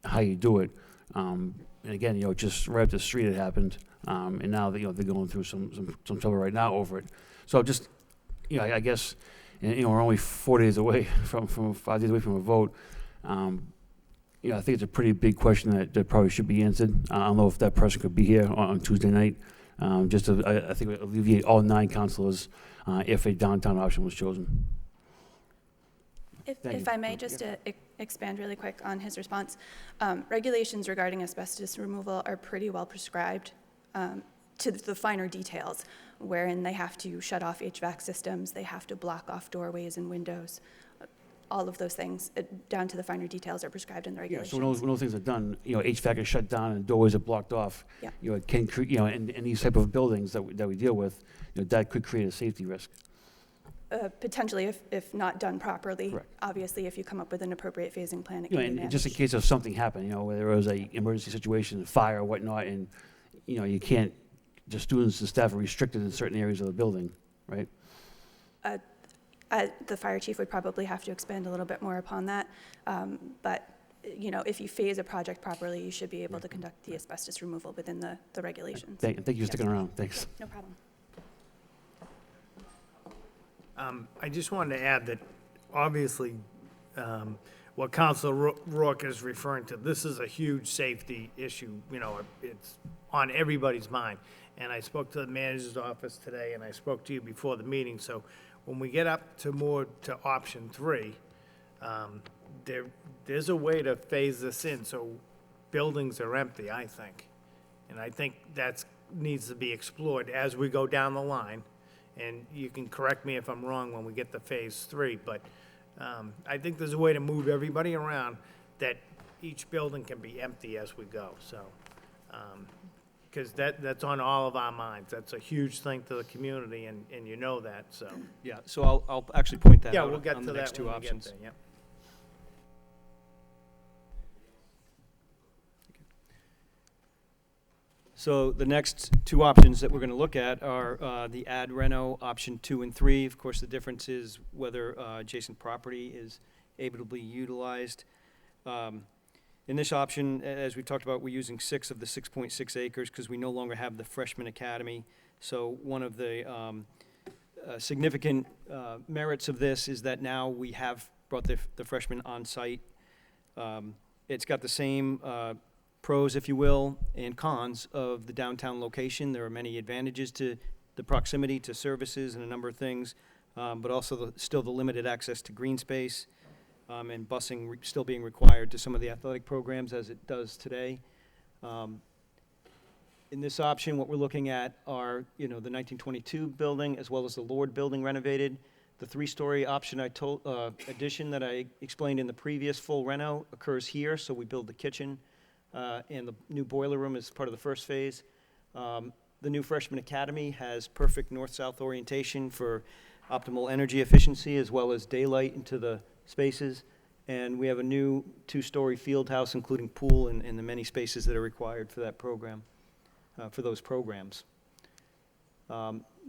how you do it. And again, just right up the street it happened, and now that they're going through some trouble right now over it. So just, I guess, and, we're only 4 days away from 5 days away from a vote. I think it's a pretty big question that probably should be answered. I don't know if that person could be here on Tuesday night, just to, I think, it would alleviate all 9 councilors if a downtown option was chosen. If I may, just to expand really quick on his response, regulations regarding asbestos removal are pretty well prescribed to the finer details, wherein they have to shut off HVAC systems, they have to block off doorways and windows. All of those things, down to the finer details, are prescribed in the regulations. Yeah, so when those things are done, HVAC is shut down and doorways are blocked off. Yeah. It can in these type of buildings that we deal with, that could create a safety risk. Potentially, if not done properly. Correct. Obviously, if you come up with an appropriate phasing plan, it can be And managed. just in case of something happened, where there was a emergency situation, fire or whatnot, and, you can't, the students and staff are restricted in certain areas of the building, right? The fire chief would probably have to expand a little bit more upon that. But, if you phase a project properly, you should be able to conduct the asbestos removal within the regulations. Thank you for sticking around. Thanks. No problem. I just wanted to add that, obviously, what Councilor Rourke is referring to, this is a huge safety issue. It's on everybody's mind. And I spoke to the manager's office today, and I spoke to you before the meeting. So when we get up to option 3, there's a way to phase this in so buildings are empty, I think. And I think that needs to be explored as we go down the line. And you can correct me if I'm wrong when we get to phase 3, but I think there's a way to move everybody around that each building can be empty as we go, so. Because that's on all of our minds. That's a huge thing to the community, and you know that, so. Yeah, so I'll actually point that Yeah, out we'll get on to the that next 2 when we get options. there, yep. So the next 2 options that we're going to look at are the ad reno option 2 and 3. Of course, the difference is whether adjacent property is able to be utilized. In this option, as we've talked about, we're using 6 of the 6.6 acres because we no longer have the freshman academy. So one of the significant merits of this is that now we have brought the freshmen on site. It's got the same pros, if you will, and cons of the downtown location. There are many advantages to the proximity to services and a number of things, but also still the limited access to green space, and busing still being required to some of the athletic programs as it does today. In this option, what we're looking at are, the 1922 building as well as the Lord building renovated. The 3-story option addition that I explained in the previous full reno occurs here, so we build the kitchen and the new boiler room is part of the first phase. The new freshman academy has perfect north-south orientation for optimal energy efficiency as well as daylight into the spaces. And we have a new 2-story field house, including pool and the many spaces that are required for that program, for those programs.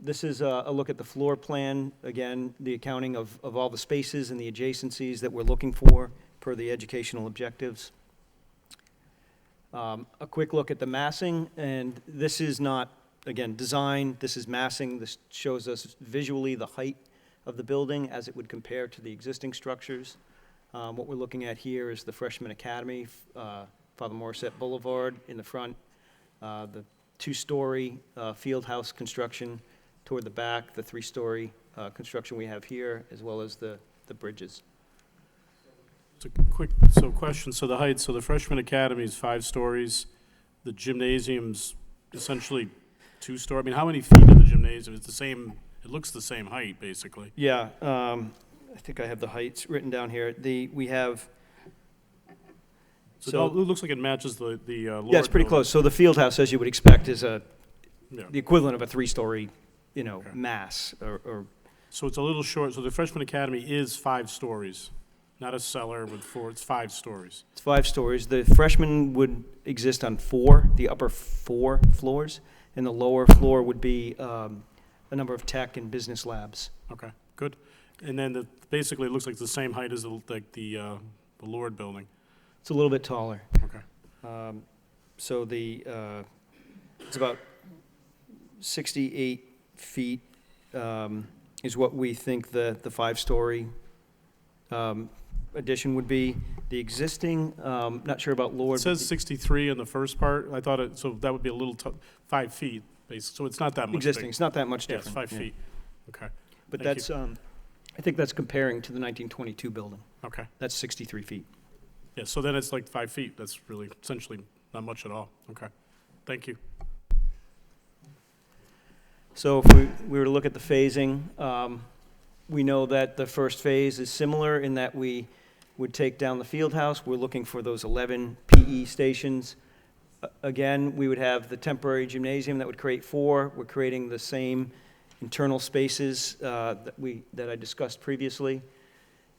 This is a look at the floor plan. Again, the accounting of all the spaces and the adjacencies that we're looking for per the educational objectives. A quick look at the massing, and this is not, again, design, this is massing. This shows us visually the height of the building as it would compare to the existing structures. What we're looking at here is the Freshman Academy, Father Morissette Boulevard in the front, the 2-story field house construction toward the back, the 3-story construction we have here, as well as the bridges. Question, so the height, so the freshman academy is 5 stories, the gymnasium's essentially 2-story, I mean, how many feet of the gymnasium? It's the same, it looks the same height, basically. Yeah, I think I have the heights written down here. We have. So it looks like it matches the Lord Yeah, it's pretty building. close. So the field house, as you would expect, is the equivalent of a 3-story, Okay. mass or. So it's a little short, so the freshman academy is 5 stories. Not a cellar with four, it's 5 stories. It's 5 stories. The freshmen would exist on the upper 4 floors, and the lower floor would be a number of tech and business labs. Okay, good. And then basically it looks like the same height as the Lord building. It's a little bit taller. Okay. So it's about 68 feet is what we think the 5-story addition would be. The existing, not sure about Lord. It says 63 in the first part. I thought it, so that would be a little 5 feet, basically. So it's not that much Existing, big. it's not that much Yeah, it's different. 5 feet. Okay. But Thank that's, you. I think that's comparing to the 1922 building. Okay. That's 63 feet. Yeah, so then it's like 5 feet. That's really essentially not much at all. Okay. Thank you. So if we were to look at the phasing, we know that the first phase is similar in that we would take down the field house. We're looking for those 11 PE stations. Again, we would have the temporary gymnasium that would create 4. We're creating the same internal spaces that I discussed previously.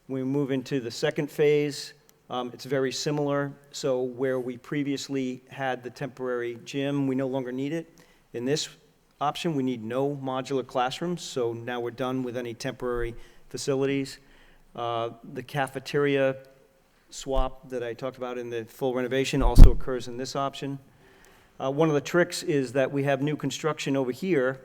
When we move into the second phase, it's very similar. So where we previously had the temporary gym, we no longer need it. In this option, we need no modular classrooms, so now we're done with any temporary facilities. The cafeteria swap that I talked about in the full renovation also occurs in this option. One of the tricks is that we have new construction over here,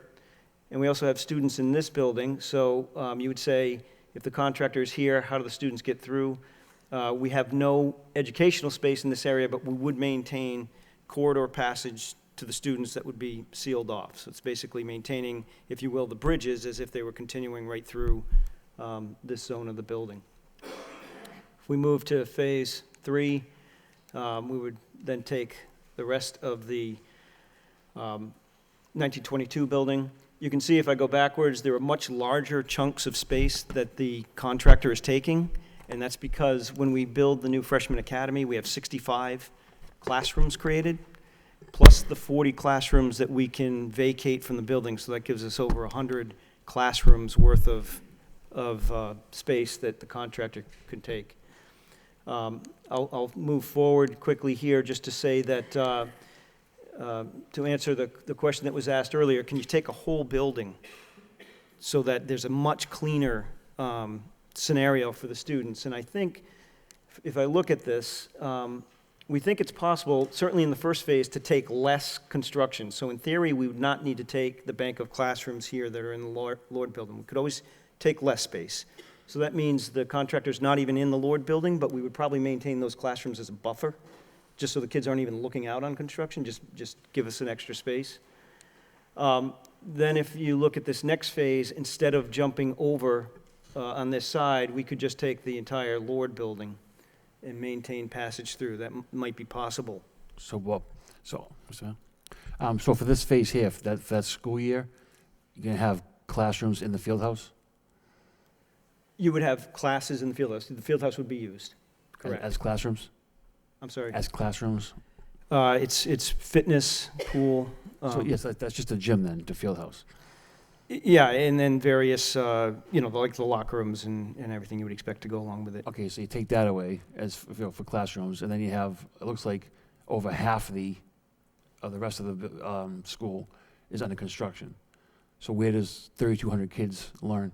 and we also have students in this building. So you would say, if the contractor is here, how do the students get through? We have no educational space in this area, but we would maintain corridor passage to the students that would be sealed off. So it's basically maintaining, if you will, the bridges as if they were continuing right through this zone of the building. If we move to phase 3, we would then take the rest of the 1922 building. You can see if I go backwards, there are much larger chunks of space that the contractor is taking, and that's because when we build the new freshman academy, we have 65 classrooms created, plus the 40 classrooms that we can vacate from the building. So that gives us over 100 classrooms worth of space that the contractor could take. I'll move forward quickly here just to say that to answer the question that was asked earlier, can you take a whole building so that there's a much cleaner scenario for the students? And I think if I look at this, we think it's possible, certainly in the first phase, to take less construction. So in theory, we would not need to take the bank of classrooms here that are in the Lord building. We could always take less space. So that means the contractor's not even in the Lord building, but we would probably maintain those classrooms as a buffer, just so the kids aren't even looking out on construction, just give us an extra space. Then if you look at this next phase, instead of jumping over on this side, we could just take the entire Lord building and maintain passage through. That might be possible. So what, so for this phase here, for that school year, you're gonna have classrooms in the field house? You would have classes in the field house. The field house would be used, correct. As classrooms? I'm sorry? As classrooms? It's fitness, pool. So yes, that's just a gym then, the field house? Yeah, and then various, like the locker rooms and everything you would expect to go along with it. Okay, so you take that away as for classrooms, and then you have, it looks like over half of the rest of the school is under construction. So where does 3,200 kids learn?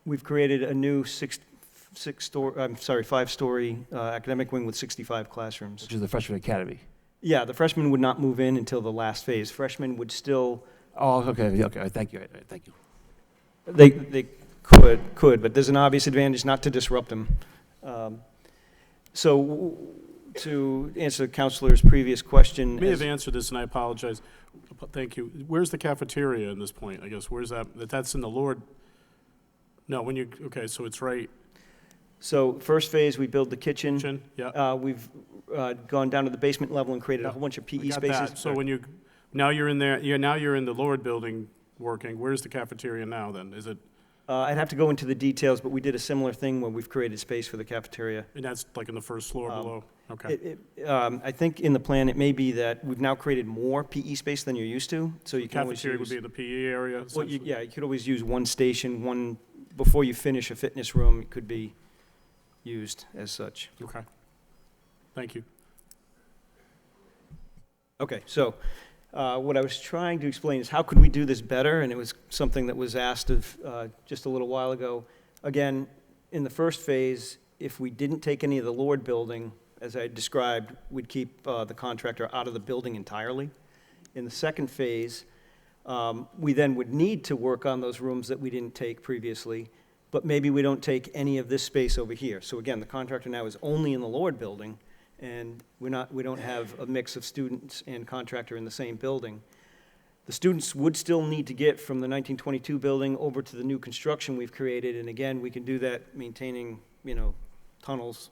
We've created a new 5-story academic wing with 65 classrooms. Which is the freshman academy? Yeah, the freshmen would not move in until the last phase. Freshmen would still. Oh, okay, thank you, thank you. They could, but there's an obvious advantage not to disrupt them. So to answer the counselor's previous question. You may have answered this, and I apologize. Thank you. Where's the cafeteria in this point, I guess? Where's that? That's in the Lord? No, okay, so it's right. So first phase, we build the kitchen. Yeah. We've gone down to the basement level and created a whole bunch of PE spaces. That. So when now you're in there, now you're in the Lord building working. Where's the cafeteria now then? Is it? I'd have to go into the details, but we did a similar thing where we've created space for the cafeteria. And that's like in the first floor below? Okay. I think in the plan, it may be that we've now created more PE space than you're used to, so you can always Cafeteria would be in the PE area? Well, you could always use one station, before you finish a fitness room, it could be used as such. Okay. Thank you. Okay, so what I was trying to explain is how could we do this better? And it was something that was asked of just a little while ago. Again, in the first phase, if we didn't take any of the Lord building, as I described, we'd keep the contractor out of the building entirely. In the second phase, we then would need to work on those rooms that we didn't take previously, but maybe we don't take any of this space over here. So again, the contractor now is only in the Lord building, and we don't have a mix of students and contractor in the same building. The students would still need to get from the 1922 building over to the new construction we've created, and again, we can do that maintaining, tunnels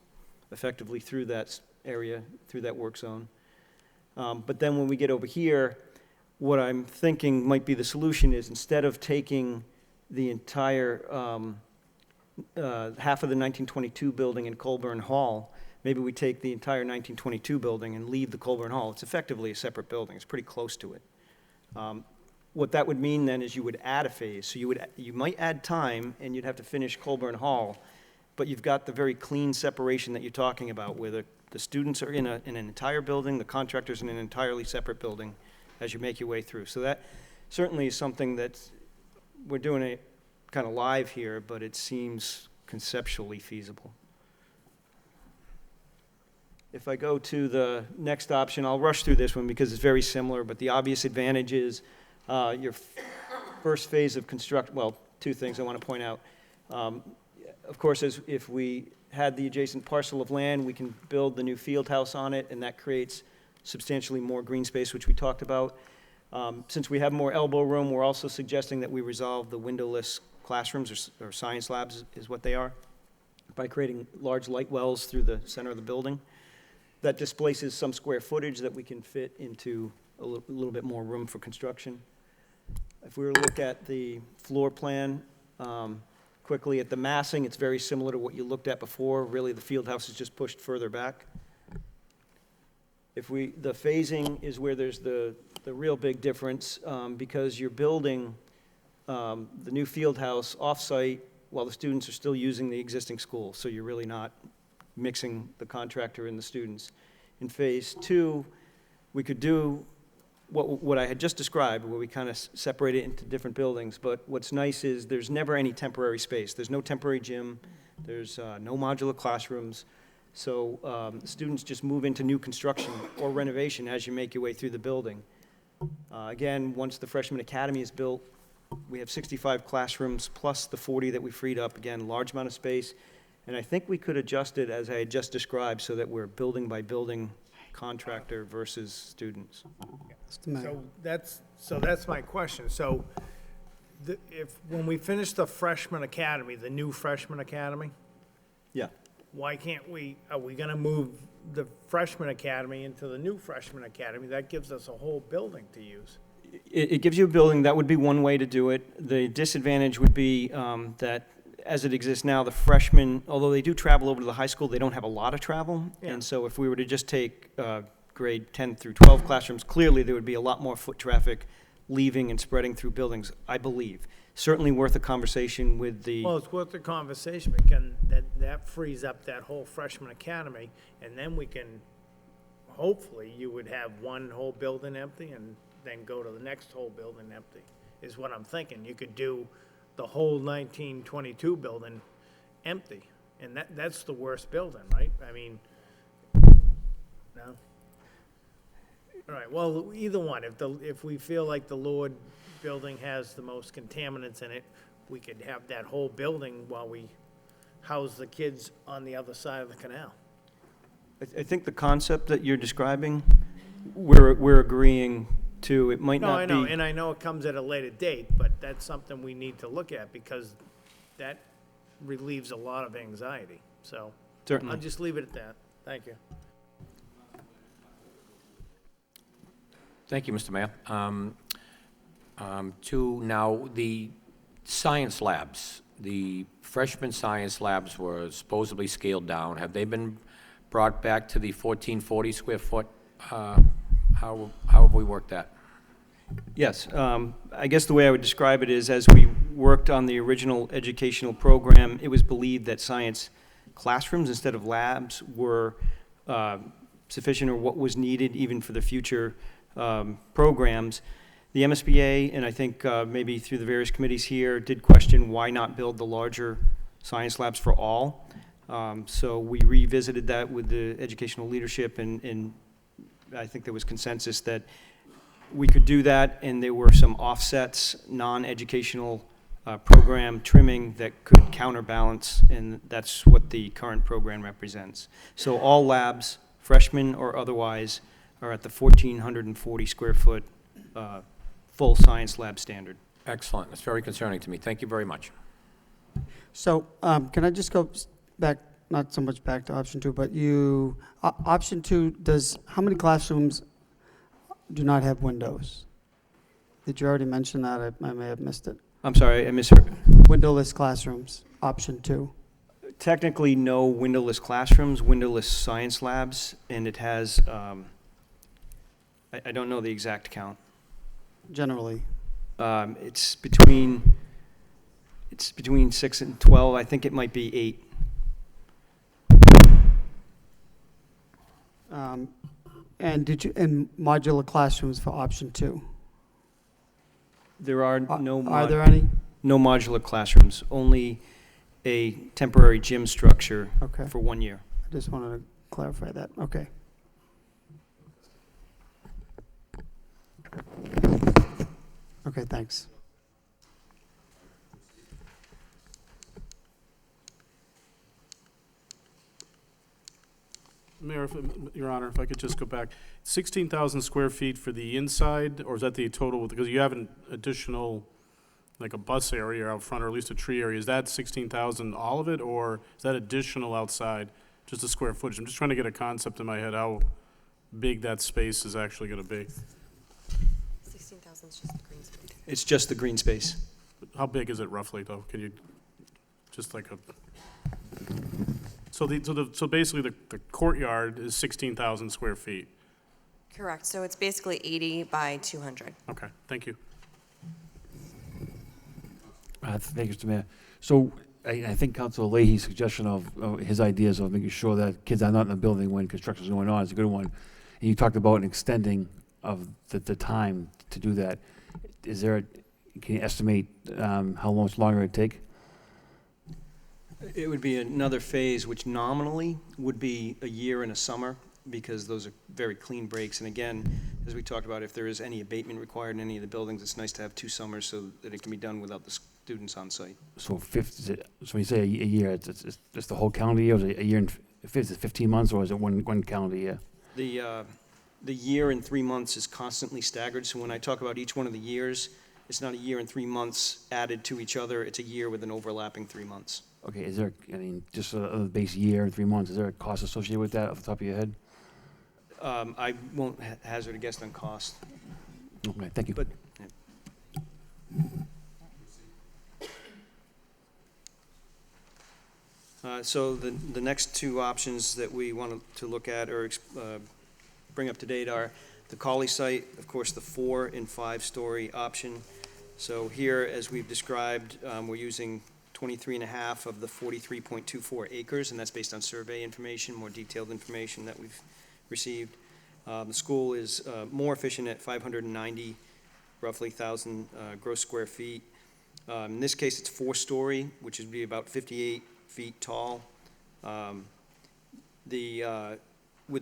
effectively through that area, through that work zone. But then when we get over here, what I'm thinking might be the solution is instead of taking the entire half of the 1922 building in Colburn Hall, maybe we take the entire 1922 building and leave the Colburn Hall. It's effectively a separate building. It's pretty close to it. What that would mean then is you would add a phase. So you might add time, and you'd have to finish Colburn Hall, but you've got the very clean separation that you're talking about, where the students are in an entire building, the contractor's in an entirely separate building as you make your way through. So that certainly is something that we're doing it kind of live here, but it seems conceptually feasible. If I go to the next option, I'll rush through this one because it's very similar, but the obvious advantage is your first phase of two things I want to point out. Of course, if we had the adjacent parcel of land, we can build the new field house on it, and that creates substantially more green space, which we talked about. Since we have more elbow room, we're also suggesting that we resolve the windowless classrooms, or science labs is what they are, by creating large light wells through the center of the building. That displaces some square footage that we can fit into a little bit more room for construction. If we were to look at the floor plan, quickly at the massing, it's very similar to what you looked at before. Really, the field house is just pushed further back. The phasing is where there's the real big difference, because you're building the new field house off-site while the students are still using the existing school. So you're really not mixing the contractor and the students. In phase two, we could do what I had just described, where we kind of separate it into different buildings, but what's nice is there's never any temporary space. There's no temporary gym, there's no modular classrooms, so students just move into new construction or renovation as you make your way through the building. Again, once the freshman academy is built, we have 65 classrooms plus the 40 that we freed up. Again, large amount of space, and I think we could adjust it as I had just described so that we're building by building, contractor versus students. So that's my question. So when we finish the freshman academy, the new freshman academy, Yeah. why can't are we gonna move the freshman academy into the new freshman academy? That gives us a whole building to use. It gives you a building. That would be one way to do it. The disadvantage would be that as it exists now, the freshmen, although they do travel over to the high school, they don't have a lot of travel. Yeah. And so if we were to just take grade 10 through 12 classrooms, clearly there would be a lot more foot traffic leaving and spreading through buildings, I believe. Certainly worth a conversation with the... Well, it's worth the conversation, because that frees up that whole freshman academy, and then we can, hopefully, you would have one whole building empty and then go to the next whole building empty, is what I'm thinking. You could do the whole 1922 building empty, and that's the worst building, right? I mean, no? All right, well, either one. If we feel like the Lord building has the most contaminants in it, we could have that whole building while we house the kids on the other side of the canal. I think the concept that you're describing, we're agreeing to. It might No, not I know, be... and I know it comes at a later date, but that's something we need to look at, because that relieves a lot of anxiety. So Certainly. I'll just leave it at that. Thank you. Thank you, Mr. Mayor. To now, the science labs, the freshman science labs were supposedly scaled down. Have they been brought back to the 1440 square foot? How have we worked that? Yes. I guess the way I would describe it is, as we worked on the original educational program, it was believed that science classrooms instead of labs were sufficient or what was needed even for the future programs. The MSBA, and I think maybe through the various committees here, did question why not build the larger science labs for all. So we revisited that with the educational leadership, and I think there was consensus that we could do that, and there were some offsets, non-educational program trimming that could counterbalance, and that's what the current program represents. So all labs, freshmen or otherwise, are at the 1,440 square foot full science lab standard. Excellent. That's very concerning to me. Thank you very much. So, can I just go back, not so much back to option 2, but option 2 how many classrooms do not have windows? Did you already mention that? I may have missed it. I'm sorry, I misheard. Windowless classrooms, option 2. Technically, no windowless classrooms, windowless science labs, and it has, I don't know the exact count. Generally. It's between 6 and 12. I think it might be 8. And modular classrooms for option 2? There are no. Are there any? No modular classrooms. Only a temporary gym structure. Okay. For 1 year. I just wanted to clarify that. Okay. Okay, thanks. Mayor, Your Honor, if I could just go back. 16,000 square feet for the inside, or is that the total? Because you have an additional, like a bus area out front, or at least a tree area. Is that 16,000 all of it, or is that additional outside, just the square footage? I'm just trying to get a concept in my head how big that space is actually going to be. 16,000 is just the green space. It's just the green space. How big is it roughly, though? Can you, just like a... So basically the courtyard is 16,000 square feet. Correct. So it's basically 80 by 200. Okay, thank you. Thank you, Mr. Mayor. So I think Councilor Leahy's suggestion of his ideas of making sure that kids are not in the building when construction is going on is a good one. And you talked about an extending of the time to do that. Is there, can you estimate how much longer it'd take? It would be another phase, which nominally would be a year and a summer, because those are very clean breaks. And again, as we talked about, if there is any abatement required in any of the buildings, it's nice to have 2 summers so that it can be done without the students on site. So so when you say a year, it's the whole calendar year, or is it a year and 15 months, or is it one calendar year? The year and 3 months is constantly staggered. So when I talk about each one of the years, it's not a year and 3 months added to each other. It's a year with an overlapping 3 months. Okay, is there, just a base year and 3 months, is there a cost associated with that off the top of your head? I won't hazard a guess on cost. Okay, thank you. But, so the next 2 options that we want to look at or bring up to date are the Colley site, of course, the 4- and 5-story option. So here, as we've described, we're using 23.5 of the 43.24 acres, and that's based on survey information, more detailed information that we've received. The school is more efficient at 590, roughly 1,000 gross square feet. In this case, it's 4-story, which would be about 58 feet tall. With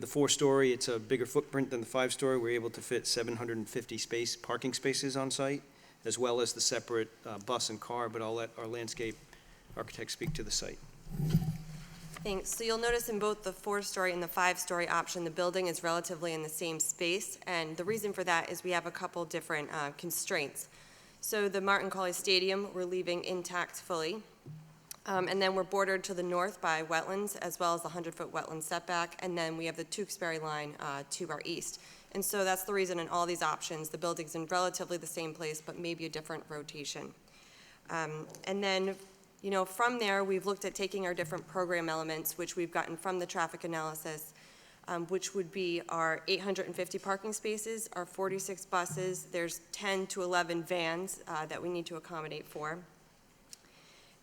the 4-story, it's a bigger footprint than the 5-story. We're able to fit 750 parking spaces on site, as well as the separate bus and car, but I'll let our landscape architect speak to the site. Thanks. So you'll notice in both the 4-story and the 5-story option, the building is relatively in the same space, and the reason for that is we have a couple different constraints. So the Martin Colley Stadium, we're leaving intact fully, and then we're bordered to the north by wetlands, as well as the 100-foot wetland setback, and then we have the Tewksbury line to our east. And so that's the reason in all these options, the building's in relatively the same place, but maybe a different rotation. And then, you know, from there, we've looked at taking our different program elements, which we've gotten from the traffic analysis, which would be our 850 parking spaces, our 46 buses, there's 10 to 11 vans that we need to accommodate for.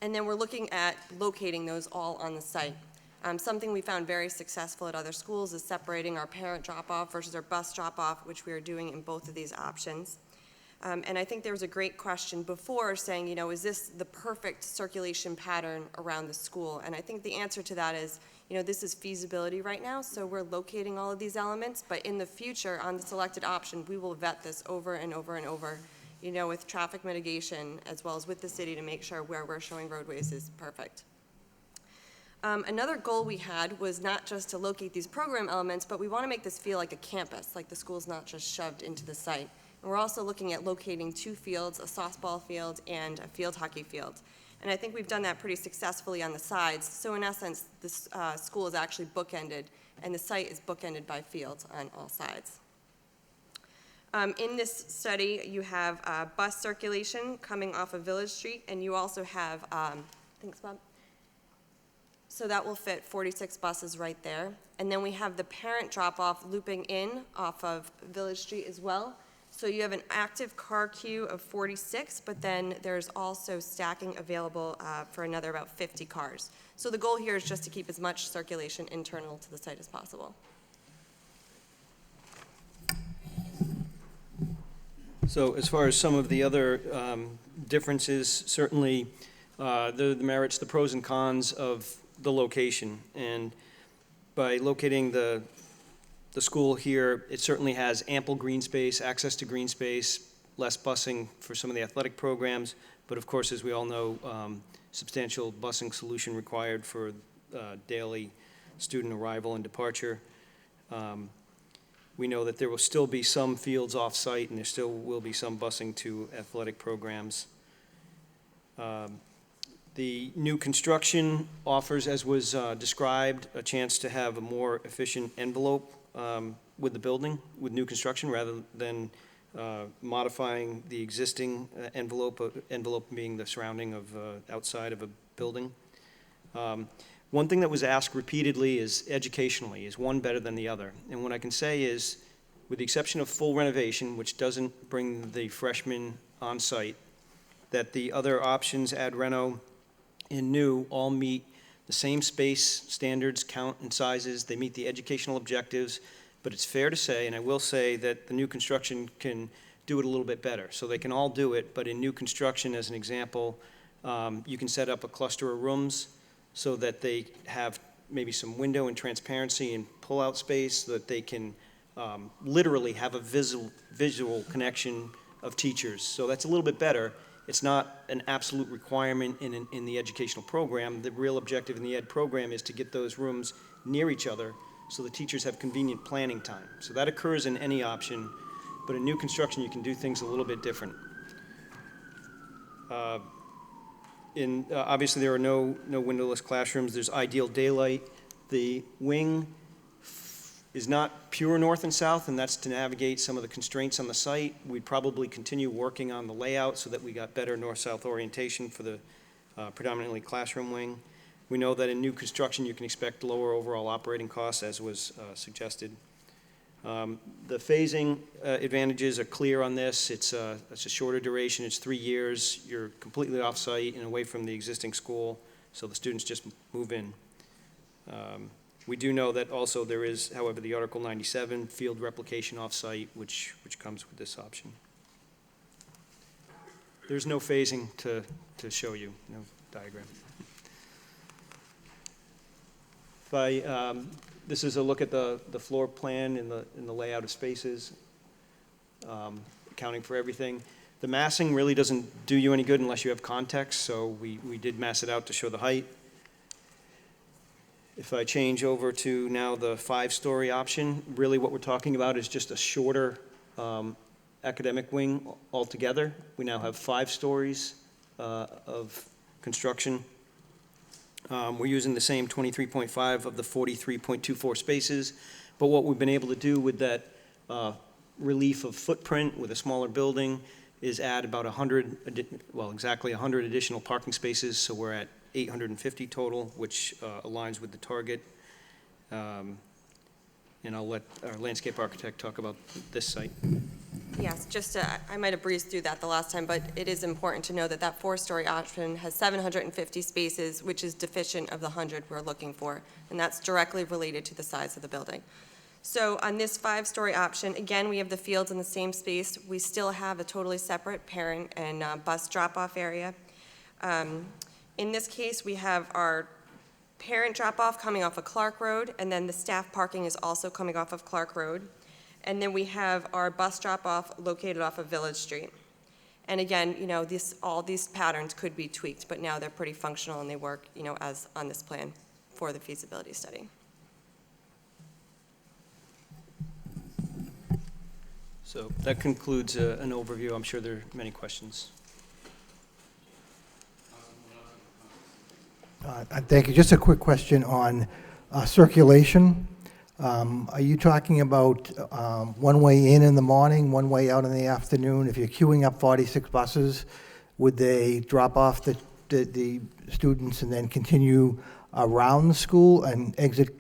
And then we're looking at locating those all on the site. Something we found very successful at other schools is separating our parent drop-off versus our bus drop-off, which we are doing in both of these options. And I think there was a great question before saying, you know, is this the perfect circulation pattern around the school? And I think the answer to that is, you know, this is feasibility right now, so we're locating all of these elements, but in the future, on the selected option, we will vet this over and over and over, you know, with traffic mitigation as well as with the city to make sure where we're showing roadways is perfect. Another goal we had was not just to locate these program elements, but we want to make this feel like a campus, like the school's not just shoved into the site. And we're also looking at locating 2 fields, a softball field and a field hockey field. And I think we've done that pretty successfully on the sides. So in essence, this school is actually bookended, and the site is bookended by fields on all sides. In this study, you have bus circulation coming off of Village Street, and you also have, thanks, Bob. So that will fit 46 buses right there. And then we have the parent drop-off looping in off of Village Street as well. So you have an active car queue of 46, but then there's also stacking available for another about 50 cars. So the goal here is just to keep as much circulation internal to the site as possible. So as far as some of the other differences, certainly the merits, the pros and cons of the location. And by locating the school here, it certainly has ample green space, access to green space, less busing for some of the athletic programs, but of course, as we all know, substantial busing solution required for daily student arrival and departure. We know that there will still be some fields off-site, and there still will be some busing to athletic programs. The new construction offers, as was described, a chance to have a more efficient envelope with the building, with new construction, rather than modifying the existing envelope being the surrounding of outside of a building. One thing that was asked repeatedly is educationally, is one better than the other? And what I can say is, with the exception of full renovation, which doesn't bring the freshmen on site, that the other options, ad reno and new, all meet the same space standards, count, and sizes. They meet the educational objectives, but it's fair to say, and I will say, that the new construction can do it a little bit better. So they can all do it, but in new construction, as an example, you can set up a cluster of rooms so that they have maybe some window and transparency and pull-out space so that they can literally have a visual connection of teachers. So that's a little bit better. It's not an absolute requirement in the educational program. The real objective in the ed program is to get those rooms near each other so the teachers have convenient planning time. So that occurs in any option, but in new construction you can do things a little bit different. Obviously there are no windowless classrooms. There's ideal daylight. The wing is not pure north and south, and that's to navigate some of the constraints on the site. We'd probably continue working on the layout so that we got better north-south orientation for the predominantly classroom wing. We know that in new construction you can expect lower overall operating costs, as was suggested. The phasing advantages are clear on this. It's a shorter duration. It's 3 years. You're completely off-site and away from the existing school, so the students just move in. We do know that also there is, however, the Article 97 field replication off-site, which comes with this option. There's no phasing to show you, no diagram. This is a look at the floor plan and the layout of spaces, accounting for everything. The massing really doesn't do you any good unless you have context, so we did mass it out to show the height. If I change over to now the 5-story option, really what we're talking about is just a shorter academic wing altogether. We now have 5 stories of construction. We're using the same 23.5 of the 43.24 spaces, but what we've been able to do with that relief of footprint with a smaller building is add about exactly 100 additional parking spaces, so we're at 850 total, which aligns with the target. And I'll let our landscape architect talk about this site. Yes, I might have breezed through that the last time, but it is important to know that that 4-story option has 750 spaces, which is deficient of the 100 we're looking for, and that's directly related to the size of the building. So on this 5-story option, again, we have the fields in the same space. We still have a totally separate parent and bus drop-off area. In this case, we have our parent drop-off coming off of Clark Road, and then the staff parking is also coming off of Clark Road. And then we have our bus drop-off located off of Village Street. And again, all these patterns could be tweaked, but now they're pretty functional and they work, as on this plan for the feasibility study. So that concludes an overview. I'm sure there are many questions. Thank you. Just a quick question on circulation. Are you talking about one way in the morning, one way out in the afternoon? If you're queuing up 46 buses, would they drop off the students and then continue around the school and exit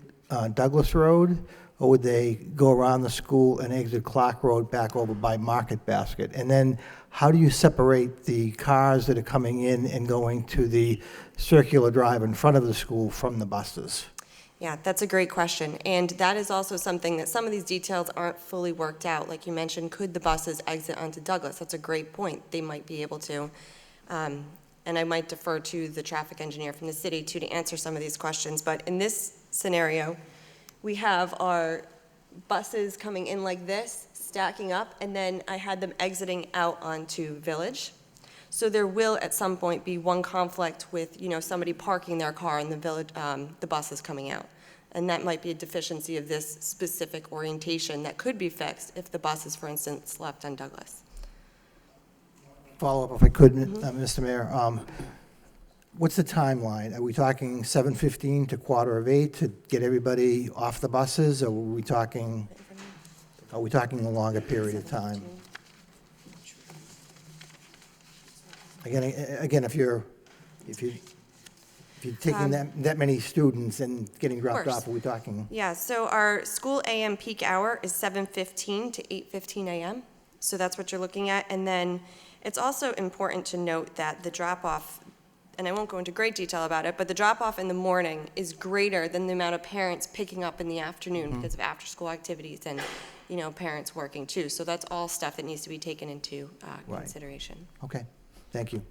Douglas Road? Or would they go around the school and exit Clark Road back over by Market Basket? And then how do you separate the cars that are coming in and going to the circular drive in front of the school from the buses? Yeah, that's a great question. And that is also something that some of these details aren't fully worked out. Like you mentioned, could the buses exit onto Douglas? That's a great point. They might be able to. And I might defer to the traffic engineer from the city to answer some of these questions. But in this scenario, we have our buses coming in like this, stacking up, and then I had them exiting out onto Village. So there will, at some point, be one conflict with, somebody parking their car and the buses coming out. And that might be a deficiency of this specific orientation that could be fixed if the bus is, for instance, left on Douglas. Follow up, if I could, Mr. Mayor. What's the timeline? Are we talking 7:15 to 7:45 to get everybody off the buses, or are we talking a longer period of time? Again, if you're taking that many students and getting dropped off, are we talking? Yeah, so our school AM peak hour is 7:15 to 8:15 a.m. So that's what you're looking at. And then it's also important to note that the drop-off, and I won't go into great detail about it, but the drop-off in the morning is greater than the amount of parents picking up in the afternoon because of after-school activities and, parents working too. So that's all stuff that needs to be taken into consideration. Okay, thank you.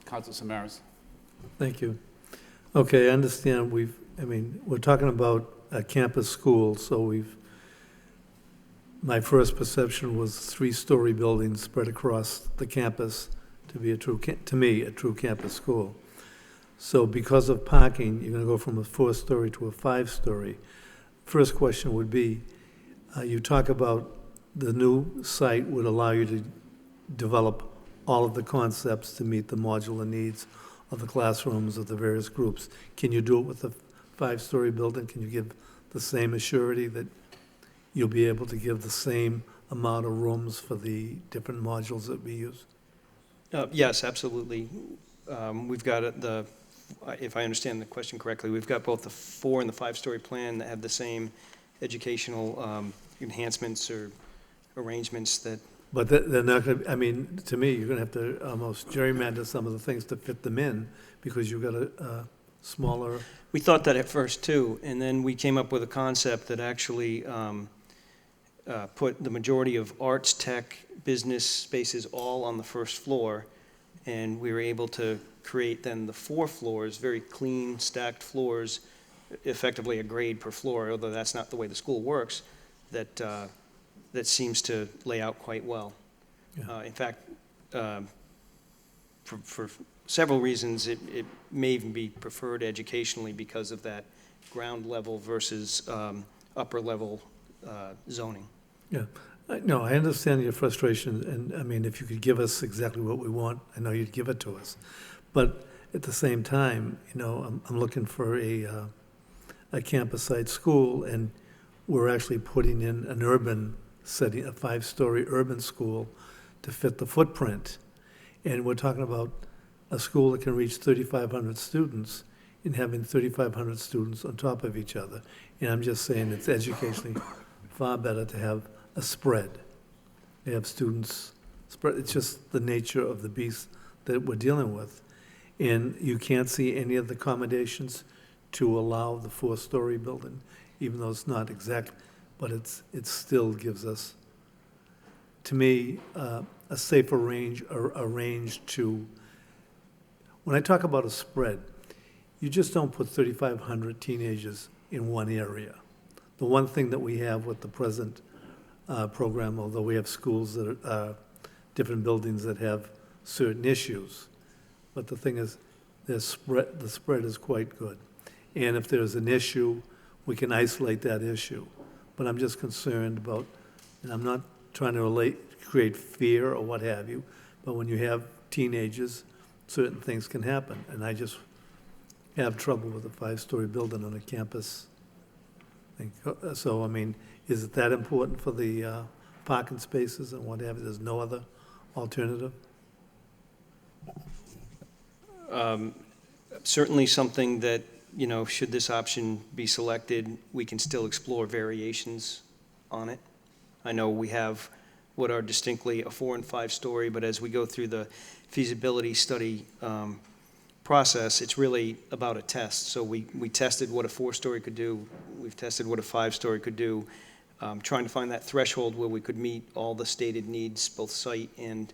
Council Samaras. Thank you. Okay, I understand we're talking about a campus school, so my first perception was 3-story buildings spread across the campus to be to me, a true campus school. So because of parking, you're going to go from a 4-story to a 5-story. First question would be, you talk about the new site would allow you to develop all of the concepts to meet the modular needs of the classrooms of the various groups. Can you do it with a 5-story building? Can you give the same assurity that you'll be able to give the same amount of rooms for the different modules that we use? Yes, absolutely. We've got if I understand the question correctly, we've got both the 4 and the 5-story plan that have the same educational enhancements or arrangements that. But they're not going to, to me, you're going to have to almost gerrymander some of the things to fit them in because you've got a smaller. We thought that at first too, and then we came up with a concept that actually put the majority of arts, tech, business spaces all on the first floor, and we were able to create then the 4 floors, very clean, stacked floors, effectively a grade per floor, although that's not the way the school works, that seems to lay out quite well. Yeah. In fact, for several reasons, it may even be preferred educationally because of that ground level versus upper level zoning. Yeah. No, I understand your frustration, and if you could give us exactly what we want, I know you'd give it to us. But at the same time, I'm looking for a campus-site school, and we're actually putting in an urban setting, a 5-story urban school to fit the footprint. And we're talking about a school that can reach 3,500 students and having 3,500 students on top of each other. And I'm just saying it's educationally far better to have a spread. have students spread. It's just the nature of the beast that we're dealing with. And you can't see any of the accommodations to allow the 4-story building, even though it's not exact, but it still gives us, to me, a safer range, or a range to, when I talk about a spread, you just don't put 3,500 teenagers in one area. The one thing that we have with the present program, although we have schools that are different buildings that have certain issues, but the thing is, the spread is quite good. And if there's an issue, we can isolate that issue. But I'm just concerned about, and I'm not trying to create fear or what have you, but when you have teenagers, certain things can happen. And I just have trouble with a 5-story building on a campus. So, I mean, is it that important for the parking spaces and what have you? There's no other alternative? Certainly something that, you know, should this option be selected, we can still explore variations on it. I know we have what are distinctly a 4- and 5-story, but as we go through the feasibility study process, it's really about a test. So we tested what a 4-story could do. We've tested what a 5-story could do, trying to find that threshold where we could meet all the stated needs, both site and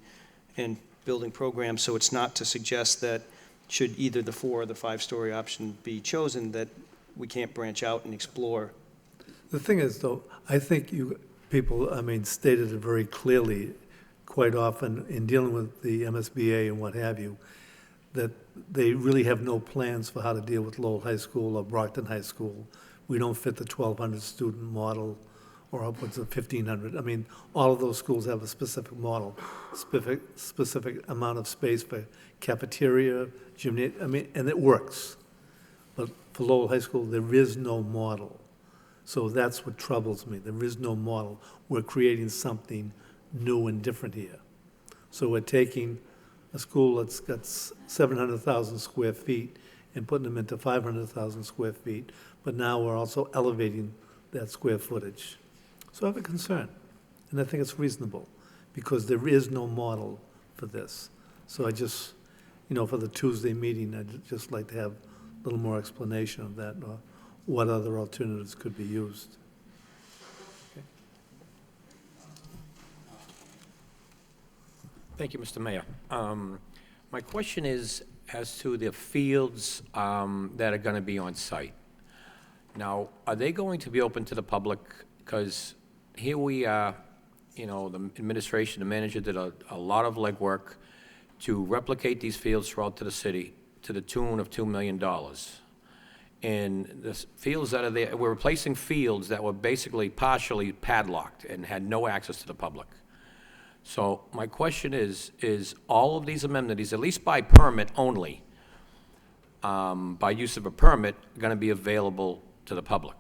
building programs. So it's not to suggest that should either the 4 or the 5-story option be chosen, that we can't branch out and explore. The thing is, though, I think you people, I mean, stated it very clearly quite often in dealing with the MSBA and what have you, that they really have no plans for how to deal with Lowell High School or Brockton High School. We don't fit the 1,200 student model or upwards of 1,500. I mean, all of those schools have a specific model, specific amount of space for cafeteria, gymnasium, I mean, and it works. But for Lowell High School, there is no model. So that's what troubles me. There is no model. We're creating something new and different here. So we're taking a school that's got 700,000 square feet and putting them into 500,000 square feet, but now we're also elevating that square footage. So I have a concern, and I think it's reasonable, because there is no model for this. So I just, you know, for the Tuesday meeting, I'd just like to have a little more explanation of that, or what other alternatives could be used. Thank you, Mr. Mayor. My question is as to the fields that are going to be on site. Now, are they going to be open to the public? Because here we are, you know, the administration, the manager did a lot of legwork to replicate these fields throughout to the city to the tune of $2 million. And the fields that are there, we're replacing fields that were basically partially padlocked and had no access to the public. So my question is all of these amenities, at least by permit only, by use of a permit, going to be available to the public?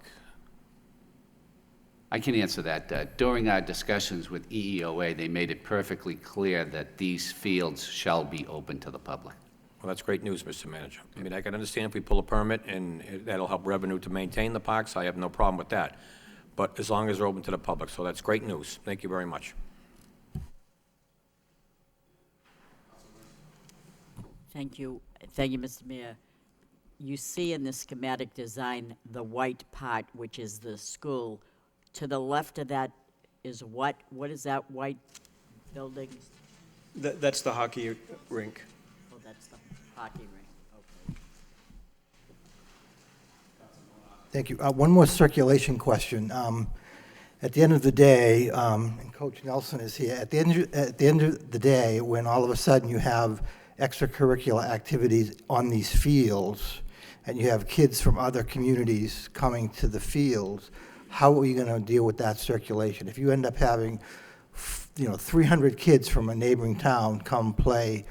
I can answer that. During our discussions with EEOA, they made it perfectly clear that these fields shall be open to the public. Well, that's great news, Mr. Manager. I mean, I can understand if we pull a permit and that'll help revenue to maintain the parks, I have no problem with that. But as long as they're open to the public, so that's great news. Thank you very much. Thank you. Thank you, Mr. Mayor. You see in the schematic design, the white part, which is the school. To the left of that is what? What is that white building? That's the hockey rink. Oh, that's the hockey rink. Okay. Thank you. One more circulation question. At the end of the day, and Coach Nelson is here, at the end of the day, when all of a sudden you have extracurricular activities on these fields, and you have kids from other communities coming to the fields, how are you going to deal with that circulation? If you end up having, 300 kids from a neighboring town come play,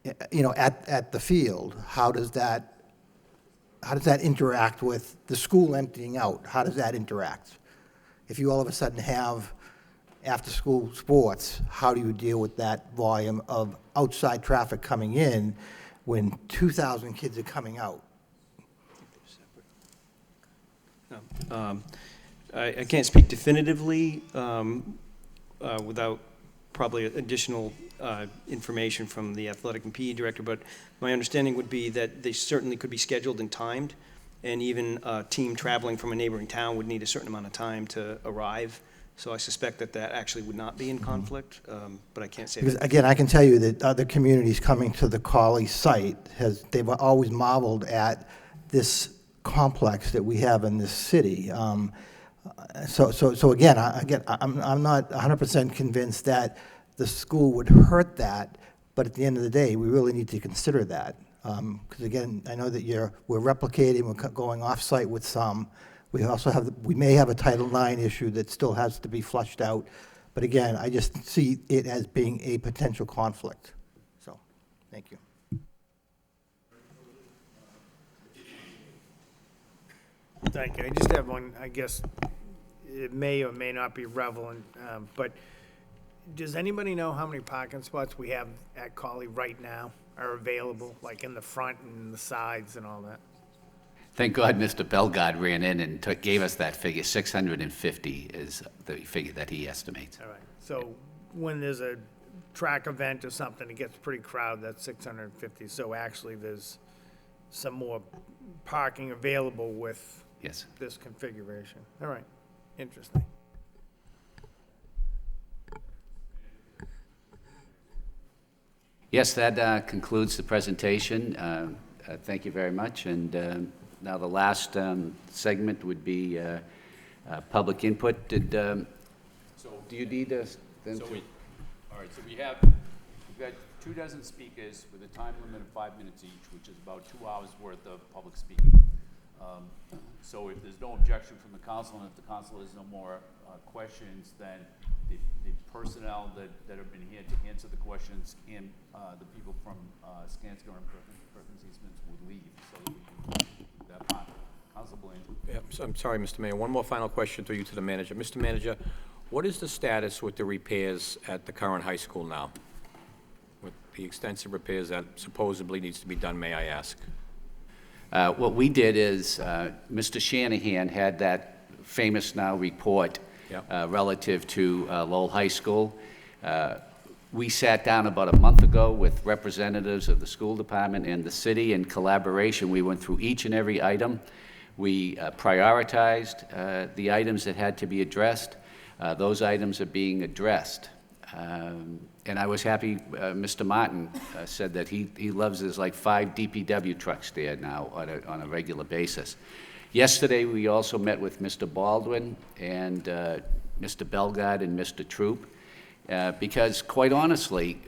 at the field, how does that interact with the school emptying out? How does that interact? If you all of a sudden have after-school sports, how do you deal with that volume of outside traffic coming in when 2,000 kids are coming out? I can't speak definitively without probably additional information from the athletic and PE director, but my understanding would be that they certainly could be scheduled and timed, and even a team traveling from a neighboring town would need a certain amount of time to arrive. So I suspect that that actually would not be in conflict, but I can't say Because, that. again, I can tell you that other communities coming to the Colley site, they've always marveled at this complex that we have in this city. So again, I'm not 100% convinced that the school would hurt that, but at the end of the day, we really need to consider that. Because again, I know that we're replicating, we're going off-site with some. We also we may have a Title IX issue that still has to be flushed out. But again, I just see it as being a potential conflict. So, thank you. Thank you. I just have one, I guess, it may or may not be relevant, but does anybody know how many parking spots we have at Colley right now are available, like in the front and the sides and all that? Thank God Mr. Bellegarde ran in and gave us that figure. 650 is the figure that he estimates. All right, so when there's a track event or something, it gets pretty crowded, that's 650, so actually there's some more parking available with Yes. this configuration. All right, interesting. Yes, that concludes the presentation. Thank you very much. And now the last segment would be public input. So do you need us then? All right, so we've got 24 speakers with a time limit of 5 minutes each, which is about 2 hours worth of public speaking. So if there's no objection from the council, and if the council has no more questions, then the personnel that have been here to answer the questions and the people from Skanska and Perkins Eastman would leave, so that we can do that part. Council Blaine. Yeah, so I'm sorry, Mr. Mayor. One more final question to you, to the manager. Mr. Manager, what is the status with the repairs at the current high school now? With the extensive repairs that supposedly needs to be done, may I ask? What we did is, Mr. Shanahan had that famous now report relative to Lowell High School. We sat down about a month ago with representatives of the school department and the city. In collaboration, we went through each and every item. We prioritized the items that had to be addressed. Those items are being addressed. And I was happy, Mr. Martin said that he loves, there's like 5 DPW trucks there now on a regular basis. Yesterday, we also met with Mr. Baldwin and Mr. Bellegarde and Mr. Troop, because quite honestly,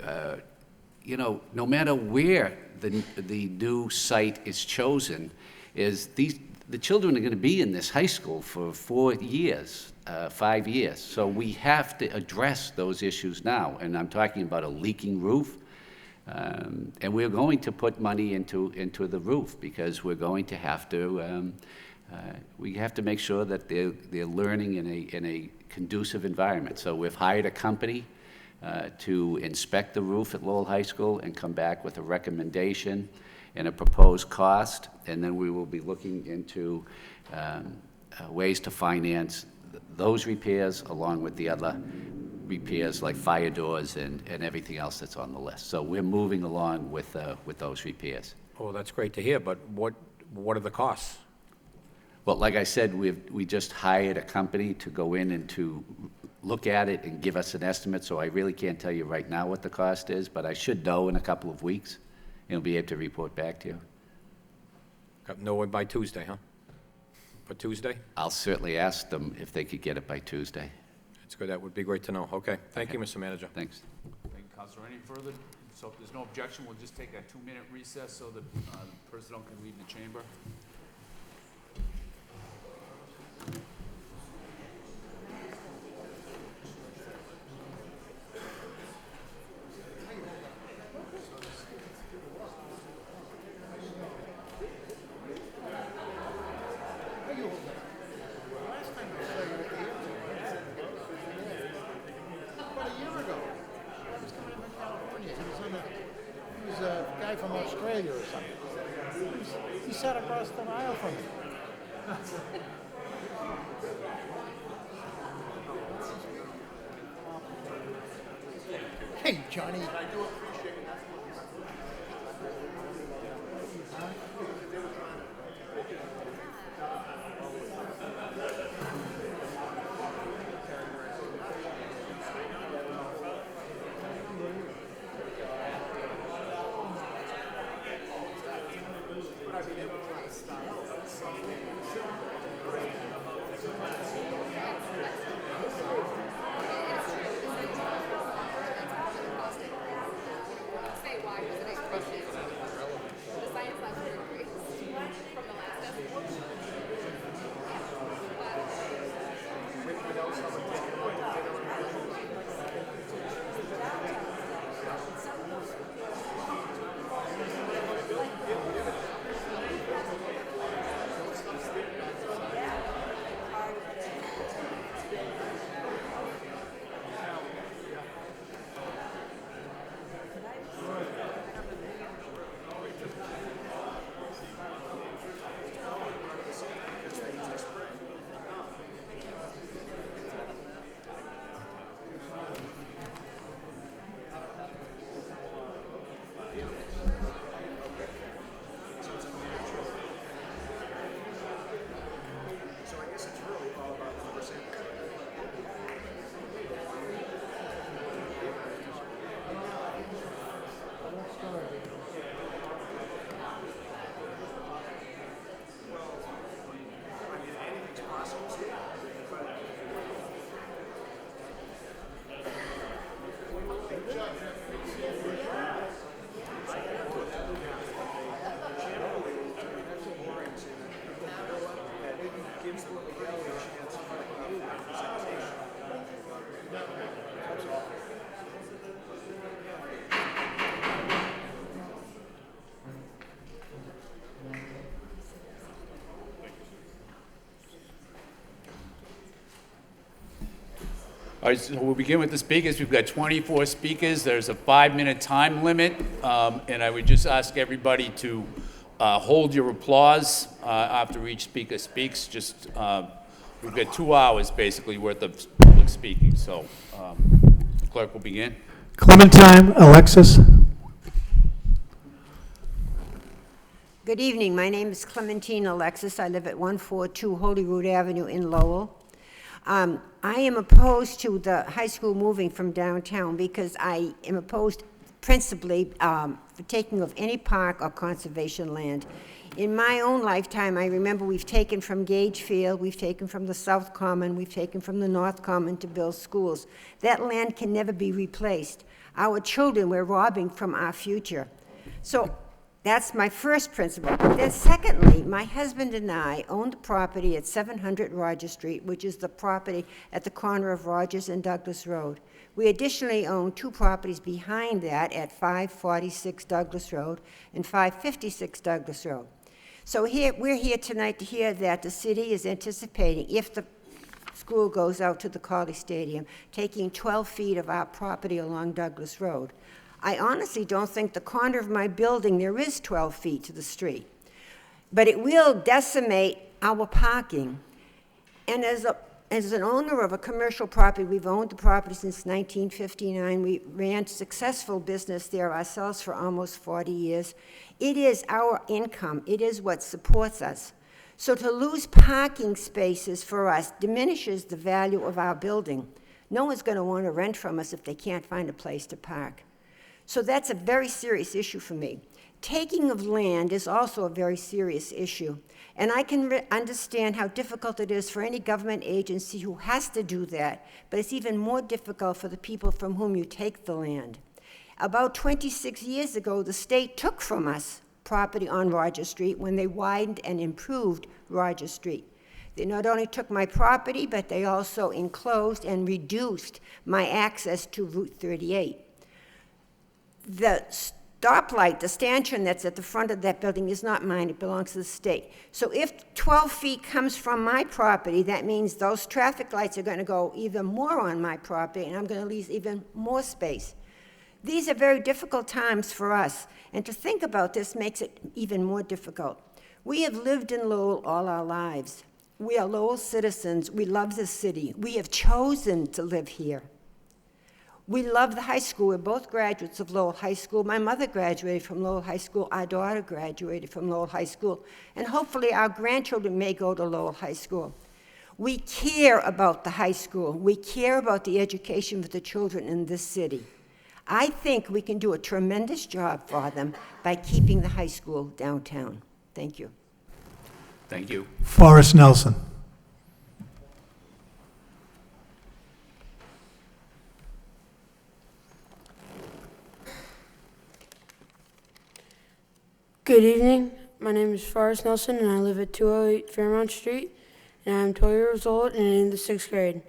you know, no matter where the new site is chosen, the children are going to be in this high school for 4 years. 5 years. So we have to address those issues now. And I'm talking about a leaking roof. And we're going to put money into the roof because we're going to have to, we have to make sure that they're learning in a conducive environment. So we've hired a company to inspect the roof at Lowell High School and come back with a recommendation and a proposed cost. And then we will be looking into ways to finance those repairs along with the other repairs like fire doors and everything else that's on the list. So we're moving along with those repairs. Oh, that's great to hear, but what are the costs? Well, like I said, we just hired a company to go in and to look at it and give us an estimate, so I really can't tell you right now what the cost is, but I should know in a couple of weeks, and I'll be able to report back to you. No one by Tuesday, huh? For Tuesday? I'll certainly ask them if they could get it by Tuesday. That's good. That would be great to know. Okay. Thank you, Mr. Manager. Thanks. Thank you, Councilor. Any further? So if there's no objection, we'll just take a 2-minute recess so that personnel can leave the chamber. From Australia or something. He sat across the aisle from me. Johnny. All right, so we'll begin with the speakers. We've got 24 speakers. There's a 5-minute time limit, and I would just ask everybody to hold your applause after each speaker speaks. Just we've got 2 hours basically worth of public speaking. So, clerk will begin. Clementine Alexis. Good evening. My name is Clementine Alexis. I live at 142 Holyrood Avenue in Lowell. I am opposed to the high school moving from downtown because I am opposed principally for taking of any park or conservation land. In my own lifetime, I remember we've taken from Gage Field, we've taken from the South Common, we've taken from the North Common to build schools. That land can never be replaced. Our children, we're robbing from our future. So that's my first principle. Then secondly, my husband and I own the property at 700 Rogers Street, which is the property at the corner of Rogers and Douglas Road. We additionally own 2 properties behind that at 546 Douglas Road and 556 Douglas Road. So we're here tonight to hear that the city is anticipating, if the school goes out to the College Stadium, taking 12 feet of our property along Douglas Road. I honestly don't think the corner of my building there is 12 feet to the street. But it will decimate our parking. And as an owner of a commercial property, we've owned the property since 1959. We ran successful business there ourselves for almost 40 years. It is our income. It is what supports us. So to lose parking spaces for us diminishes the value of our building. No one's going to want to rent from us if they can't find a place to park. So that's a very serious issue for me. Taking of land is also a very serious issue. And I can understand how difficult it is for any government agency who has to do that, but it's even more difficult for the people from whom you take the land. About 26 years ago, the state took from us property on Rogers Street when they widened and improved Rogers Street. They not only took my property, but they also enclosed and reduced my access to Route 38. The stoplight, the stanchion that's at the front of that building is not mine, it belongs to the state. So if 12 feet comes from my property, that means those traffic lights are going to go even more on my property, and I'm going to lose even more space. These are very difficult times for us, and to think about this makes it even more difficult. We have lived in Lowell all our lives. We are Lowell citizens. We love this city. We have chosen to live here. We love the high school. We're both graduates of Lowell High School. My mother graduated from Lowell High School. Our daughter graduated from Lowell High School. And hopefully our grandchildren may go to Lowell High School. We care about the high school. We care about the education for the children in this city. I think we can do a tremendous job for them by keeping the high school downtown. Thank you. Thank you. Forrest Nelson. Good evening. My name is Forrest Nelson, and I live at 208 Fairmount Street, and I'm 12 years old and in the 6th grade.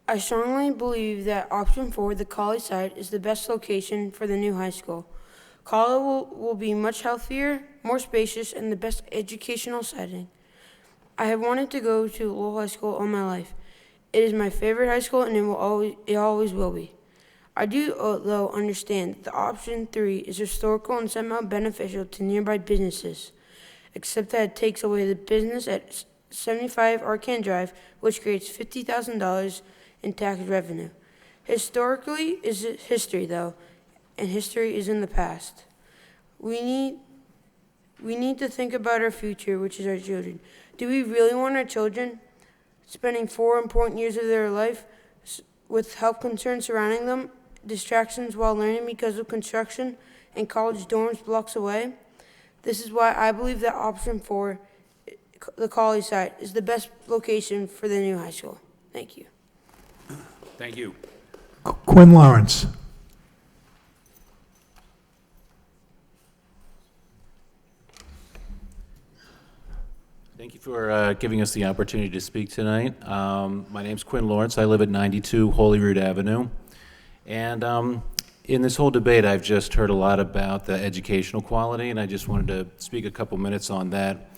I strongly believe that option 4, the Colley site, is the best location for the new high school. Colley will be much healthier, more spacious, and the best educational setting. I have wanted to go to Lowell High School all my life. It is my favorite high school, and it always will be. I do, though, understand that the option 3 is historical and somehow beneficial to nearby businesses, except that it takes away the business at 75 Arcan Drive, which creates $50,000 in tax revenue. Historically is history, though, and history is in the past. We need to think about our future, which is our children. Do we really want our children spending 4 important years of their life with health concerns surrounding them, distractions while learning because of construction, and college dorms blocks away? This is why I believe that option 4, the Colley site, is the best location for the new high school. Thank you. Thank you. Quinn Lawrence. Thank you for giving us the opportunity to speak tonight. My name's Quinn Lawrence. I live at 92 Holyrood Avenue. And in this whole debate, I've just heard a lot about the educational quality, and I just wanted to speak a couple minutes on that.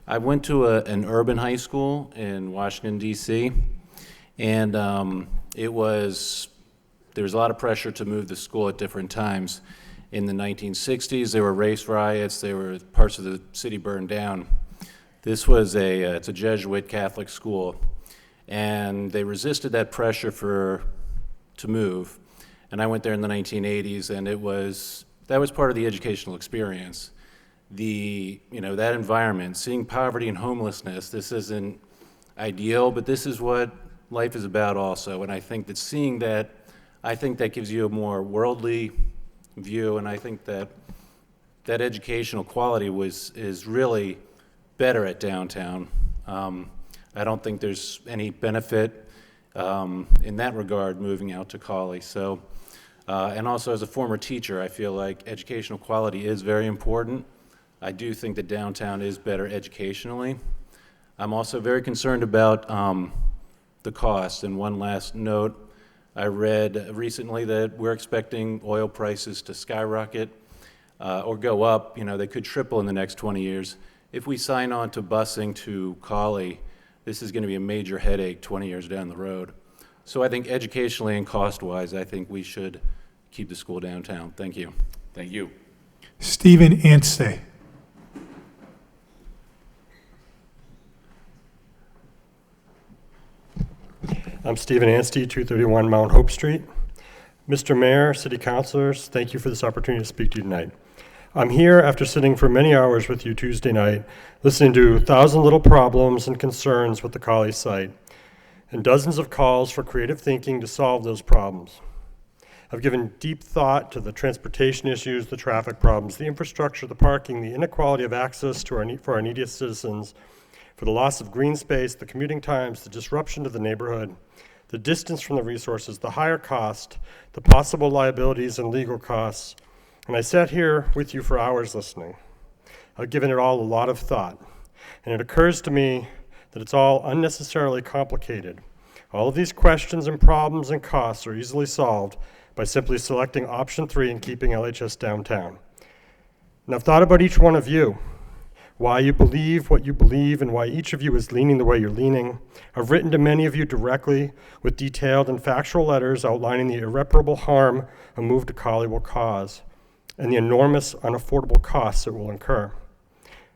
I went to an urban high school in Washington, D.C., and there was a lot of pressure to move the school at different times. In the 1960s, there were race riots. Parts of the city burned down. This was it's a Jesuit Catholic school, and they resisted that pressure to move. And I went there in the 1980s, and that was part of the educational experience. That environment, seeing poverty and homelessness, this isn't ideal, but this is what life is about also. And I think that seeing that, I think that gives you a more worldly view, and I think that educational quality is really better at downtown. I don't think there's any benefit in that regard moving out to Colley. So, and also as a former teacher, I feel like educational quality is very important. I do think that downtown is better educationally. I'm also very concerned about the cost. And one last note, I read recently that we're expecting oil prices to skyrocket or go up. They could triple in the next 20 years. If we sign on to busing to Colley, this is going to be a major headache 20 years down the road. So I think educationally and cost-wise, I think we should keep the school downtown. Thank you. Thank you. Stephen Anstey. I'm Stephen Anstey, 231 Mount Hope Street. Mr. Mayor, City Councilors, thank you for this opportunity to speak to you tonight. I'm here after sitting for many hours with you Tuesday night, listening to 1,000 little problems and concerns with the Colley site, and dozens of calls for creative thinking to solve those problems. I've given deep thought to the transportation issues, the traffic problems, the infrastructure, the parking, the inequality of access for our neediest citizens, for the loss of green space, the commuting times, the disruption to the neighborhood, the distance from the resources, the higher cost, the possible liabilities and legal costs. And I sat here with you for hours listening. I've given it all a lot of thought. And it occurs to me that it's all unnecessarily complicated. All of these questions and problems and costs are easily solved by simply selecting option 3 and keeping LHS downtown. And I've thought about each one of you, why you believe what you believe and why each of you is leaning the way you're leaning. I've written to many of you directly with detailed and factual letters outlining the irreparable harm a move to Colley will cause and the enormous unaffordable costs it will incur.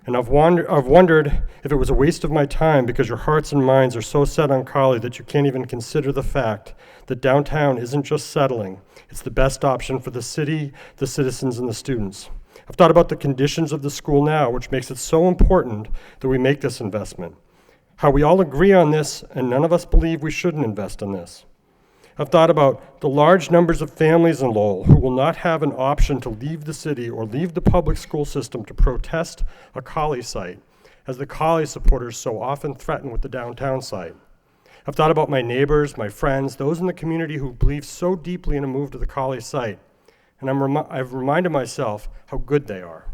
And I've wondered if it was a waste of my time because your hearts and minds are so set on Collie that you can't even consider the fact that downtown isn't just settling, it's the best option for the city, the citizens, and the students. I've thought about the conditions of the school now, which makes it so important that we make this investment. How we all agree on this, and none of us believe we shouldn't invest in this. I've thought about the large numbers of families in Lowell who will not have an option to leave the city or leave the public school system to protest a Collie site, as the Collie supporters so often threaten with the downtown site. I've thought about my neighbors, my friends, those in the community who believe so deeply in a move to the Collie site, and I've reminded myself how good they are.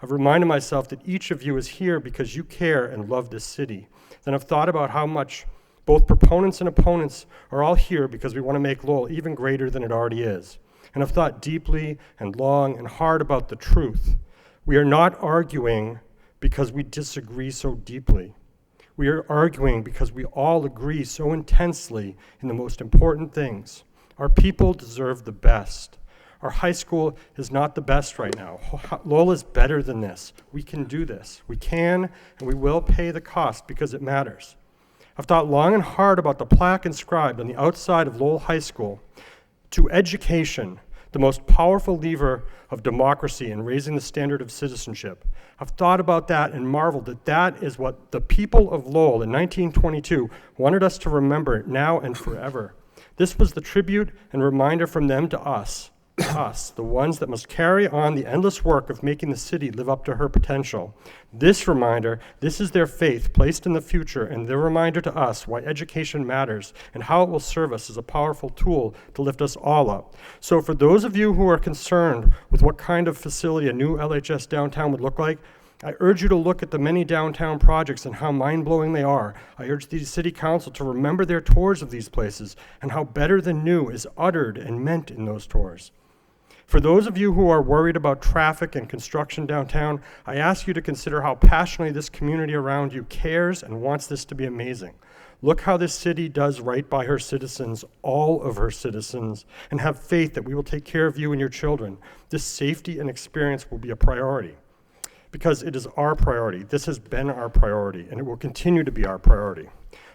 I've reminded myself that each of you is here because you care and love this city. Then I've thought about how much both proponents and opponents are all here because we want to make Lowell even greater than it already is. And I've thought deeply and long and hard about the truth. We are not arguing because we disagree so deeply. We are arguing because we all agree so intensely in the most important things. Our people deserve the best. Our high school is not the best right now. Lowell is better than this. We can do this. We can and we will pay the cost because it matters. I've thought long and hard about the plaque inscribed on the outside of Lowell High School. To education, the most powerful lever of democracy in raising the standard of citizenship. I've thought about that and marveled that that is what the people of Lowell in 1922 wanted us to remember now and forever. This was the tribute and reminder from them to us, the ones that must carry on the endless work of making the city live up to her potential. This reminder, this is their faith placed in the future, and their reminder to us why education matters and how it will serve us as a powerful tool to lift us all up. So for those of you who are concerned with what kind of facility a new LHS downtown would look like, I urge you to look at the many downtown projects and how mind-blowing they are. I urge the City Council to remember their tours of these places and how better than new is uttered and meant in those tours. For those of you who are worried about traffic and construction downtown, I ask you to consider how passionately this community around you cares and wants this to be amazing. Look how this city does right by her citizens, all of her citizens, and have faith that we will take care of you and your children. This safety and experience will be a priority because it is our priority. This has been our priority, and it will continue to be our priority.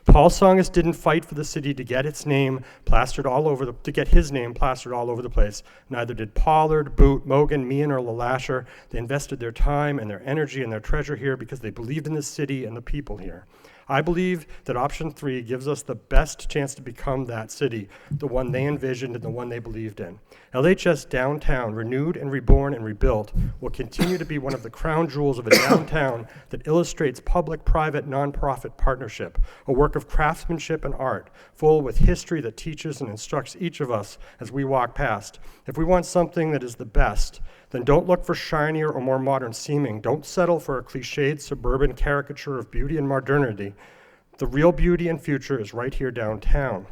Paul Songus didn't fight for the city to get its name plastered all over to get his name plastered all over the place. Neither did Pollard, Boot, Mogan, Meehan, or LaLasher. They invested their time and their energy and their treasure here because they believed in the city and the people here. I believe that option 3 gives us the best chance to become that city, the one they envisioned and the one they believed in. LHS downtown, renewed and reborn and rebuilt, will continue to be one of the crown jewels of a downtown that illustrates public-private nonprofit partnership, a work of craftsmanship and art, full with history that teaches and instructs each of us as we walk past. If we want something that is the best, then don't look for shinier or more modern seeming. Don't settle for a cliched suburban caricature of beauty and modernity. The real beauty and future is right here downtown.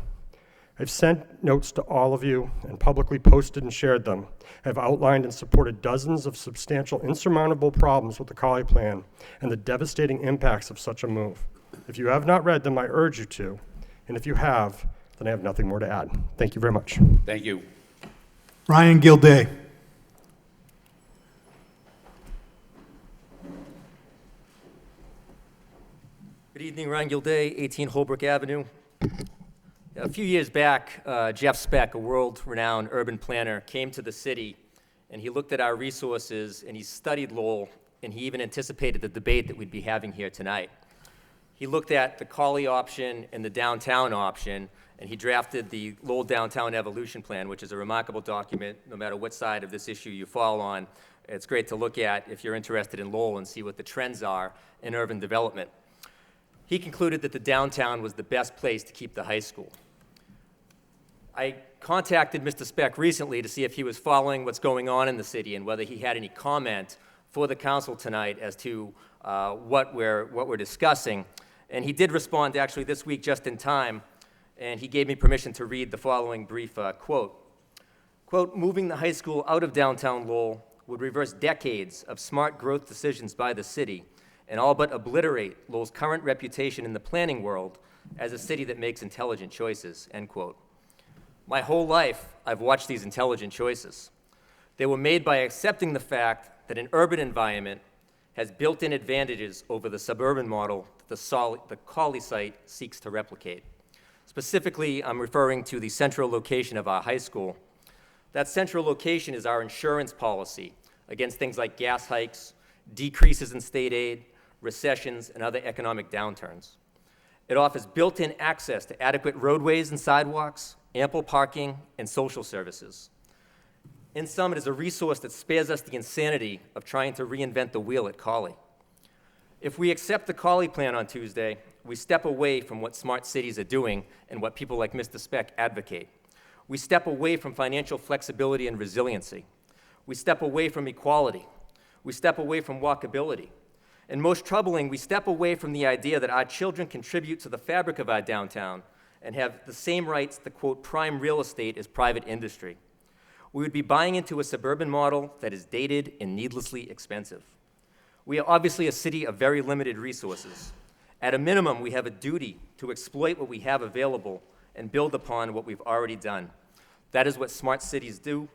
I've sent notes to all of you and publicly posted and shared them. I've outlined and supported dozens of substantial, insurmountable problems with the Collie Plan and the devastating impacts of such a move. If you have not read them, I urge you to. And if you have, then I have nothing more to add. Thank you very much. Thank you. Ryan Gilday. Good evening, Ryan Gilday, 18 Holbrook Avenue. A few years back, Jeff Speck, a world-renowned urban planner, came to the city, and he looked at our resources, and he studied Lowell, and he even anticipated the debate that we'd be having here tonight. He looked at the Collie option and the downtown option, and he drafted the Lowell Downtown Evolution Plan, which is a remarkable document, no matter what side of this issue you fall on. It's great to look at if you're interested in Lowell and see what the trends are in urban development. He concluded that the downtown was the best place to keep the high school. I contacted Mr. Speck recently to see if he was following what's going on in the city and whether he had any comment for the council tonight as to what we're discussing. And he did respond actually this week just in time, and he gave me permission to read the following brief quote. Quote, moving the high school out of downtown Lowell would reverse decades of smart growth decisions by the city and all but obliterate Lowell's current reputation in the planning world as a city that makes intelligent choices, end quote. My whole life, I've watched these intelligent choices. They were made by accepting the fact that an urban environment has built-in advantages over the suburban model that the Colley site seeks to replicate. Specifically, I'm referring to the central location of our high school. That central location is our insurance policy against things like gas hikes, decreases in state aid, recessions, and other economic downturns. It offers built-in access to adequate roadways and sidewalks, ample parking, and social services. In sum, it is a resource that spares us the insanity of trying to reinvent the wheel at Colley. If we accept the Colley plan on Tuesday, we step away from what smart cities are doing and what people like Mr. Speck advocate. We step away from financial flexibility and resiliency. We step away from equality. We step away from walkability. And most troubling, we step away from the idea that our children contribute to the fabric of our downtown and have the same rights to, quote, prime real estate as private industry. We would be buying into a suburban model that is dated and needlessly expensive. We are obviously a city of very limited resources. At a minimum, we have a duty to exploit what we have available and build upon what we've already done. That is what smart cities do.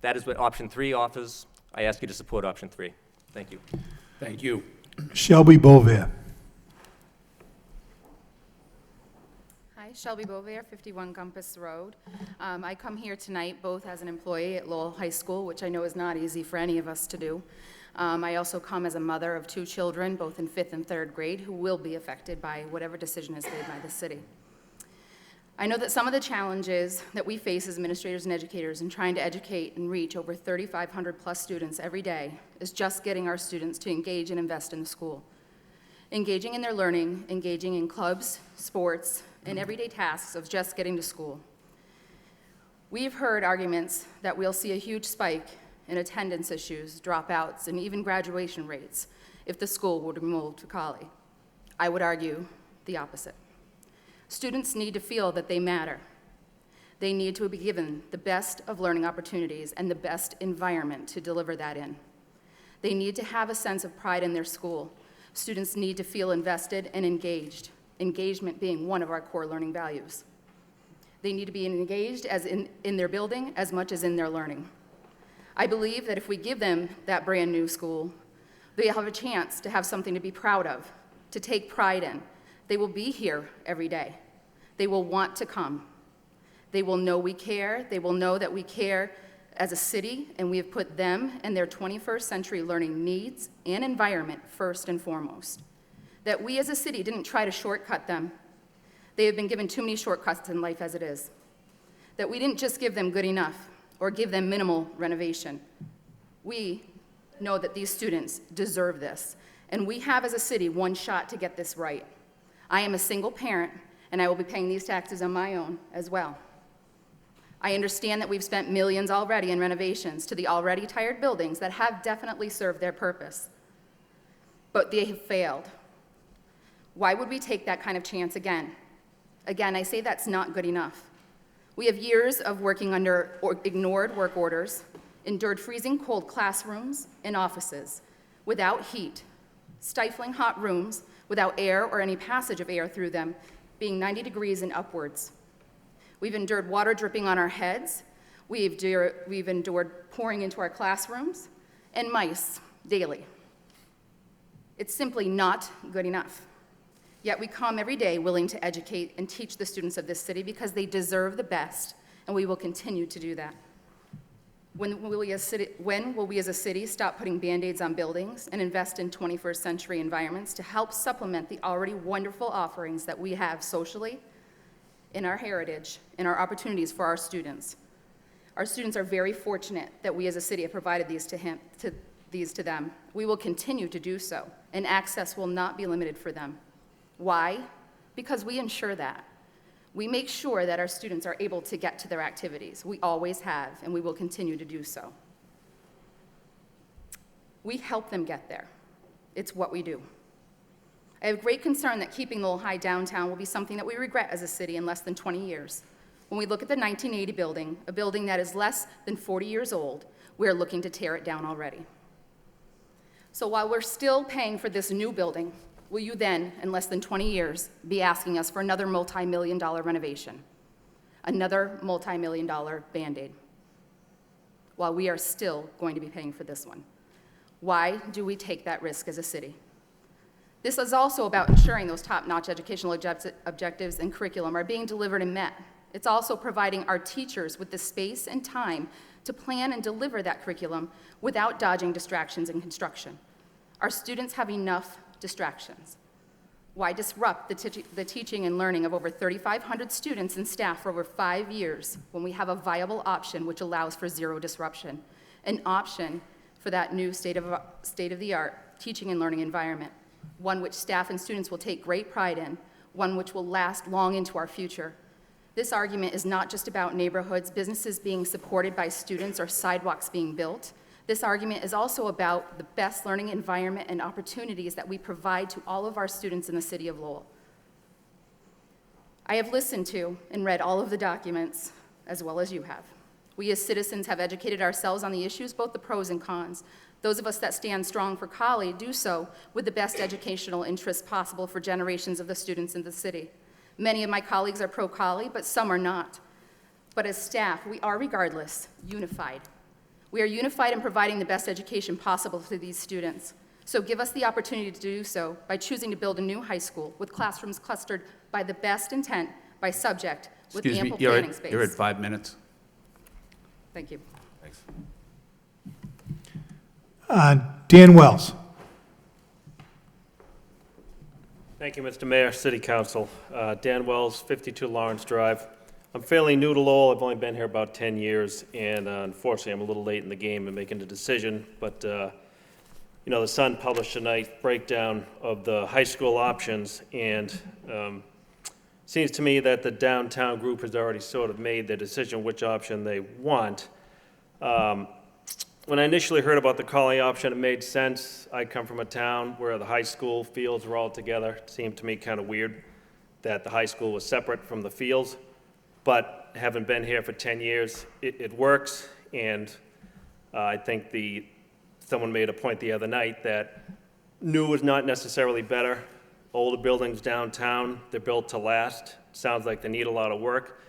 That is what option 3 offers. I ask you to support option 3. Thank you. Thank you. Shelby Bovier. Hi, Shelby Bovier, 51 Compass Road. I come here tonight both as an employee at Lowell High School, which I know is not easy for any of us to do. I also come as a mother of 2 children, both in 5th and 3rd grade, who will be affected by whatever decision is made by the city. I know that some of the challenges that we face as administrators and educators in trying to educate and reach over 3,500 plus students every day is just getting our students to engage and invest in the school. Engaging in their learning, engaging in clubs, sports, and everyday tasks of just getting to school. We've heard arguments that we'll see a huge spike in attendance issues, dropouts, and even graduation rates if the school were to move to Colley. I would argue the opposite. Students need to feel that they matter. They need to be given the best of learning opportunities and the best environment to deliver that in. They need to have a sense of pride in their school. Students need to feel invested and engaged, engagement being one of our core learning values. They need to be engaged as in their building as much as in their learning. I believe that if we give them that brand new school, they have a chance to have something to be proud of, to take pride in. They will be here every day. They will want to come. They will know we care. They will know that we care as a city, and we have put them and their 21st century learning needs and environment first and foremost. That we as a city didn't try to shortcut them. They have been given too many shortcuts in life as it is. That we didn't just give them good enough or give them minimal renovation. We know that these students deserve this, and we have as a city one shot to get this right. I am a single parent, and I will be paying these taxes on my own as well. I understand that we've spent millions already in renovations to the already tired buildings that have definitely served their purpose, but they have failed. Why would we take that kind of chance again? Again, I say that's not good enough. We have years of working under ignored work orders, endured freezing cold classrooms and offices without heat, stifling hot rooms without air or any passage of air through them, being 90 degrees and upwards. We've endured water dripping on our heads. We've endured pouring into our classrooms and mice daily. It's simply not good enough. Yet we come every day willing to educate and teach the students of this city because they deserve the best, and we will continue to do that. When will we as a city stop putting Band-Aids on buildings and invest in 21st century environments to help supplement the already wonderful offerings that we have socially, in our heritage, and our opportunities for our students? Our students are very fortunate that we as a city have provided these to them. We will continue to do so, and access will not be limited for them. Why? Because we ensure that. We make sure that our students are able to get to their activities. We always have, and we will continue to do so. We help them get there. It's what we do. I have great concern that keeping Lowell High downtown will be something that we regret as a city in less than 20 years. When we look at the 1980 building, a building that is less than 40 years old, we are looking to tear it down already. So while we're still paying for this new building, will you then, in less than 20 years, be asking us for another multi-million-dollar renovation, another multi-million-dollar Band-Aid, while we are still going to be paying for this one? Why do we take that risk as a city? This is also about ensuring those top-notch educational objectives and curriculum are being delivered and met. It's also providing our teachers with the space and time to plan and deliver that curriculum without dodging distractions in construction. Our students have enough distractions. Why disrupt the teaching and learning of over 3,500 students and staff for over 5 years when we have a viable option which allows for zero disruption, an option for that new state-of-the-art teaching and learning environment, one which staff and students will take great pride in, one which will last long into our future. This argument is not just about neighborhoods, businesses being supported by students, or sidewalks being built. This argument is also about the best learning environment and opportunities that we provide to all of our students in the city of Lowell. I have listened to and read all of the documents, as well as you have. We as citizens have educated ourselves on the issues, both the pros and cons. Those of us that stand strong for Collie do so with the best educational interests possible for generations of the students in the city. Many of my colleagues are pro-Collie, but some are not. But as staff, we are regardless unified. We are unified in providing the best education possible to these students. So give us the opportunity to do so by choosing to build a new high school with classrooms clustered by the best intent, by subject, with ample planning space. You're at 5 minutes. Thank you. Thanks. Dan Wells. Thank you, Mr. Mayor, City Council. Dan Wells, 52 Lawrence Drive. I'm fairly new to Lowell. I've only been here about 10 years, and unfortunately, I'm a little late in the game in making the decision. But, you know, the Sun published tonight breakdown of the high school options, and seems to me that the downtown group has already sort of made their decision which option they want. When I initially heard about the Collie option, it made sense. I come from a town where the high school fields were all together. It seemed to me kind of weird that the high school was separate from the fields. But having been here for 10 years, it works, and I think someone made a point the other night that new is not necessarily better. Older buildings downtown, they're built to last. Sounds like they need a lot of work,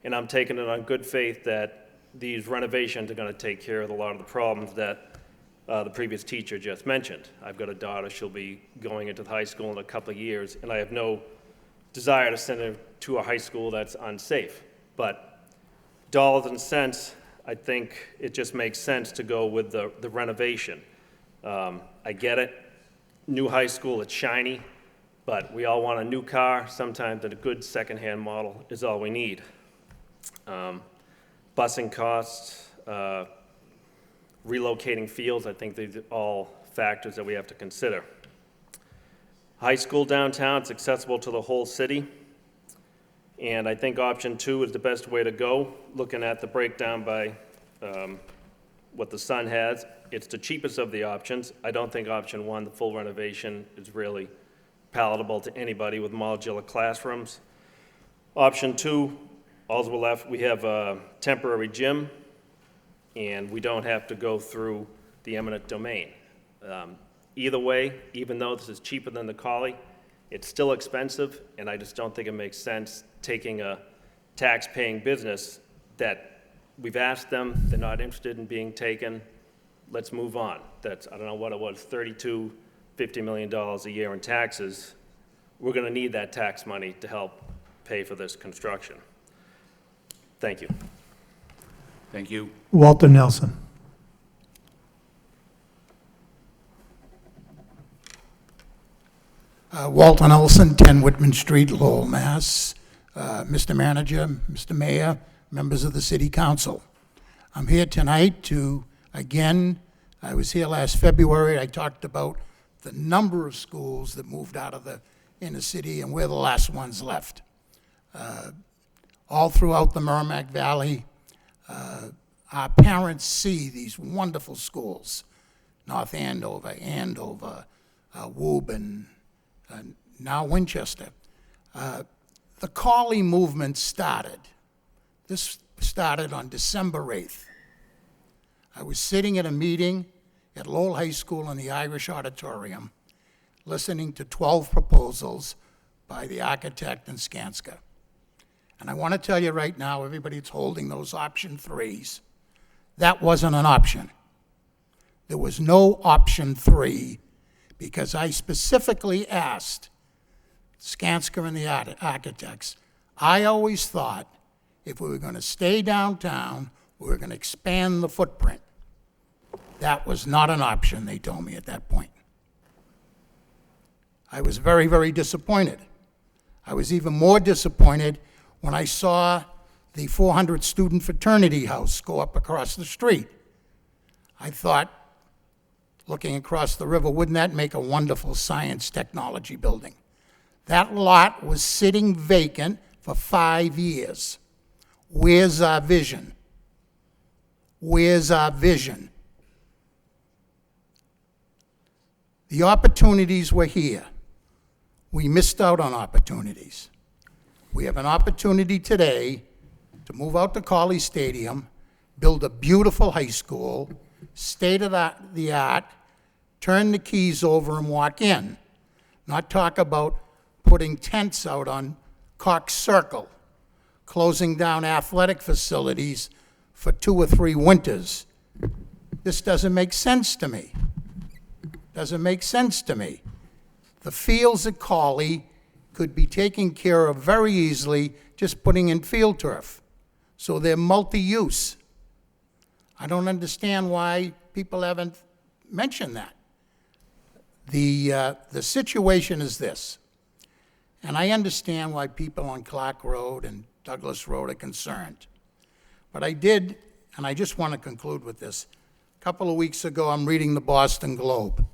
and I'm taking it on good faith that these renovations are going to take care of a lot of the problems that the previous teacher just mentioned. I've got a daughter, she'll be going into the high school in a couple of years, and I have no desire to send her to a high school that's unsafe. But dollars and cents, I think it just makes sense to go with the renovation. I get it, new high school, it's shiny, but we all want a new car. Sometimes a good secondhand model is all we need. Busing costs, relocating fields, I think these are all factors that we have to consider. High school downtown, it's accessible to the whole city, and I think option 2 is the best way to go. Looking at the breakdown by what the Sun has, it's the cheapest of the options. I don't think option 1, the full renovation, is really palatable to anybody with modular classrooms. Option 2, all's we're left, we have a temporary gym, and we don't have to go through the eminent domain. Either way, even though this is cheaper than the Collie, it's still expensive, and I just don't think it makes sense taking a tax-paying business that we've asked them, they're not interested in being taken, let's move on. That's, I don't know what it was, $50 million a year in taxes. We're gonna need that tax money to help pay for this construction. Thank you. Thank you. Walter Nelson. Walter Nelson, 10 Whitman Street, Lowell, Mass. Mr. Manager, Mr. Mayor, members of the City Council. I'm here tonight to, again, I was here last February. I talked about the number of schools that moved out of the inner city, and we're the last ones left. All throughout the Merrimack Valley, our parents see these wonderful schools, North Andover, Woburn, now Winchester. The Collie movement started. This started on December 8th. I was sitting at a meeting at Lowell High School in the Irish Auditorium, listening to 12 proposals by the architect in Skanska. And I want to tell you right now, everybody that's holding those option 3s, that wasn't an option. There was no option 3 because I specifically asked Skanska and the architects. I always thought if we were going to stay downtown, we were going to expand the footprint. That was not an option, they told me at that point. I was very, very disappointed. I was even more disappointed when I saw the 400-student fraternity house go up across the street. I thought, looking across the river, wouldn't that make a wonderful science technology building? That lot was sitting vacant for 5 years. Where's our vision? Where's our vision? The opportunities were here. We missed out on opportunities. We have an opportunity today to move out to Colley Stadium, build a beautiful high school, state-of-the-art, turn the keys over and walk in. Not talk about putting tents out on Cox Circle, closing down athletic facilities for 2 or 3 winters. This doesn't make sense to me. Doesn't make sense to me. The fields at Colley could be taken care of very easily just putting in field turf. So they're multi-use. I don't understand why people haven't mentioned that. The situation is this, and I understand why people on Clark Road and Douglas Road are concerned. But I did, and I just want to conclude with this. A couple of weeks ago, I'm reading the Boston Globe,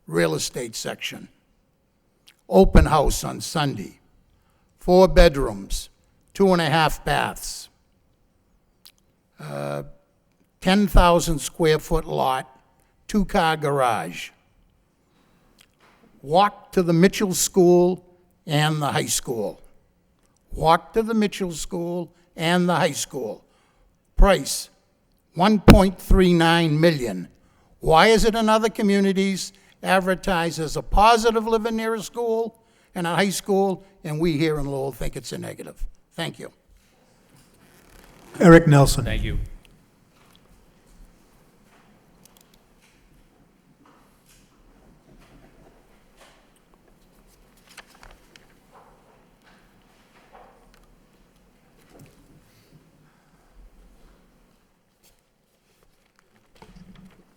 real estate section. Open house on Sunday. 4 bedrooms, 2.5 baths. 10,000 square foot lot, 2-car garage. Walk to the Mitchell School and the high school. Walk to the Mitchell School and the high school. Price, $1.39 million. Why is it in other communities advertised as a positive living near a school and a high school, and we here in Lowell think it's a negative? Thank you. Eric Nelson. Thank you.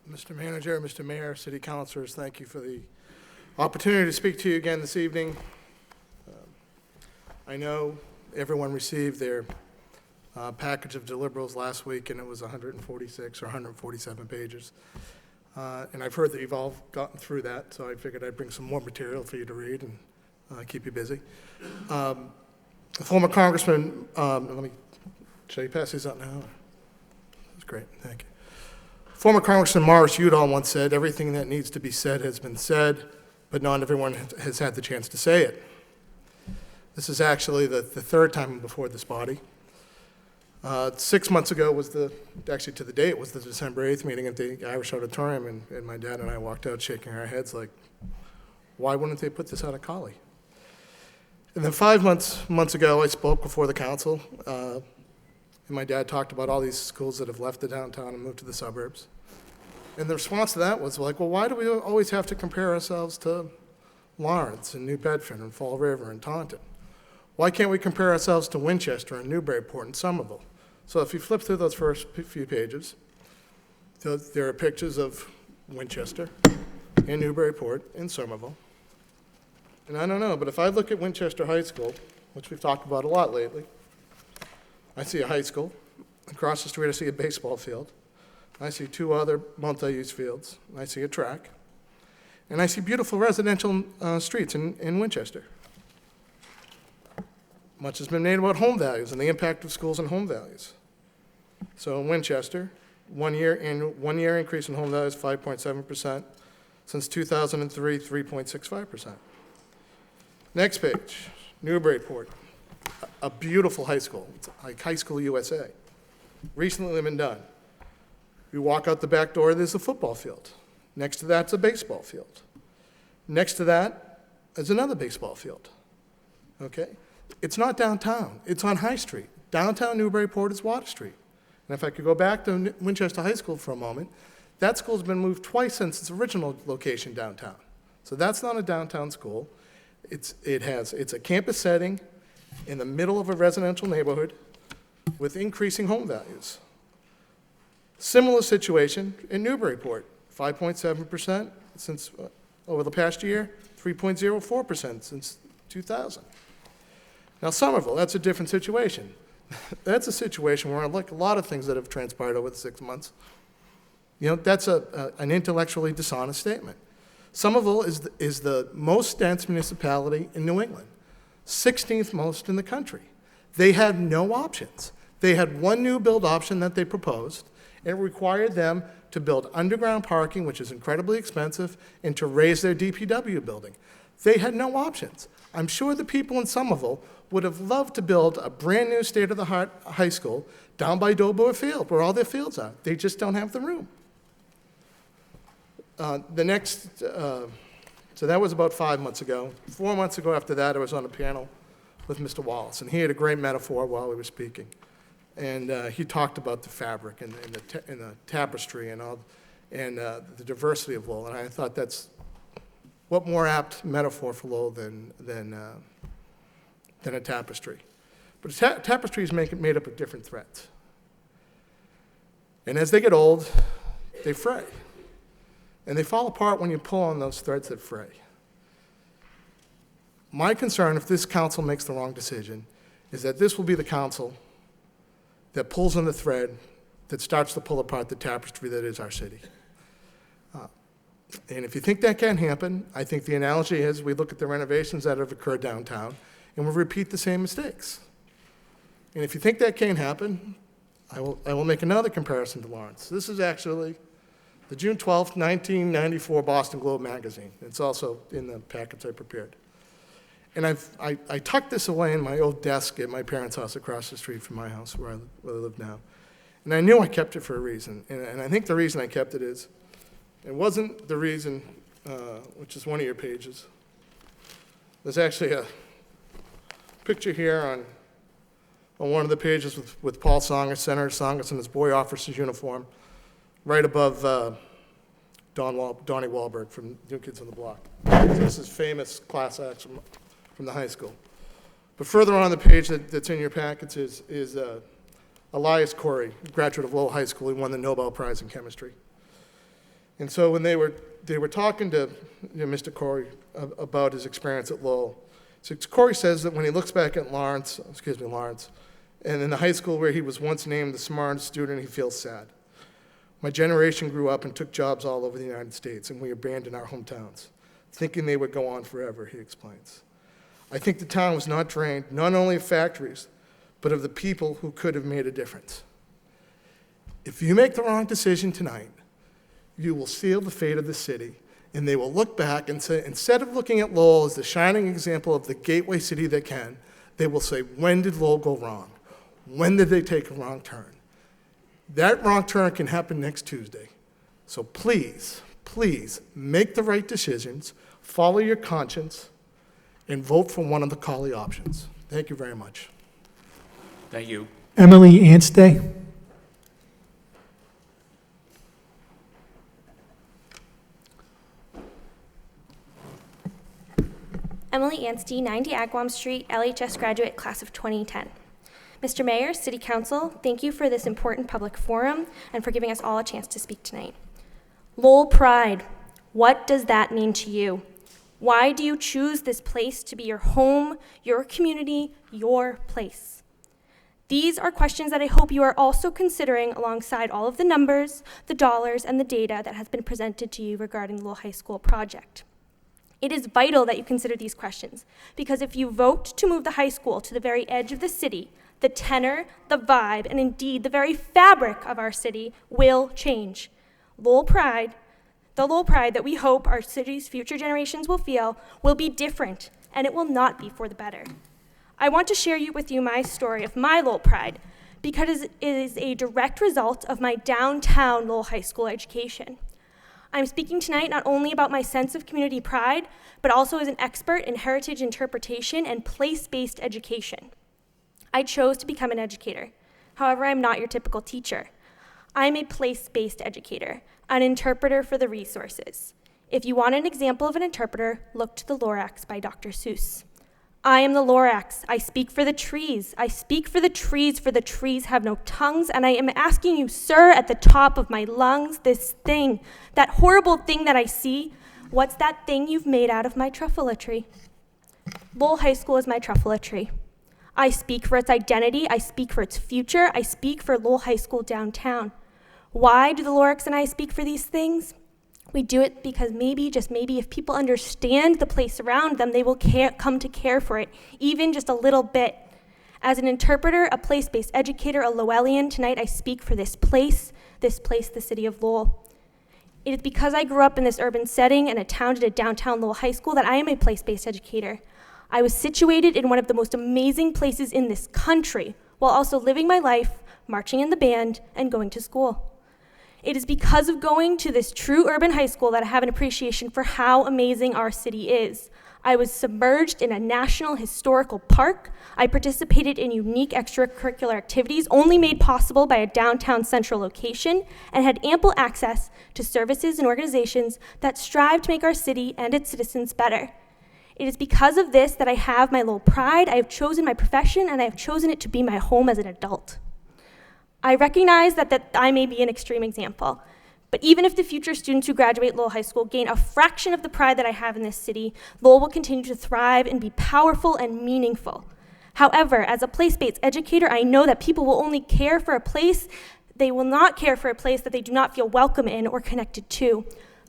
Mr. Manager, Mr. Mayor, City Councilors, thank you for the opportunity to speak to you again this evening. I know everyone received their package of deliverables last week, and it was 146 or 147 pages. And I've heard that you've all gotten through that, so I figured I'd bring some more material for you to read and keep you busy. A former Congressman, should I pass these out now? That's great, thank you. Former Congressman Morris Udall once said, "Everything that needs to be said has been said, but not everyone has had the chance to say it." This is actually the 3rd time before this body. 6 months ago was actually to the date, was the December 8th meeting at the Irish Auditorium, and my dad and I walked out shaking our heads like, why wouldn't they put this out of Colley? And then 5 months ago, I spoke before the council, and my dad talked about all these schools that have left the downtown and moved to the suburbs. And the response to that was like, well, why do we always have to compare ourselves to Lawrence and New Bedford and Fall River and Taunton? Why can't we compare ourselves to Winchester and Newburyport and Somerville? So if you flip through those first few pages, there are pictures of Winchester and Newburyport and Somerville. And I don't know, but if I look at Winchester High School, which we've talked about a lot lately, I see a high school. Across the street, I see a baseball field. I see 2 other multi-use fields. I see a track. And I see beautiful residential streets in Winchester. Much has been made about home values and the impact of schools on home values. So in Winchester, 1 year increase in home values, 5.7%. Since 2003, 3.65%. Next page, Newburyport, a beautiful high school. It's like High School USA. Recently been done. You walk out the back door, there's a football field. Next to that's a baseball field. Next to that is another baseball field. Okay? It's not downtown. It's on High Street. Downtown Newburyport is Water Street. And if I could go back to Winchester High School for a moment, That school's been moved twice since its original location downtown. So that's not a downtown school. It's a campus setting in the middle of a residential neighborhood with increasing home values. Similar situation in Newburyport, 5.7% since over the past year, 3.04% since 2000. Now Somerville, that's a different situation. That's a situation where, like a lot of things that have transpired over the 6 months, that's an intellectually dishonest statement. Somerville is the most dense municipality in New England, 16th most in the country. They had no options. They had one new build option that they proposed. It required them to build underground parking, which is incredibly expensive, and to raise their DPW building. They had no options. I'm sure the people in Somerville would have loved to build a brand new state-of-the-art high school down by Doughboy Field, where all their fields are. They just don't have the room. So that was about 5 months ago. 4 months ago after that, I was on a panel with Mr. Wallace, and he had a great metaphor while he was speaking. And he talked about the fabric and the tapestry and the diversity of Lowell. And I thought that's what more apt metaphor for Lowell than a tapestry. But a tapestry is made up of different threads. And as they get old, they fray. And they fall apart when you pull on those threads that fray. My concern, if this council makes the wrong decision, is that this will be the council that pulls on the thread that starts to pull apart the tapestry that is our city. And if you think that can't happen, I think the analogy is we look at the renovations that have occurred downtown and we repeat the same mistakes. And if you think that can't happen, I will make another comparison to Lawrence. This is actually the June 12th, 1994 Boston Globe magazine. It's also in the packets I prepared. And I tucked this away in my old desk at my parents' house across the street from my house where I live now. And I knew I kept it for a reason. And I think the reason I kept it is, it wasn't the reason, which is one of your pages. There's actually a picture here on one of the pages with Paul Songus, Senator Songus, in his boy officer's uniform, right above Donnie Wahlberg from New Kids on the Block. So this is famous class acts from the high school. But further on the page that's in your packets is Elias Corey, graduate of Lowell High School. He won the Nobel Prize in chemistry. And so when they were talking to Mr. Corey about his experience at Lowell, so Corey says that when he looks back at Lawrence, and in the high school where he was once named the smartest student, he feels sad. My generation grew up and took jobs all over the United States, and we abandoned our hometowns, thinking they would go on forever, he explains. I think the town was not drained, not only of factories, but of the people who could have made a difference. If you make the wrong decision tonight, you will seal the fate of the city, and they will look back and say, instead of looking at Lowell as the shining example of the gateway city that can, they will say, when did Lowell go wrong? When did they take a wrong turn? That wrong turn can happen next Tuesday. So please, please make the right decisions, follow your conscience, and vote for one of the Colley options. Thank you very much. Thank you. Emily Anstey. Emily Anstey, 90 Agawam Street, LHS graduate, class of 2010. Mr. Mayor, City Council, thank you for this important public forum and for giving us all a chance to speak tonight. Lowell Pride, what does that mean to you? Why do you choose this place to be your home, your community, your place? These are questions that I hope you are also considering alongside all of the numbers, the dollars, and the data that has been presented to you regarding the Lowell High School project. It is vital that you consider these questions, because if you vote to move the high school to the very edge of the city, the tenor, the vibe, and indeed the very fabric of our city will change. Lowell Pride, the Lowell Pride that we hope our city's future generations will feel, will be different, and it will not be for the better. I want to share with you my story of my Lowell Pride, because it is a direct result of my downtown Lowell High School education. I'm speaking tonight not only about my sense of community pride, but also as an expert in heritage interpretation and place-based education. I chose to become an educator. However, I'm not your typical teacher. I'm a place-based educator, an interpreter for the resources. If you want an example of an interpreter, look to the Lorax by Dr. Seuss. I am the Lorax. I speak for the trees. I speak for the trees have no tongues, and I am asking you, sir, at the top of my lungs, this thing, that horrible thing that I see, what's that thing you've made out of my truffula tree? Lowell High School is my truffula tree. I speak for its identity. I speak for its future. I speak for Lowell High School downtown. Why do the Lorax and I speak for these things? We do it because maybe, just maybe, if people understand the place around them, they will come to care for it, even just a little bit. As an interpreter, a place-based educator, a Lowellian, tonight I speak for this place, the city of Lowell. It is because I grew up in this urban setting and attended a downtown Lowell High School that I am a place-based educator. I was situated in one of the most amazing places in this country, while also living my life, marching in the band, and going to school. It is because of going to this true urban high school that I have an appreciation for how amazing our city is. I was submerged in a national historical park. I participated in unique extracurricular activities only made possible by a downtown central location, and had ample access to services and organizations that strive to make our city and its citizens better. It is because of this that I have my Lowell pride. I have chosen my profession, and I have chosen it to be my home as an adult. I recognize that I may be an extreme example, but even if the future students who graduate Lowell High School gain a fraction of the pride that I have in this city, Lowell will continue to thrive and be powerful and meaningful. However, as a place-based educator, I know that people will only care for a place, they will not care for a place that they do not feel welcome in or connected to.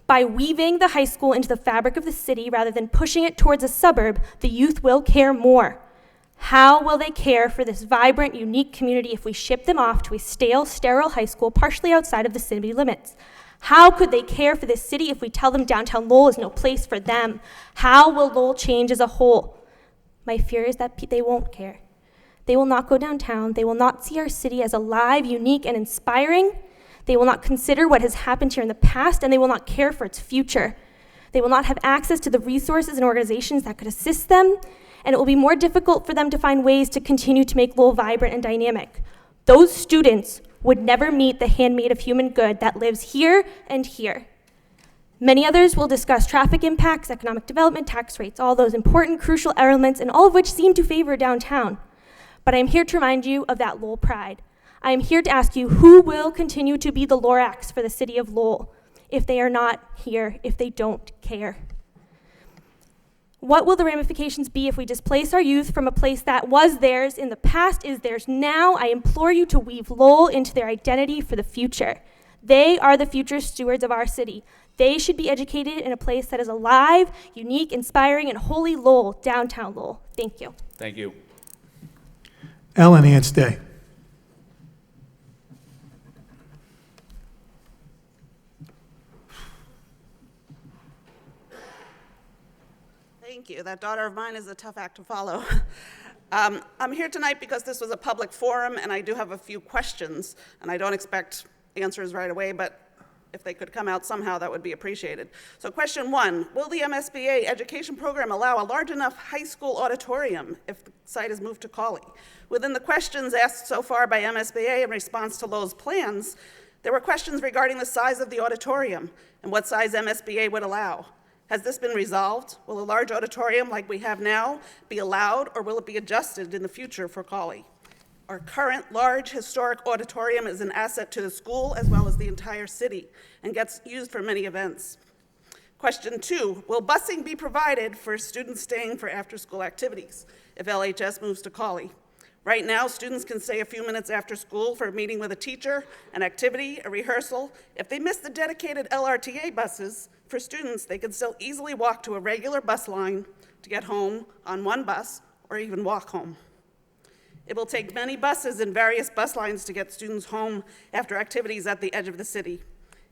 By weaving the high school into the fabric of the city rather than pushing it towards a suburb, the youth will care more. How will they care for this vibrant, unique community if we ship them off to a stale, sterile high school partially outside of the city limits? How could they care for this city if we tell them downtown Lowell is no place for them? How will Lowell change as a whole? My fear is that they won't care. They will not go downtown. They will not see our city as alive, unique, and inspiring. They will not consider what has happened here in the past, and they will not care for its future. They will not have access to the resources and organizations that could assist them, and it will be more difficult for them to find ways to continue to make Lowell vibrant and dynamic. Those students would never meet the handmaid of human good that lives here and here. Many others will discuss traffic impacts, economic development, tax rates, all those important, crucial elements, and all of which seem to favor downtown. But I am here to remind you of that Lowell pride. I am here to ask you, who will continue to be the Lorax for the city of Lowell if they are not here, if they don't care? What will the ramifications be if we displace our youth from a place that was theirs in the past, is theirs now? I implore you to weave Lowell into their identity for the future. They are the future stewards of our city. They should be educated in a place that is alive, unique, inspiring, and wholly Lowell, downtown Lowell. Thank you. Thank you. Ellen Anstey. Thank you. That daughter of mine is a tough act to follow. I'm here tonight because this was a public forum, and I do have a few questions, and I don't expect answers right away, but if they could come out somehow, that would be appreciated. So question one, will the MSBA education program allow a large enough high school auditorium if the site is moved to Cawley? Within the questions asked so far by MSBA in response to Lowell's plans, there were questions regarding the size of the auditorium and what size MSBA would allow. Has this been resolved? Will a large auditorium like we have now be allowed, or will it be adjusted in the future for Cawley? Our current large historic auditorium is an asset to the school as well as the entire city and gets used for many events. Question two, will busing be provided for students staying for after-school activities if LHS moves to Cawley? Right now, students can stay a few minutes after school for a meeting with a teacher, an activity, a rehearsal. If they miss the dedicated LRTA buses for students, they can still easily walk to a regular bus line to get home on one bus or even walk home. It will take many buses and various bus lines to get students home after activities at the edge of the city.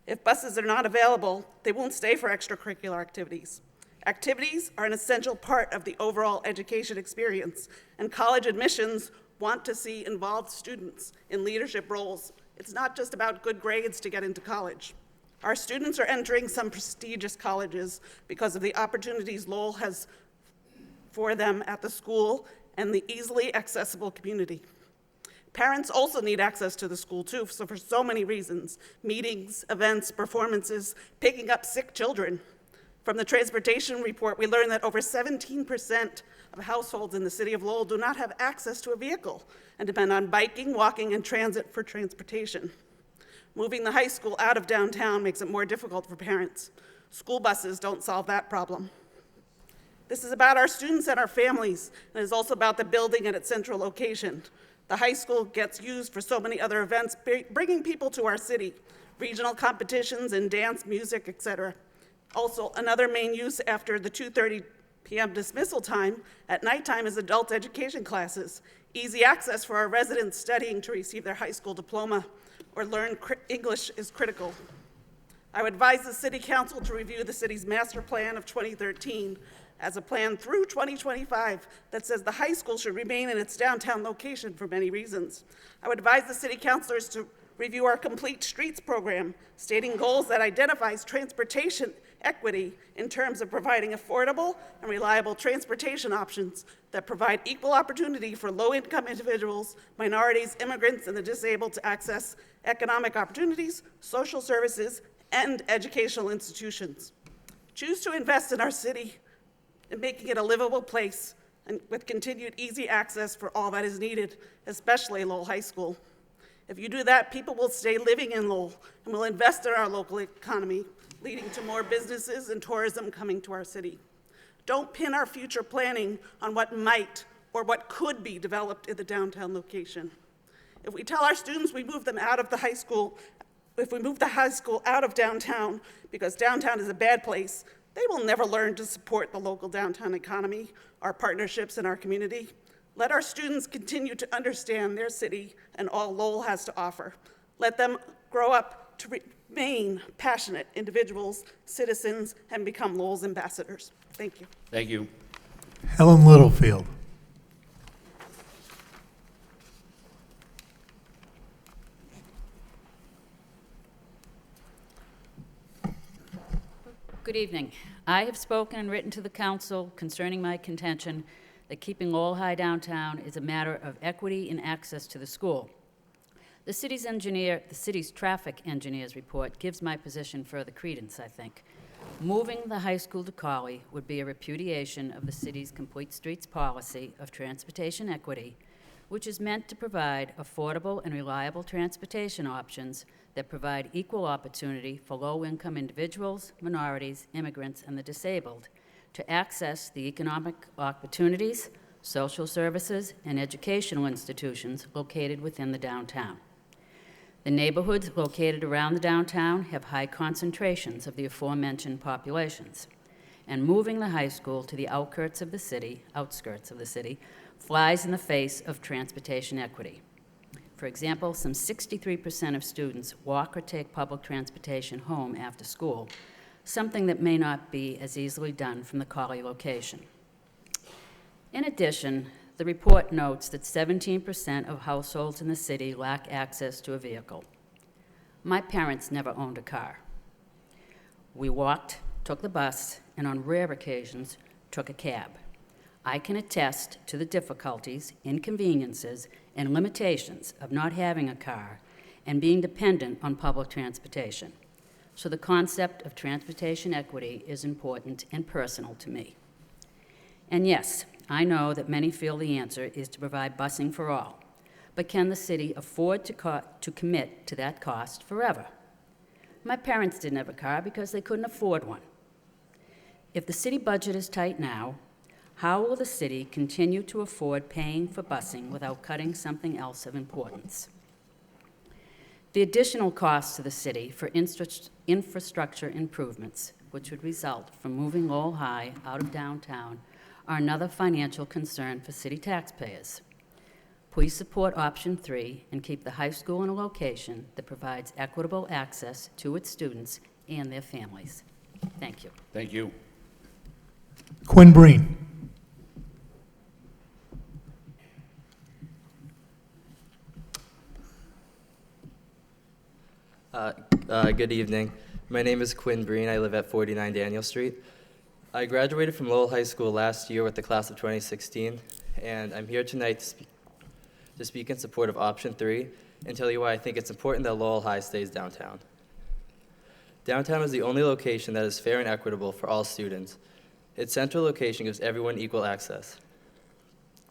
If buses are not available, they won't stay for extracurricular activities. Activities are an essential part of the overall education experience, and college admissions want to see involved students in leadership roles. It's not just about good grades to get into college. Our students are entering some prestigious colleges because of the opportunities Lowell has for them at the school and the easily accessible community. Parents also need access to the school too, so for so many reasons: meetings, events, performances, picking up sick children. From the transportation report, we learned that over 17% of households in the city of Lowell do not have access to a vehicle and depend on biking, walking, and transit for transportation. Moving the high school out of downtown makes it more difficult for parents. School buses don't solve that problem. This is about our students and our families, and it is also about the building and its central location. The high school gets used for so many other events, bringing people to our city, regional competitions in dance, music, etc. Also, another main use after the 2:30 p.m. dismissal time at nighttime is adult education classes. Easy access for our residents studying to receive their high school diploma or learn English is critical. I would advise the City Council to review the city's master plan of 2013 as a plan through 2025 that says the high school should remain in its downtown location for many reasons. I would advise the city councilors to review our Complete Streets program, stating goals that identifies transportation equity in terms of providing affordable and reliable transportation options that provide equal opportunity for low-income individuals, minorities, immigrants, and the disabled to access economic opportunities, social services, and educational institutions. Choose to invest in our city and making it a livable place and with continued easy access for all that is needed, especially Lowell High School. If you do that, people will stay living in Lowell and will invest in our local economy, leading to more businesses and tourism coming to our city. Don't pin our future planning on what might or what could be developed in the downtown location. If we tell our students we move them out of the high school, if we move the high school out of downtown because downtown is a bad place, they will never learn to support the local downtown economy, our partnerships, and our community. Let our students continue to understand their city and all Lowell has to offer. Let them grow up to remain passionate individuals, citizens, and become Lowell's ambassadors. Thank you. Thank you. Helen Littlefield. Good evening. I have spoken and written to the council concerning my contention that keeping Lowell High downtown is a matter of equity and access to the school. The city's traffic engineer's report gives my position further credence, I think. Moving the high school to Collie would be a repudiation of the city's Complete Streets policy of transportation equity, which is meant to provide affordable and reliable transportation options that provide equal opportunity for low-income individuals, minorities, immigrants, and the disabled to access the economic opportunities, social services, and educational institutions located within the downtown. The neighborhoods located around the downtown have high concentrations of the aforementioned populations, and moving the high school to the outskirts of the city, flies in the face of transportation equity. For example, some 63% of students walk or take public transportation home after school, something that may not be as easily done from the Collie location. In addition, the report notes that 17% of households in the city lack access to a vehicle. My parents never owned a car. We walked, took the bus, and on rare occasions, took a cab. I can attest to the difficulties, inconveniences, and limitations of not having a car and being dependent on public transportation. So the concept of transportation equity is important and personal to me. And yes, I know that many feel the answer is to provide busing for all, but can the city afford to commit to that cost forever? My parents didn't have a car because they couldn't afford one. If the city budget is tight now, how will the city continue to afford paying for busing without cutting something else of importance? The additional costs to the city for infrastructure improvements, which would result from moving Lowell High out of downtown, are another financial concern for city taxpayers. Please support option 3 and keep the high school in a location that provides equitable access to its students and their families. Thank you. Thank you. Quinn Breen. Good evening. My name is Quinn Breen. I live at 49 Daniel Street. I graduated from Lowell High School last year with the class of 2016, and I'm here tonight to speak in support of option 3 and tell you why I think it's important that Lowell High stays downtown. Downtown is the only location that is fair and equitable for all students. Its central location gives everyone equal access.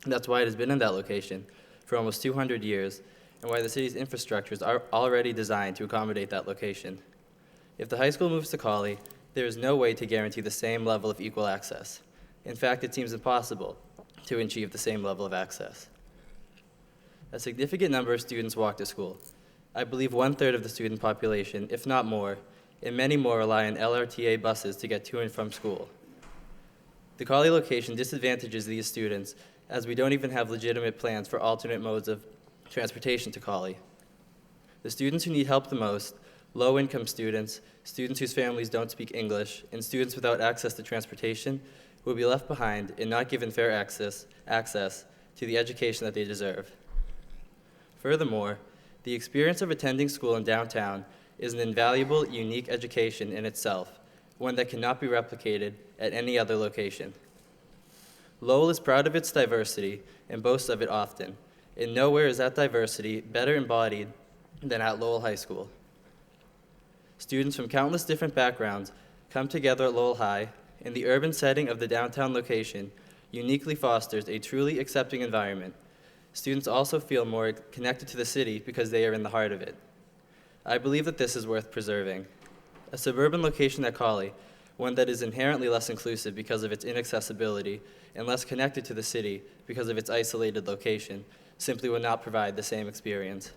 That's why it has been in that location for almost 200 years, and why the city's infrastructures are already designed to accommodate that location. If the high school moves to Cawley, there is no way to guarantee the same level of equal access. In fact, it seems impossible to achieve the same level of access. A significant number of students walk to school. I believe 1/3 of the student population, if not more, and many more rely on LRTA buses to get to and from school. The Cawley location disadvantages these students, as we don't even have legitimate plans for alternate modes of transportation to Cawley. The students who need help the most, low-income students, students whose families don't speak English, and students without access to transportation, will be left behind and not given fair access to the education that they deserve. Furthermore, the experience of attending school in downtown is an invaluable, unique education in itself, one that cannot be replicated at any other location. Lowell is proud of its diversity and boasts of it often, and nowhere is that diversity better embodied than at Lowell High School. Students from countless different backgrounds come together at Lowell High, and the urban setting of the downtown location uniquely fosters a truly accepting environment. Students also feel more connected to the city because they are in the heart of it. I believe that this is worth preserving. A suburban location at Cawley, one that is inherently less inclusive because of its inaccessibility and less connected to the city because of its isolated location, simply would not provide the same experience.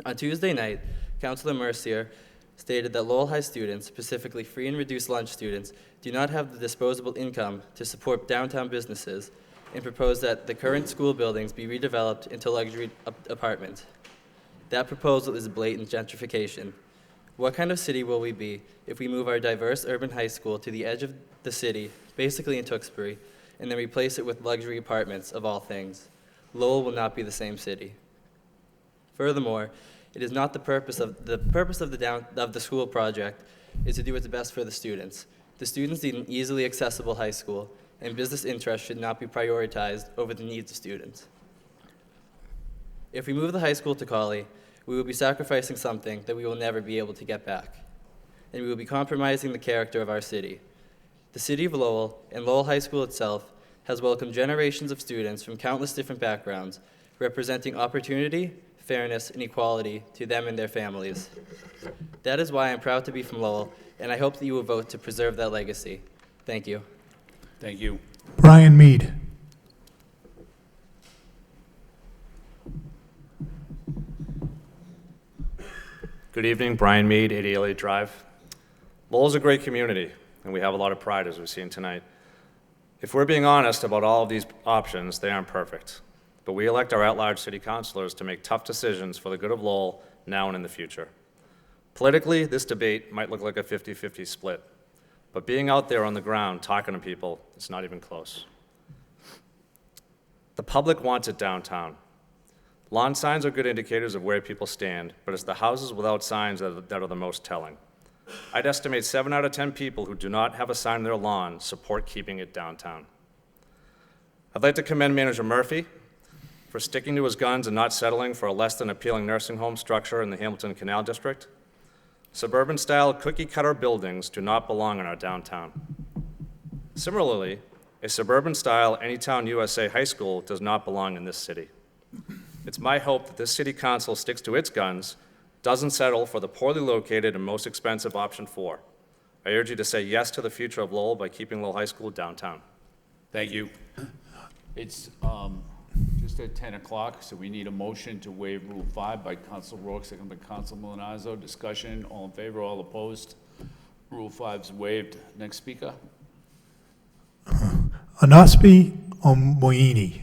On Tuesday night, Councilor Mercier stated that Lowell High students, specifically free and reduced lunch students, do not have the disposable income to support downtown businesses, and proposed that the current school buildings be redeveloped into luxury apartments. That proposal is blatant gentrification. What kind of city will we be if we move our diverse urban high school to the edge of the city, basically in Tewksbury, and then replace it with luxury apartments of all things? Lowell will not be the same city. Furthermore, it is not the purpose of the school project is to do what's best for the students. The students need an easily accessible high school, and business interests should not be prioritized over the needs of students. If we move the high school to Cawley, we will be sacrificing something that we will never be able to get back, and we will be compromising the character of our city. The city of Lowell, and Lowell High School itself, has welcomed generations of students from countless different backgrounds, representing opportunity, fairness, and equality to them and their families. That is why I'm proud to be from Lowell, and I hope that you will vote to preserve that legacy. Thank you. Thank you. Brian Mead. Good evening, Brian Mead, 80 LA Drive. Lowell's a great community, and we have a lot of pride, as we've seen tonight. If we're being honest about all of these options, they aren't perfect. But we elect our at-large city councilors to make tough decisions for the good of Lowell now and in the future. Politically, this debate might look like a 50-50 split, but being out there on the ground talking to people, it's not even close. The public wants it downtown. Lawn signs are good indicators of where people stand, but it's the houses without signs that are the most telling. I'd estimate 7 out of 10 people who do not have a sign on their lawn support keeping it downtown. I'd like to commend Manager Murphy for sticking to his guns and not settling for a less than appealing nursing home structure in the Hamilton Canal District. Suburban-style cookie-cutter buildings do not belong in our downtown. Similarly, a suburban-style Anytown USA high school does not belong in this city. It's my hope that this city council sticks to its guns, doesn't settle for the poorly located and most expensive option 4. I urge you to say yes to the future of Lowell by keeping Lowell High School downtown. Thank you. It's just at 10 o'clock, so we need a motion to waive Rule 5 by Council Rourke, second by Council Milonazo. Discussion, all in favor, all opposed. Rule 5 is waived. Next speaker. Onospi Omoyini.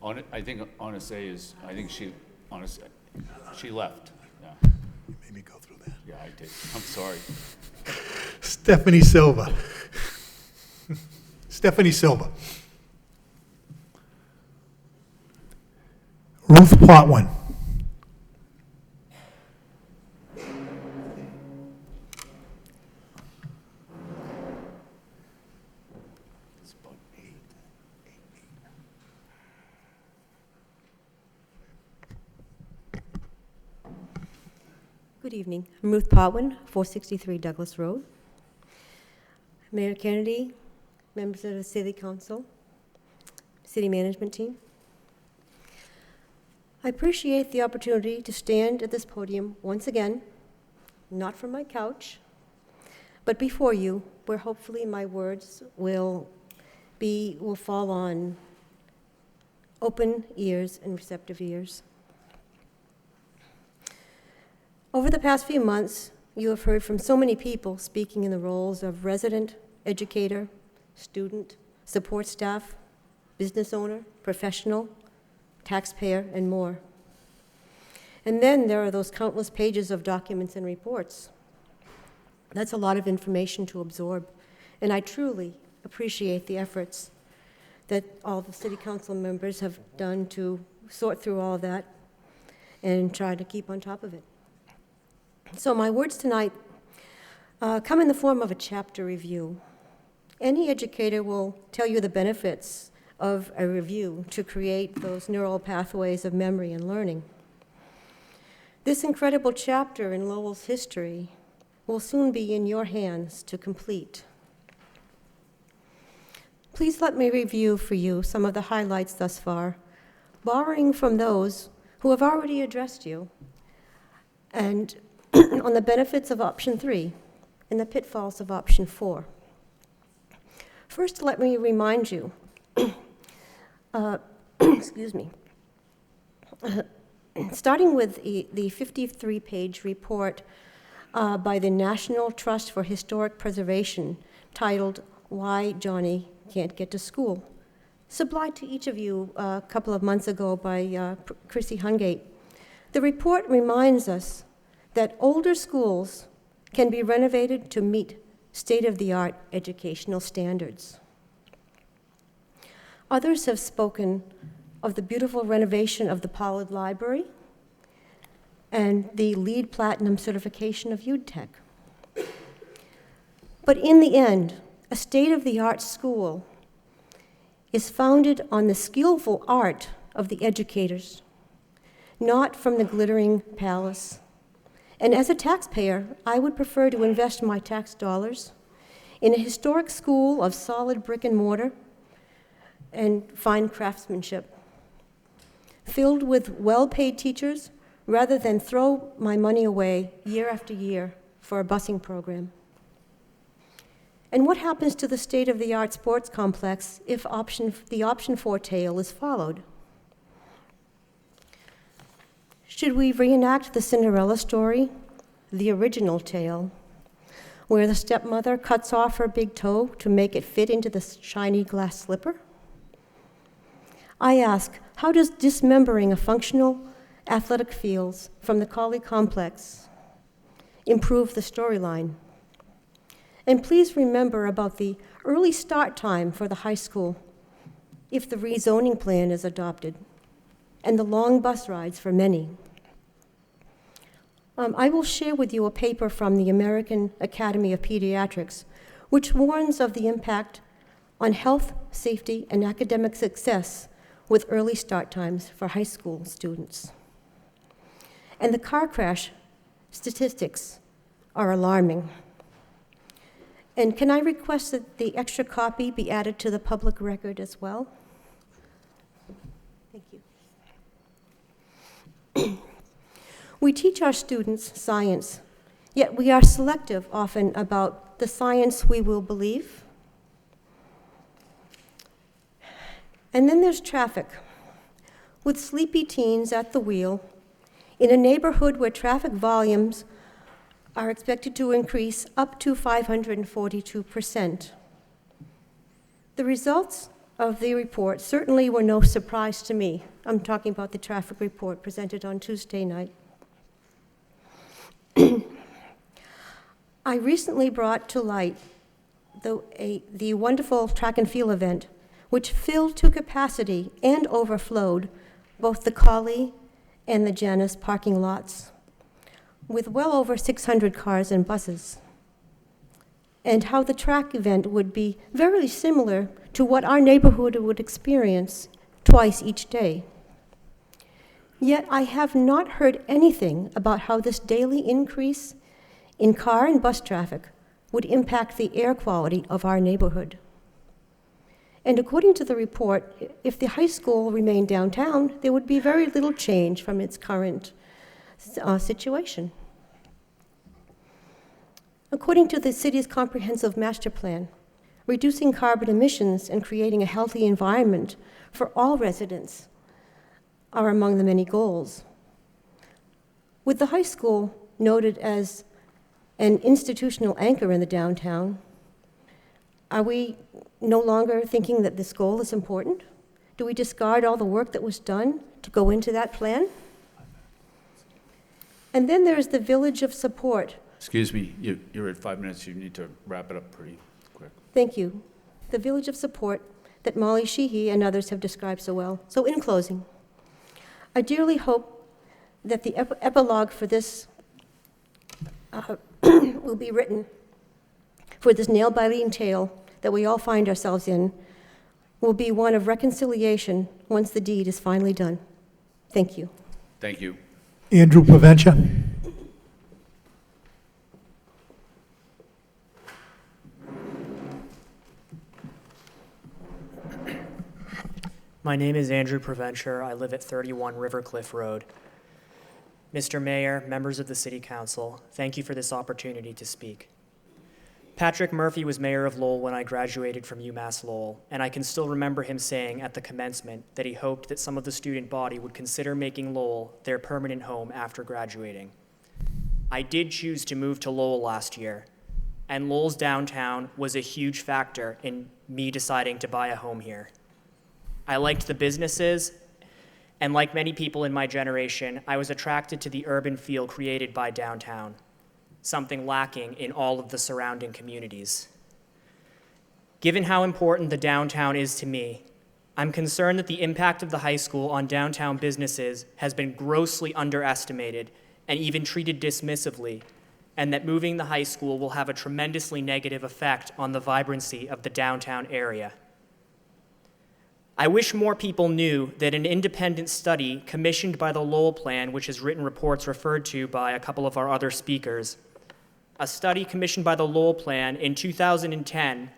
I think she left. Yeah. You made me go through that. Yeah, I did. I'm sorry. Stephanie Silva. Stephanie Silva. Ruth Plotwin. Good evening. I'm Ruth Potwin, 463 Douglas Road. Mayor Kennedy, members of the City Council, City Management Team. I appreciate the opportunity to stand at this podium once again, not from my couch, but before you, where hopefully my words will fall on open ears and receptive ears. Over the past few months, you have heard from so many people speaking in the roles of resident, educator, student, support staff, business owner, professional, taxpayer, and more. And then there are those countless pages of documents and reports. That's a lot of information to absorb, and I truly appreciate the efforts that all the city council members have done to sort through all of that and try to keep on top of it. So my words tonight come in the form of a chapter review. Any educator will tell you the benefits of a review to create those neural pathways of memory and learning. This incredible chapter in Lowell's history will soon be in your hands to complete. Please let me review for you some of the highlights thus far, borrowing from those who have already addressed you, and on the benefits of option 3 and the pitfalls of option 4. First, let me remind you, excuse me, starting with the 53-page report by the National Trust for Historic Preservation titled, Why Johnny Can't Get to School, supplied to each of you a couple of months ago by Chrissy Hungate. The report reminds us that older schools can be renovated to meet state-of-the-art educational standards. Others have spoken of the beautiful renovation of the Pollard Library and the LEED Platinum certification of UTech. But in the end, a state-of-the-art school is founded on the skillful art of the educators, not from the glittering palace. And as a taxpayer, I would prefer to invest my tax dollars in a historic school of solid brick and mortar and fine craftsmanship, filled with well-paid teachers, rather than throw my money away year after year for a busing program. And what happens to the state-of-the-art sports complex if the option 4 tale is followed? Should we reenact the Cinderella story, the original tale, where the stepmother cuts off her big toe to make it fit into the shiny glass slipper? I ask, how does dismembering a functional athletic fields from the Colley complex improve the storyline? And please remember about the early start time for the high school if the rezoning plan is adopted, and the long bus rides for many. I will share with you a paper from the American Academy of Pediatrics, which warns of the impact on health, safety, and academic success with early start times for high school students. And the car crash statistics are alarming. And can I request that the extra copy be added to the public record as well? Thank you. We teach our students science, yet we are selective often about the science we will believe. And then there's traffic, with sleepy teens at the wheel in a neighborhood where traffic volumes are expected to increase up to 542%. The results of the report certainly were no surprise to me. I'm talking about the traffic report presented on Tuesday night. I recently brought to light the wonderful track and field event, which filled to capacity and overflowed both the Colley and the Janus parking lots, with well over 600 cars and buses, and how the track event would be very similar to what our neighborhood would experience twice each day. Yet I have not heard anything about how this daily increase in car and bus traffic would impact the air quality of our neighborhood. And according to the report, if the high school remained downtown, there would be very little change from its current situation. According to the city's comprehensive master plan, reducing carbon emissions and creating a healthy environment for all residents are among the many goals. With the high school noted as an institutional anchor in the downtown, are we no longer thinking that this goal is important? Do we discard all the work that was done to go into that plan? And then there's the village of support. Excuse me, you're at 5 minutes. You need to wrap it up pretty quick. Thank you. The village of support that Molly Sheehy and others have described so well. So in closing, I dearly hope that the epilogue for this will be written for this nail-biting tale that we all find ourselves in will be one of reconciliation once the deed is finally done. Thank you. Thank you. Andrew Provencher. My name is Andrew Provencher. I live at 31 Rivercliff Road. Mr. Mayor, members of the City Council, thank you for this opportunity to speak. Patrick Murphy was mayor of Lowell when I graduated from UMass Lowell, and I can still remember him saying at the commencement that he hoped that some of the student body would consider making Lowell their permanent home after graduating. I did choose to move to Lowell last year, and Lowell's downtown was a huge factor in me deciding to buy a home here. I liked the businesses, and like many people in my generation, I was attracted to the urban feel created by downtown, something lacking in all of the surrounding communities. Given how important the downtown is to me, I'm concerned that the impact of the high school on downtown businesses has been grossly underestimated and even treated dismissively, and that moving the high school will have a tremendously negative effect on the vibrancy of the downtown area. I wish more people knew that an independent study commissioned by the Lowell Plan, which has written reports referred to by a couple of our other speakers, a study commissioned by the Lowell Plan in 2010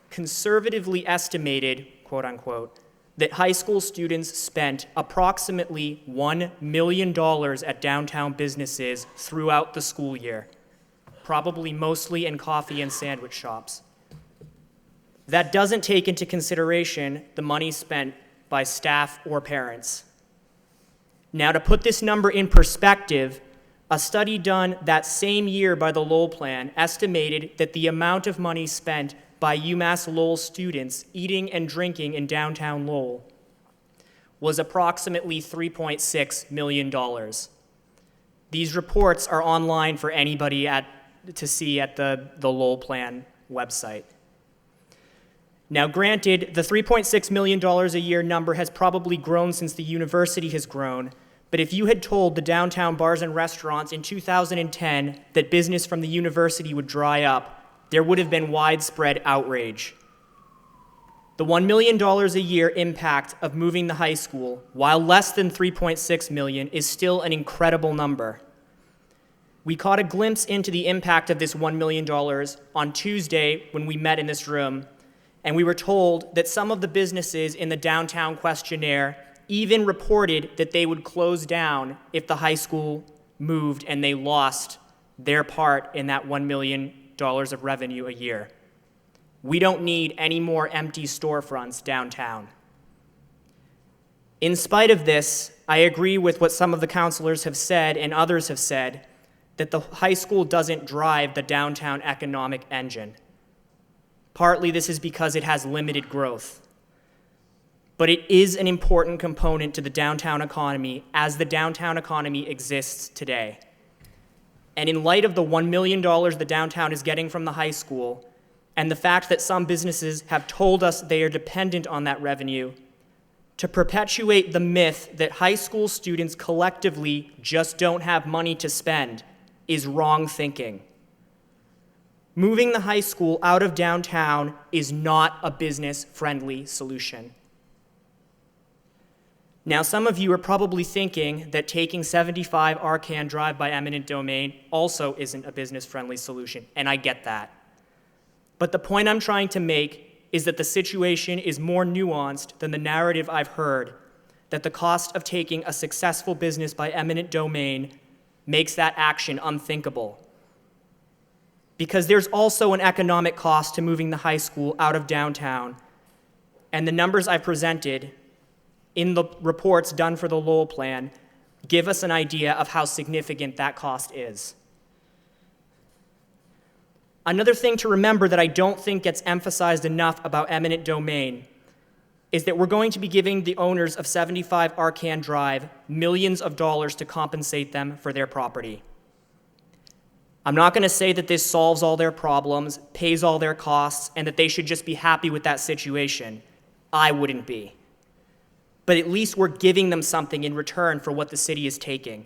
conservatively estimated, quote unquote, that high school students spent approximately $1 million at downtown businesses throughout the school year, probably mostly in coffee and sandwich shops. That doesn't take into consideration the money spent by staff or parents. Now, to put this number in perspective, a study done that same year by the Lowell Plan estimated that the amount of money spent by UMass Lowell students eating and drinking in downtown Lowell was approximately $3.6 million. These reports are online for anybody to see at the Lowell Plan website. Now, granted, the $3.6 million a year number has probably grown since the university has grown, but if you had told the downtown bars and restaurants in 2010 that business from the university would dry up, there would have been widespread outrage. The $1 million a year impact of moving the high school, while less than $3.6 million, is still an incredible number. We caught a glimpse into the impact of this $1 million on Tuesday when we met in this room, and we were told that some of the businesses in the downtown questionnaire even reported that they would close down if the high school moved and they lost their part in that $1 million of revenue a year. We don't need any more empty storefronts downtown. In spite of this, I agree with what some of the counselors have said and others have said, that the high school doesn't drive the downtown economic engine. Partly this is because it has limited growth. But it is an important component to the downtown economy as the downtown economy exists today. And in light of the $1 million the downtown is getting from the high school, and the fact that some businesses have told us they are dependent on that revenue, to perpetuate the myth that high school students collectively just don't have money to spend is wrong thinking. Moving the high school out of downtown is not a business-friendly solution. Now, some of you are probably thinking that taking 75 Arcan Drive by eminent domain also isn't a business-friendly solution, and I get that. But the point I'm trying to make is that the situation is more nuanced than the narrative I've heard, that the cost of taking a successful business by eminent domain makes that action unthinkable. Because there's also an economic cost to moving the high school out of downtown, and the numbers I presented in the reports done for the Lowell plan give us an idea of how significant that cost is. Another thing to remember that I don't think gets emphasized enough about eminent domain is that we're going to be giving the owners of 75 Arcan Drive millions of dollars to compensate them for their property. I'm not going to say that this solves all their problems, pays all their costs, and that they should just be happy with that situation. I wouldn't be. But at least we're giving them something in return for what the city is taking.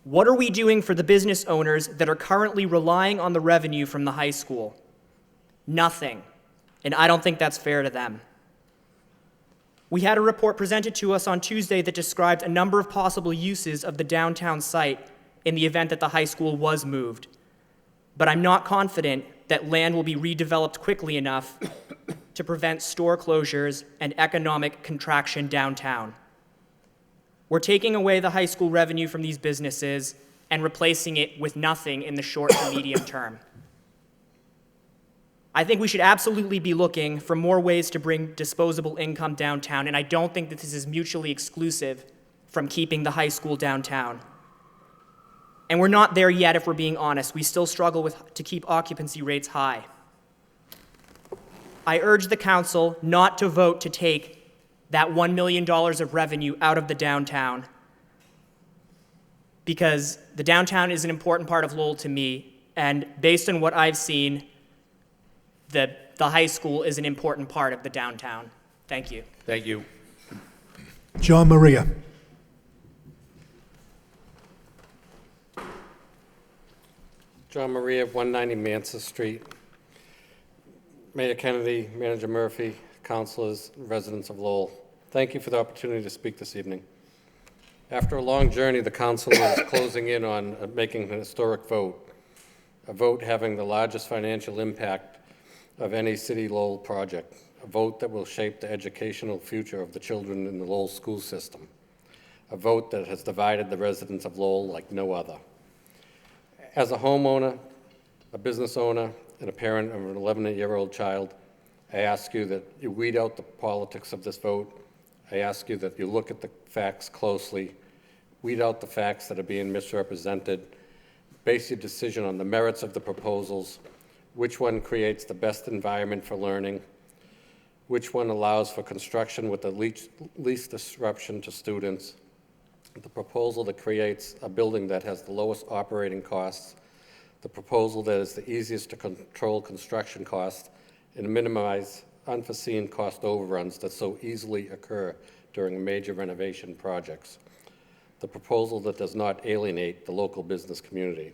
What are we doing for the business owners that are currently relying on the revenue from the high school? Nothing. And I don't think that's fair to them. We had a report presented to us on Tuesday that described a number of possible uses of the downtown site in the event that the high school was moved. But I'm not confident that land will be redeveloped quickly enough to prevent store closures and economic contraction downtown. We're taking away the high school revenue from these businesses and replacing it with nothing in the short to medium term. I think we should absolutely be looking for more ways to bring disposable income downtown, and I don't think that this is mutually exclusive from keeping the high school downtown. And we're not there yet, if we're being honest. We still struggle to keep occupancy rates high. I urge the council not to vote to take that $1 million of revenue out of the downtown, because the downtown is an important part of Lowell to me, and based on what I've seen, the high school is an important part of the downtown. Thank you. Thank you. John Maria. John Maria, 190 Mansa Street. Mayor Kennedy, Manager Murphy, councilors, residents of Lowell, thank you for the opportunity to speak this evening. After a long journey, the council is closing in on making an historic vote, a vote having the largest financial impact of any city Lowell project, a vote that will shape the educational future of the children in the Lowell school system, a vote that has divided the residents of Lowell like no other. As a homeowner, a business owner, and a parent of an 11-year-old child, I ask you that you weed out the politics of this vote. I ask you that you look at the facts closely, weed out the facts that are being misrepresented, base your decision on the merits of the proposals, which one creates the best environment for learning, which one allows for construction with the least disruption to students, the proposal that creates a building that has the lowest operating costs, the proposal that is the easiest to control construction costs and minimize unforeseen cost overruns that so easily occur during major renovation projects, the proposal that does not alienate the local business community.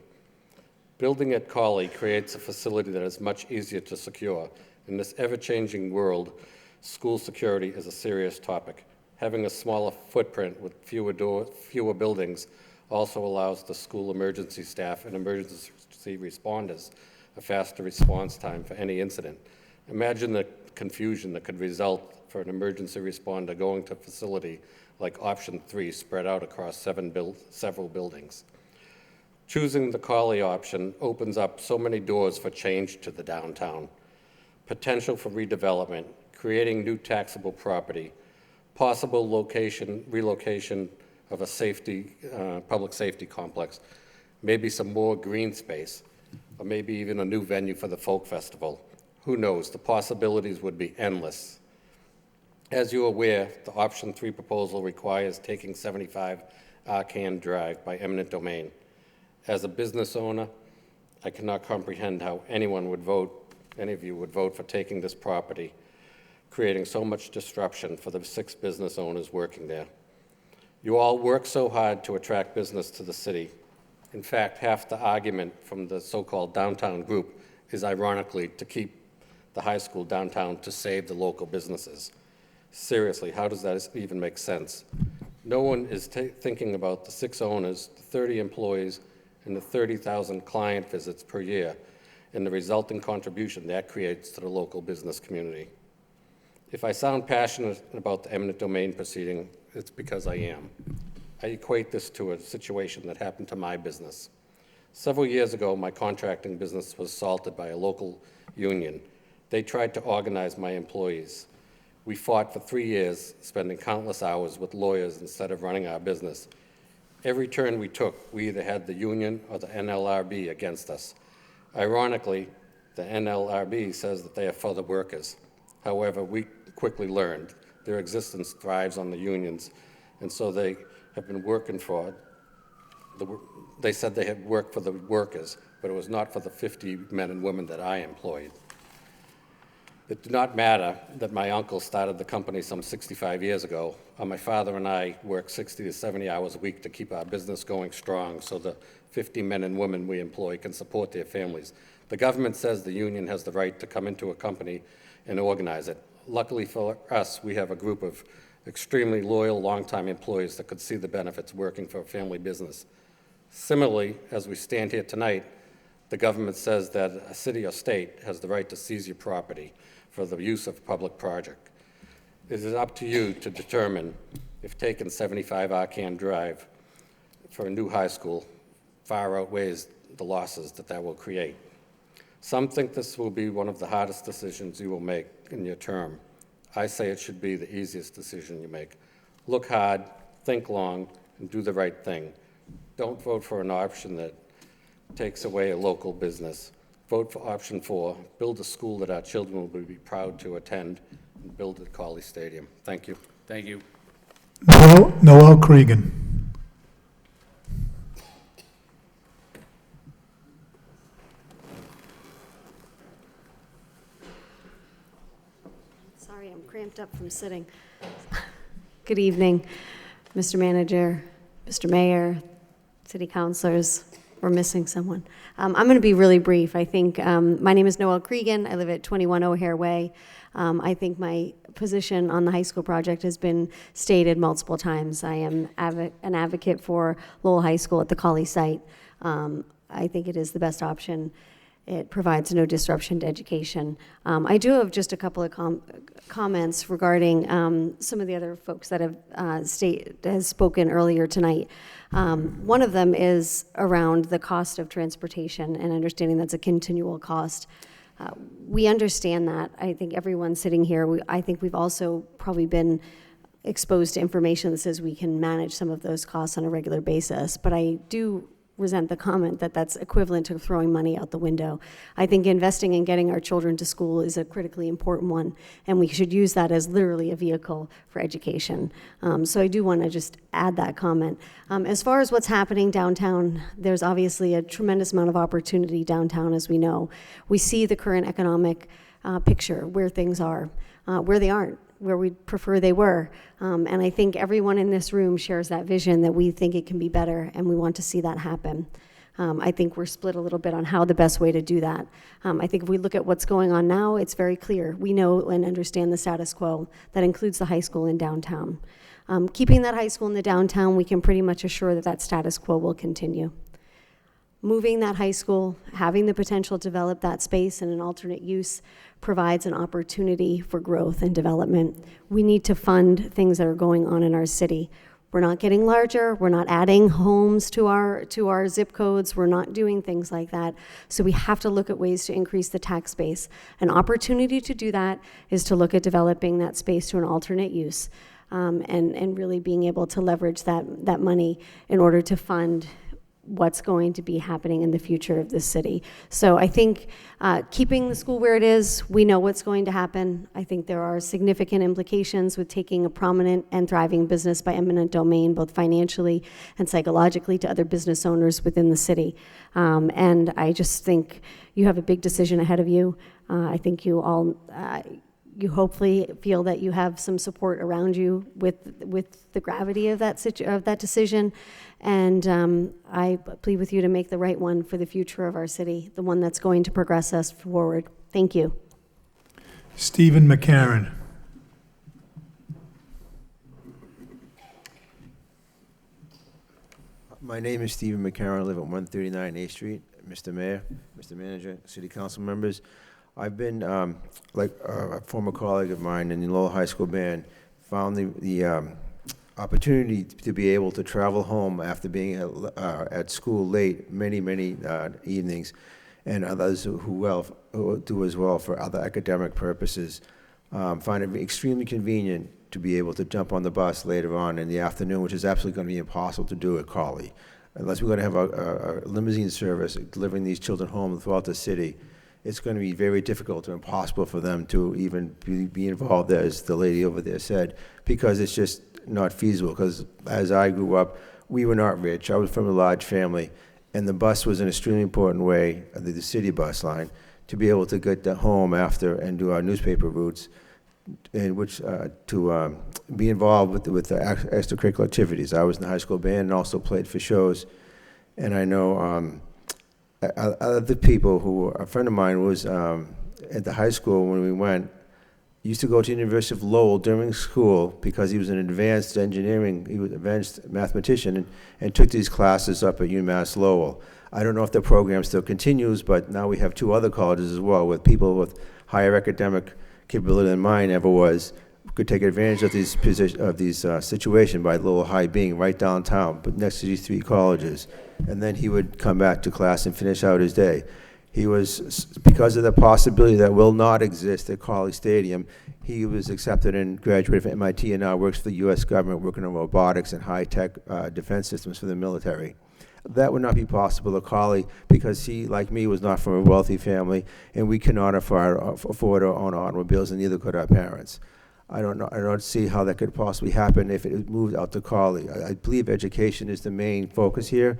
Building at Cawley creates a facility that is much easier to secure. In this ever-changing world, school security is a serious topic. Having a smaller footprint with fewer buildings also allows the school emergency staff and emergency responders a faster response time for any incident. Imagine the confusion that could result for an emergency responder going to a facility like option 3 spread out across several buildings. Choosing the Cawley option opens up so many doors for change to the downtown. Potential for redevelopment, creating new taxable property, possible relocation of a public safety complex, maybe some more green space, or maybe even a new venue for the folk festival. Who knows? The possibilities would be endless. As you're aware, the option 3 proposal requires taking 75 Arcan Drive by eminent domain. As a business owner, I cannot comprehend how any of you would vote for taking this property, creating so much disruption for the 6 business owners working there. You all work so hard to attract business to the city. In fact, half the argument from the so-called downtown group is ironically to keep the high school downtown to save the local businesses. Seriously, how does that even make sense? No one is thinking about the 6 owners, the 30 employees, and the 30,000 client visits per year, and the resulting contribution that creates to the local business community. If I sound passionate about the eminent domain proceeding, it's because I am. I equate this to a situation that happened to my business. Several years ago, my contracting business was assaulted by a local union. They tried to organize my employees. We fought for 3 years, spending countless hours with lawyers instead of running our business. Every turn we took, we either had the union or the NLRB against us. Ironically, the NLRB says that they are for the workers. However, we quickly learned their existence thrives on the unions, and so they have been working for they said they had worked for the workers, but it was not for the 50 men and women that I employed. It did not matter that my uncle started the company some 65 years ago, or my father and I worked 60 to 70 hours a week to keep our business going strong so the 50 men and women we employ can support their families. The government says the union has the right to come into a company and organize it. Luckily for us, we have a group of extremely loyal, longtime employees that could see the benefits working for a family business. Similarly, as we stand here tonight, the government says that a city or state has the right to seize your property for the use of a public project. It is up to you to determine if taking 75 Arcan Drive for a new high school far outweighs the losses that will create. Some think this will be one of the hardest decisions you will make in your term. I say it should be the easiest decision you make. Look hard, think long, and do the right thing. Don't vote for an option that takes away a local business. Vote for option 4, build a school that our children will be proud to attend, and build at Colley Stadium. Thank you. Thank you. Noel Cregan. Sorry, I'm cramped up from sitting. Good evening, Mr. Manager, Mr. Mayor, City Councilors. We're missing someone. I'm going to be really brief. I think my name is Noel Cregan. I live at 21 O'Hare Way. I think my position on the high school project has been stated multiple times. I am an advocate for Lowell High School at the Colley site. I think it is the best option. It provides no disruption to education. I do have just a couple of comments regarding some of the other folks that has spoken earlier tonight. One of them is around the cost of transportation and understanding that's a continual cost. We understand that. I think everyone sitting here, I think we've also probably been exposed to information that says we can manage some of those costs on a regular basis. But I do resent the comment that that's equivalent to throwing money out the window. I think investing in getting our children to school is a critically important one, and we should use that as literally a vehicle for education. So I do want to just add that comment. As far as what's happening downtown, there's obviously a tremendous amount of opportunity downtown, as we know. We see the current economic picture, where things are, where they aren't, where we prefer they were. And I think everyone in this room shares that vision that we think it can be better, and we want to see that happen. I think we're split a little bit on how the best way to do that. I think if we look at what's going on now, it's very clear. We know and understand the status quo. That includes the high school in downtown. Keeping that high school in the downtown, we can pretty much assure that that status quo will continue. Moving that high school, having the potential to develop that space in an alternate use provides an opportunity for growth and development. We need to fund things that are going on in our city. We're not getting larger, we're not adding homes to our zip codes, we're not doing things like that. So we have to look at ways to increase the tax base. An opportunity to do that is to look at developing that space to an alternate use, and really being able to leverage that money in order to fund what's going to be happening in the future of this city. So I think keeping the school where it is, we know what's going to happen. I think there are significant implications with taking a prominent and thriving business by eminent domain, both financially and psychologically, to other business owners within the city. And I just think you have a big decision ahead of you. I think you all you hopefully feel that you have some support around you with the gravity of that decision. And I plead with you to make the right one for the future of our city, the one that's going to progress us forward. Thank you. Stephen McCarron. My name is Stephen McCarron. I live at 139 A Street. Mr. Mayor, Mr. Manager, City Council members, I've been, like a former colleague of mine in the Lowell High School band, found the opportunity to be able to travel home after being at school late many evenings, and others who do as well for other academic purposes, find it extremely convenient to be able to jump on the bus later on in the afternoon, which is absolutely going to be impossible to do at Cawley. Unless we're going to have a limousine service delivering these children home throughout the city, it's going to be very difficult or impossible for them to even be involved, as the lady over there said, because it's just not feasible. Because as I grew up, we were not rich. I was from a large family, and the bus was an extremely important way, the city bus line, to be able to get home after and do our newspaper routes, in which to be involved with the extracurricular activities. I was in the high school band and also played for shows. And I know other people who, a friend of mine was at the high school when we went, used to go to the University of Lowell during school because he was an advanced engineering, he was an advanced mathematician, and took these classes up at UMass Lowell. I don't know if the program still continues, but now we have 2 other colleges as well with people with higher academic capability than mine ever was, could take advantage of these situation by Lowell High being right downtown, but next to these 3 colleges. And then he would come back to class and finish out his day. He was, because of the possibility that will not exist at Cawley Stadium, he was accepted and graduated from MIT and now works for the U.S. government working on robotics and high-tech defense systems for the military. That would not be possible at Cawley because he, like me, was not from a wealthy family, and we cannot afford our own automobiles, and neither could our parents. I don't see how that could possibly happen if it moved out to Cawley. I believe education is the main focus here,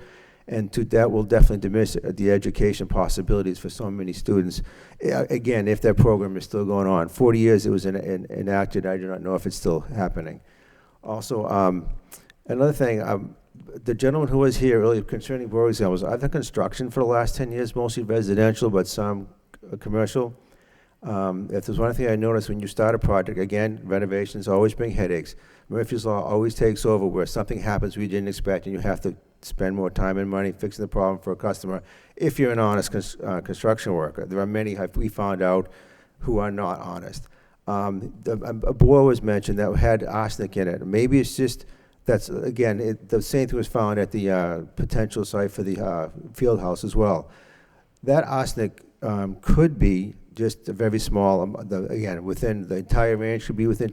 and that will definitely diminish the education possibilities for so many students. Again, if that program is still going on. 40 years it was enacted. I do not know if it's still happening. Also, another thing, the gentleman who was here earlier concerning board exams, I've done construction for the last 10 years, mostly residential, but some commercial. If there's one thing I noticed when you start a project, again, renovations always bring headaches. Murphy's Law always takes over where something happens we didn't expect and you have to spend more time and money fixing the problem for a customer if you're an honest construction worker. There are many, we found out, who are not honest. A boiler was mentioned that had arsenic in it. Maybe it's just, that's, again, the same thing was found at the potential site for the field house as well. That arsenic could be just a very small, again, within the entire range, could be within,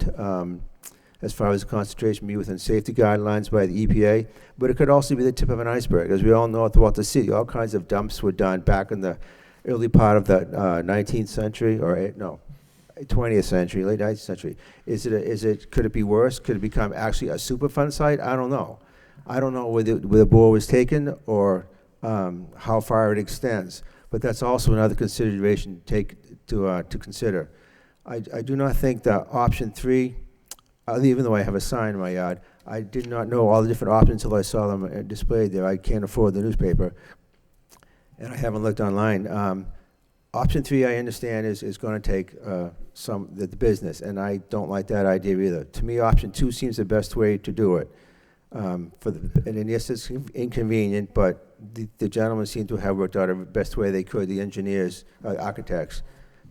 as far as the concentration, be within safety guidelines by the EPA, but it could also be the tip of an iceberg. As we all know throughout the city, all kinds of dumps were done back in the early part of the 19th century, or no, 20th century, late 19th century. Could it be worse? Could it become actually a Superfund site? I don't know. I don't know where the bore was taken or how far it extends, but that's also another consideration to consider. I do not think that option 3, even though I have a sign in my yard, I did not know all the different options until I saw them displayed there. I can't afford the newspaper, and I haven't looked online. Option 3, I understand, is going to take the business, and I don't like that idea either. To me, option 2 seems the best way to do it. And yes, it's inconvenient, but the gentlemen seem to have worked out the best way they could, the engineers, architects,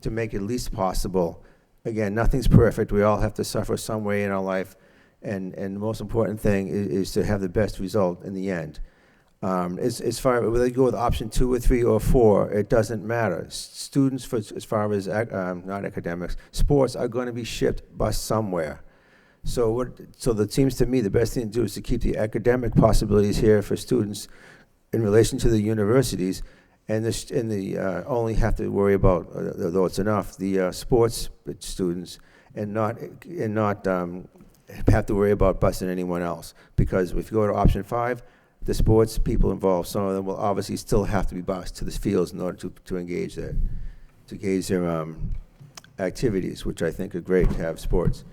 to make it least possible. Again, nothing's perfect. We all have to suffer some way in our life, and the most important thing is to have the best result in the end. As far whether you go with option 2 or 3 or 4, it doesn't matter. Students, as far as not academics, sports are going to be shipped bus somewhere. So that seems to me the best thing to do is to keep the academic possibilities here for students in relation to the universities, and only have to worry about, though it's enough, the sports students, and not have to worry about busing anyone else. Because if you go to option 5, the sports people involved, some of them will obviously still have to be bused to the fields in order to engage their activities, which I think are great to have sports.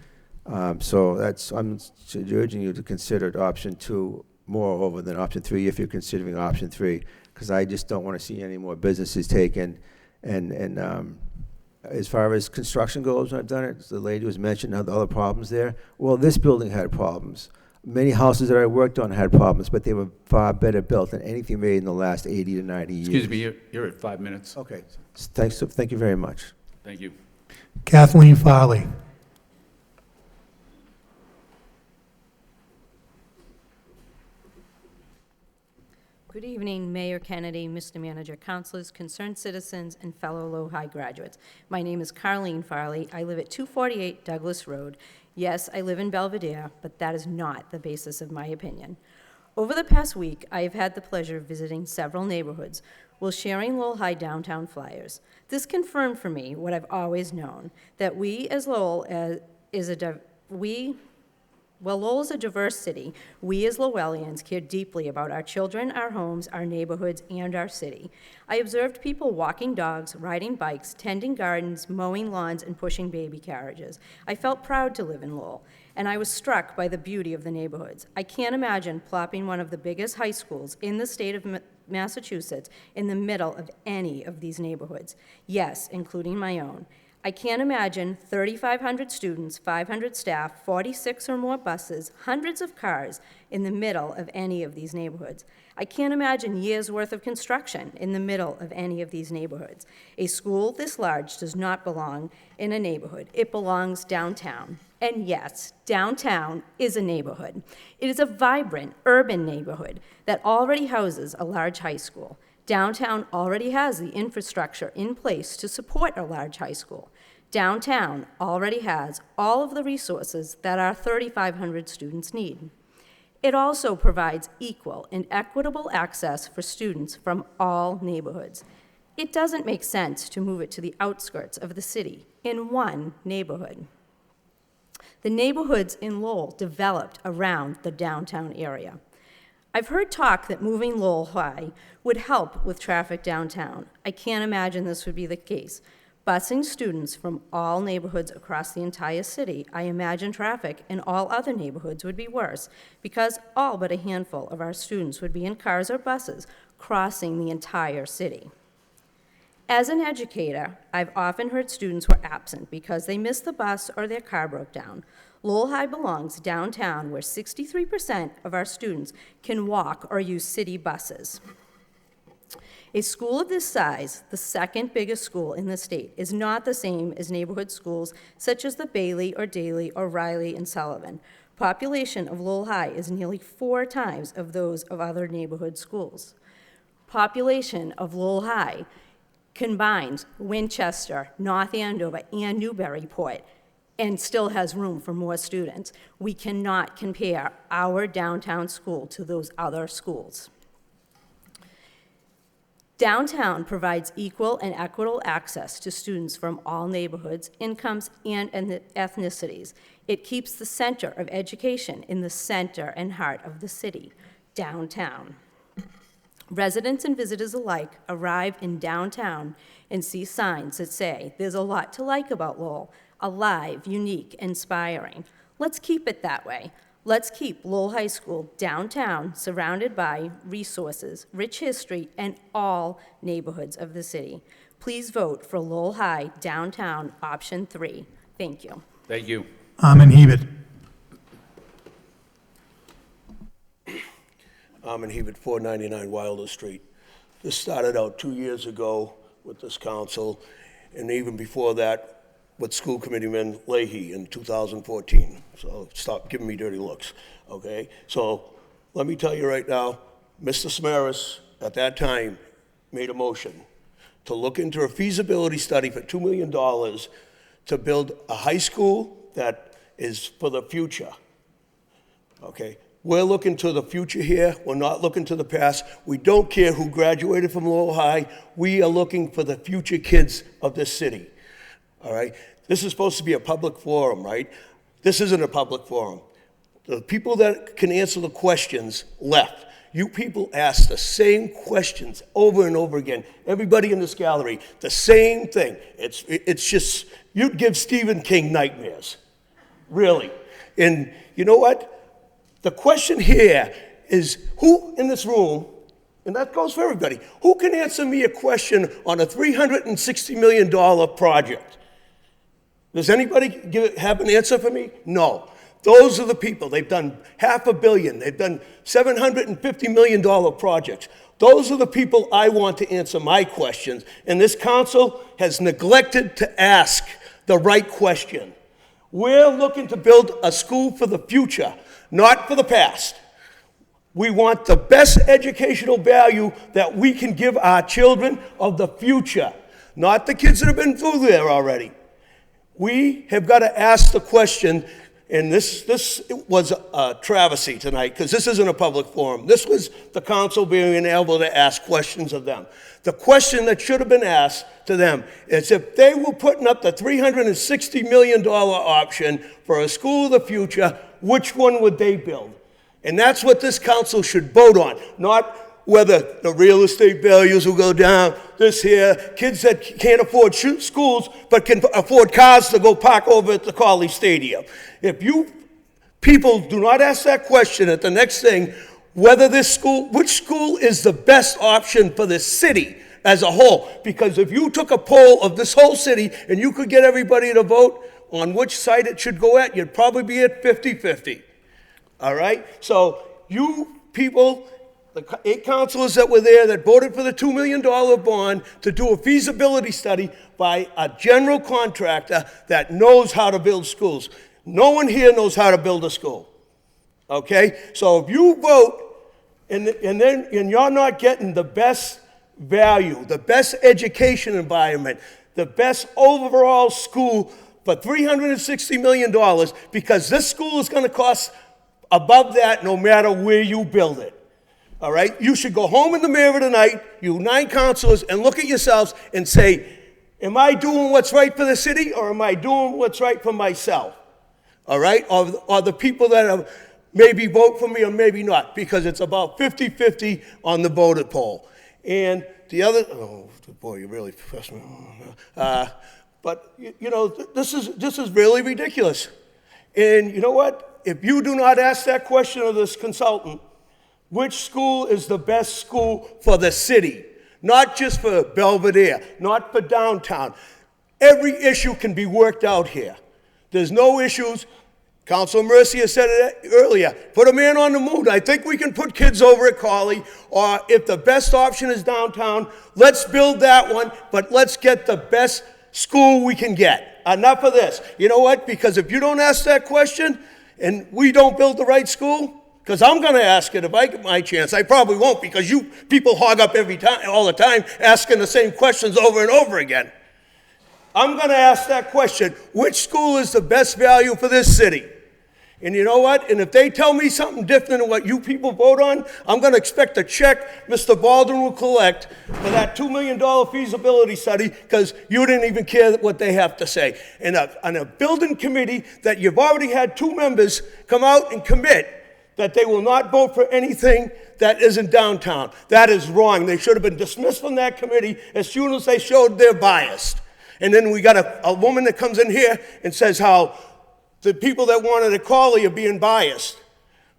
So I'm urging you to consider option 2 more over than option 3 if you're considering option 3, because I just don't want to see any more businesses taken. And as far as construction goes, when I've done it, the lady was mentioning other problems there. Well, this building had problems. Many houses that I worked on had problems, but they were far better built than anything made in the last 80 to 90 years. Excuse me, you're at 5 minutes. Okay. Thank you very much. Thank you. Kathleen Farley. Good evening, Mayor Kennedy, Mr. Manager, councilors, concerned citizens, and fellow Lowell High graduates. My name is Carleen Farley. I live at 248 Douglas Road. Yes, I live in Belvedere, but that is not the basis of my opinion. Over the past week, I have had the pleasure of visiting several neighborhoods while sharing Lowell High downtown flyers. This confirmed for me what I've always known, that Lowell is a diverse city. We as Lowellians care deeply about our children, our homes, our neighborhoods, and our city. I observed people walking dogs, riding bikes, tending gardens, mowing lawns, and pushing baby carriages. I felt proud to live in Lowell, and I was struck by the beauty of the neighborhoods. I can't imagine plopping one of the biggest high schools in the state of Massachusetts in the middle of any of these neighborhoods. Yes, including my own. I can't imagine 3,500 students, 500 staff, 46 or more buses, hundreds of cars in the middle of any of these neighborhoods. I can't imagine years' worth of construction in the middle of any of these neighborhoods. A school this large does not belong in a neighborhood. It belongs downtown. And yes, downtown is a neighborhood. It is a vibrant urban neighborhood that already houses a large high school. Downtown already has the infrastructure in place to support a large high school. Downtown already has all of the resources that our 3,500 students need. It also provides equal and equitable access for students from all neighborhoods. It doesn't make sense to move it to the outskirts of the city in one neighborhood. The neighborhoods in Lowell developed around the downtown area. I've heard talk that moving Lowell High would help with traffic downtown. I can't imagine this would be the case. Busing students from all neighborhoods across the entire city, I imagine traffic in all other neighborhoods would be worse because all but a handful of our students would be in cars or buses crossing the entire city. As an educator, I've often heard students were absent because they missed the bus or their car broke down. Lowell High belongs downtown where 63% of our students can walk or use city buses. A school of this size, the second biggest school in the state, is not the same as neighborhood schools such as the Bailey or Daly or Riley and Sullivan. Population of Lowell High is nearly 4 times of those of other neighborhood schools. Population of Lowell High combines Winchester, North Andover, and Newburyport, and still has room for more students. We cannot compare our downtown school to those other schools. Downtown provides equal and equitable access to students from all neighborhoods, incomes, and ethnicities. It keeps the center of education in the center and heart of the city, downtown. Residents and visitors alike arrive in downtown and see signs that say, "There's a lot to like about Lowell, alive, unique, inspiring." Let's keep it that way. Let's keep Lowell High School downtown, surrounded by resources, rich history, and all neighborhoods of the city. Please vote for Lowell High Downtown Option 3. Thank you. Thank you. Armin Hebert. Armin Hebert, 499 Wilder Street. This started out 2 years ago with this council, and even before that, with School Committeeman Leahy in 2014. So stop giving me dirty looks, okay? So let me tell you right now, Mr. Samaras, at that time, made a motion to look into a feasibility study for $2 million to build a high school that is for the future, okay? We're looking to the future here. We're not looking to the past. We don't care who graduated from Lowell High. We are looking for the future kids of this city. All right? This is supposed to be a public forum, right? This isn't a public forum. The people that can answer the questions left. You people ask the same questions over and over again. Everybody in this gallery, the same thing. It's just, you'd give Stephen King nightmares. Really. And you know what? The question here is, who in this room, and that goes for everybody, who can answer me a question on a $360 million project? Does anybody have an answer for me? No. Those are the people. They've done $500 million. They've done $750 million projects. Those are the people I want to answer my questions. And this council has neglected to ask the right question. We're looking to build a school for the future, not for the past. We want the best educational value that we can give our children of the future, not the kids that have been through there already. We have got to ask the question, and this was a travesty tonight, because this isn't a public forum. This was the council being able to ask questions of them. The question that should have been asked to them is, if they were putting up the $360 million option for a school of the future, which one would they build? And that's what this council should vote on, not whether the real estate values will go down, this here, kids that can't afford schools but can afford cars to go park over at the College Stadium. If you people do not ask that question at the next thing, whether this school, which school is the best option for the city as a whole, because if you took a poll of this whole city and you could get everybody to vote on which side it should go at, you'd probably be at 50-50. All right? So you people, the 8 councilors that were there that voted for the $2 million bond to do a feasibility study by a general contractor that knows how to build schools. No one here knows how to build a school. Okay? So if you vote and you're not getting the best value, the best education environment, the best overall school for $360 million, because this school is going to cost above that no matter where you build it. All right? You should go home in the mirror tonight, you 9 councilors, and look at yourselves and say, am I doing what's right for the city, or am I doing what's right for myself? All right? Or the people that have maybe vote for me or maybe not, because it's about 50-50 on the voter poll. And the other, oh boy, you really pressed me. But you know, this is really ridiculous. And you know what? If you do not ask that question of this consultant, which school is the best school for the city? Not just for Belvedere, not for downtown. Every issue can be worked out here. There's no issues. Councilor Mercia said it earlier. Put a man on the moon. I think we can put kids over at Colley, or if the best option is downtown, let's build that one, but let's get the best school we can get. Enough of this. You know what? Because if you don't ask that question, and we don't build the right school, because I'm going to ask it if I get my chance. I probably won't, because you people hog up all the time, asking the same questions over and over again. I'm going to ask that question, which school is the best value for this city? And you know what? And if they tell me something different than what you people vote on, I'm going to expect a check Mr. Baldwin will collect for that $2 million feasibility study, because you didn't even care what they have to say. And a building committee that you've already had 2 members come out and commit that they will not vote for anything that isn't downtown. That is wrong. They should have been dismissed from that committee as soon as they showed they're biased. And then we got a woman that comes in here and says how the people that wanted to call her are being biased.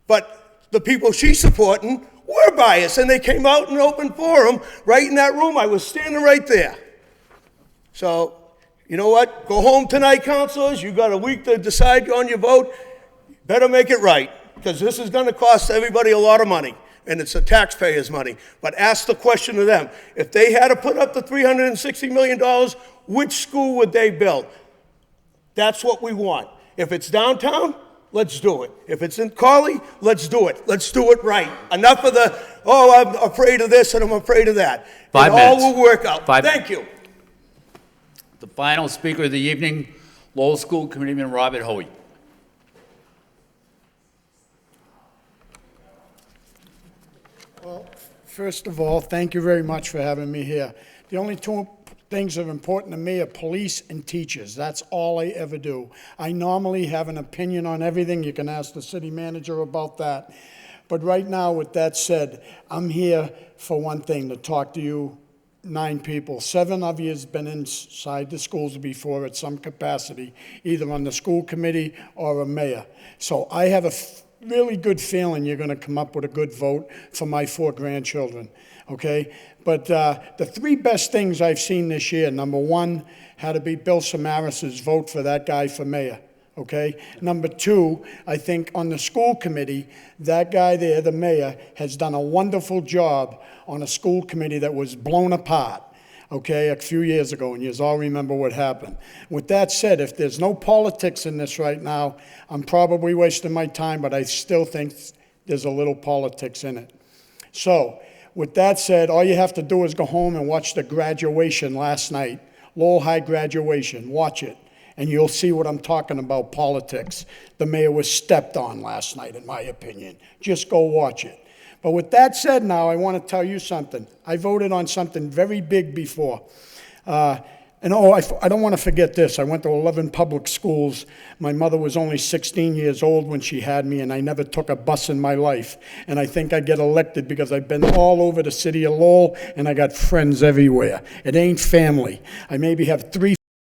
But the people she's supporting were biased, and they came out in an open forum right in that room. I was standing right there. So, you know what? Go home tonight, councilors. You got a week to decide on your vote. Better make it right, because this is going to cost everybody a lot of money, and it's the taxpayers' money. But ask the question to them. If they had to put up the $360 million, which school would they build? That's what we want. If it's downtown, let's do it. If it's in Colley, let's do it. Let's do it right. Enough of the, oh, I'm afraid of this and I'm afraid of that. 5 It minutes. all will work out. 5 Thank you. The final speaker of the evening, Lowell School Committeeman Robert Hoey. Well, first of all, thank you very much for having me here. The only 2 things that are important to me are police and teachers. That's all I ever do. I normally have an opinion on everything. You can ask the city manager about that. But right now, with that said, I'm here for one thing, to talk to you 9 people. 7 of you has been inside the schools before at some capacity, either on the school committee or a mayor. So I have a really good feeling you're going to come up with a good vote for my 4 grandchildren, okay? But the 3 best things I've seen this year, number 1 had to be Bill Samaras' vote for that guy for mayor, okay? Number two, I think on the school committee, that guy there, the mayor, has done a wonderful job on a school committee that was blown apart, okay, a few years ago, and you all remember what happened. With that said, if there's no politics in this right now, I'm probably wasting my time, but I still think there's a little politics in it. So, with that said, all you have to do is go home and watch the graduation last night, Lowell High graduation, watch it, and you'll see what I'm talking about, politics. The mayor was stepped on last night, in my opinion. Just go watch it. But with that said now, I want to tell you something. I voted on something very big before. And I don't want to forget this. I went to 11 public schools. My mother was only 16 years old when she had me, and I never took a bus in my life. And I think I get elected because I've been all over the city of Lowell, and I got friends everywhere. It ain't family. I maybe have 3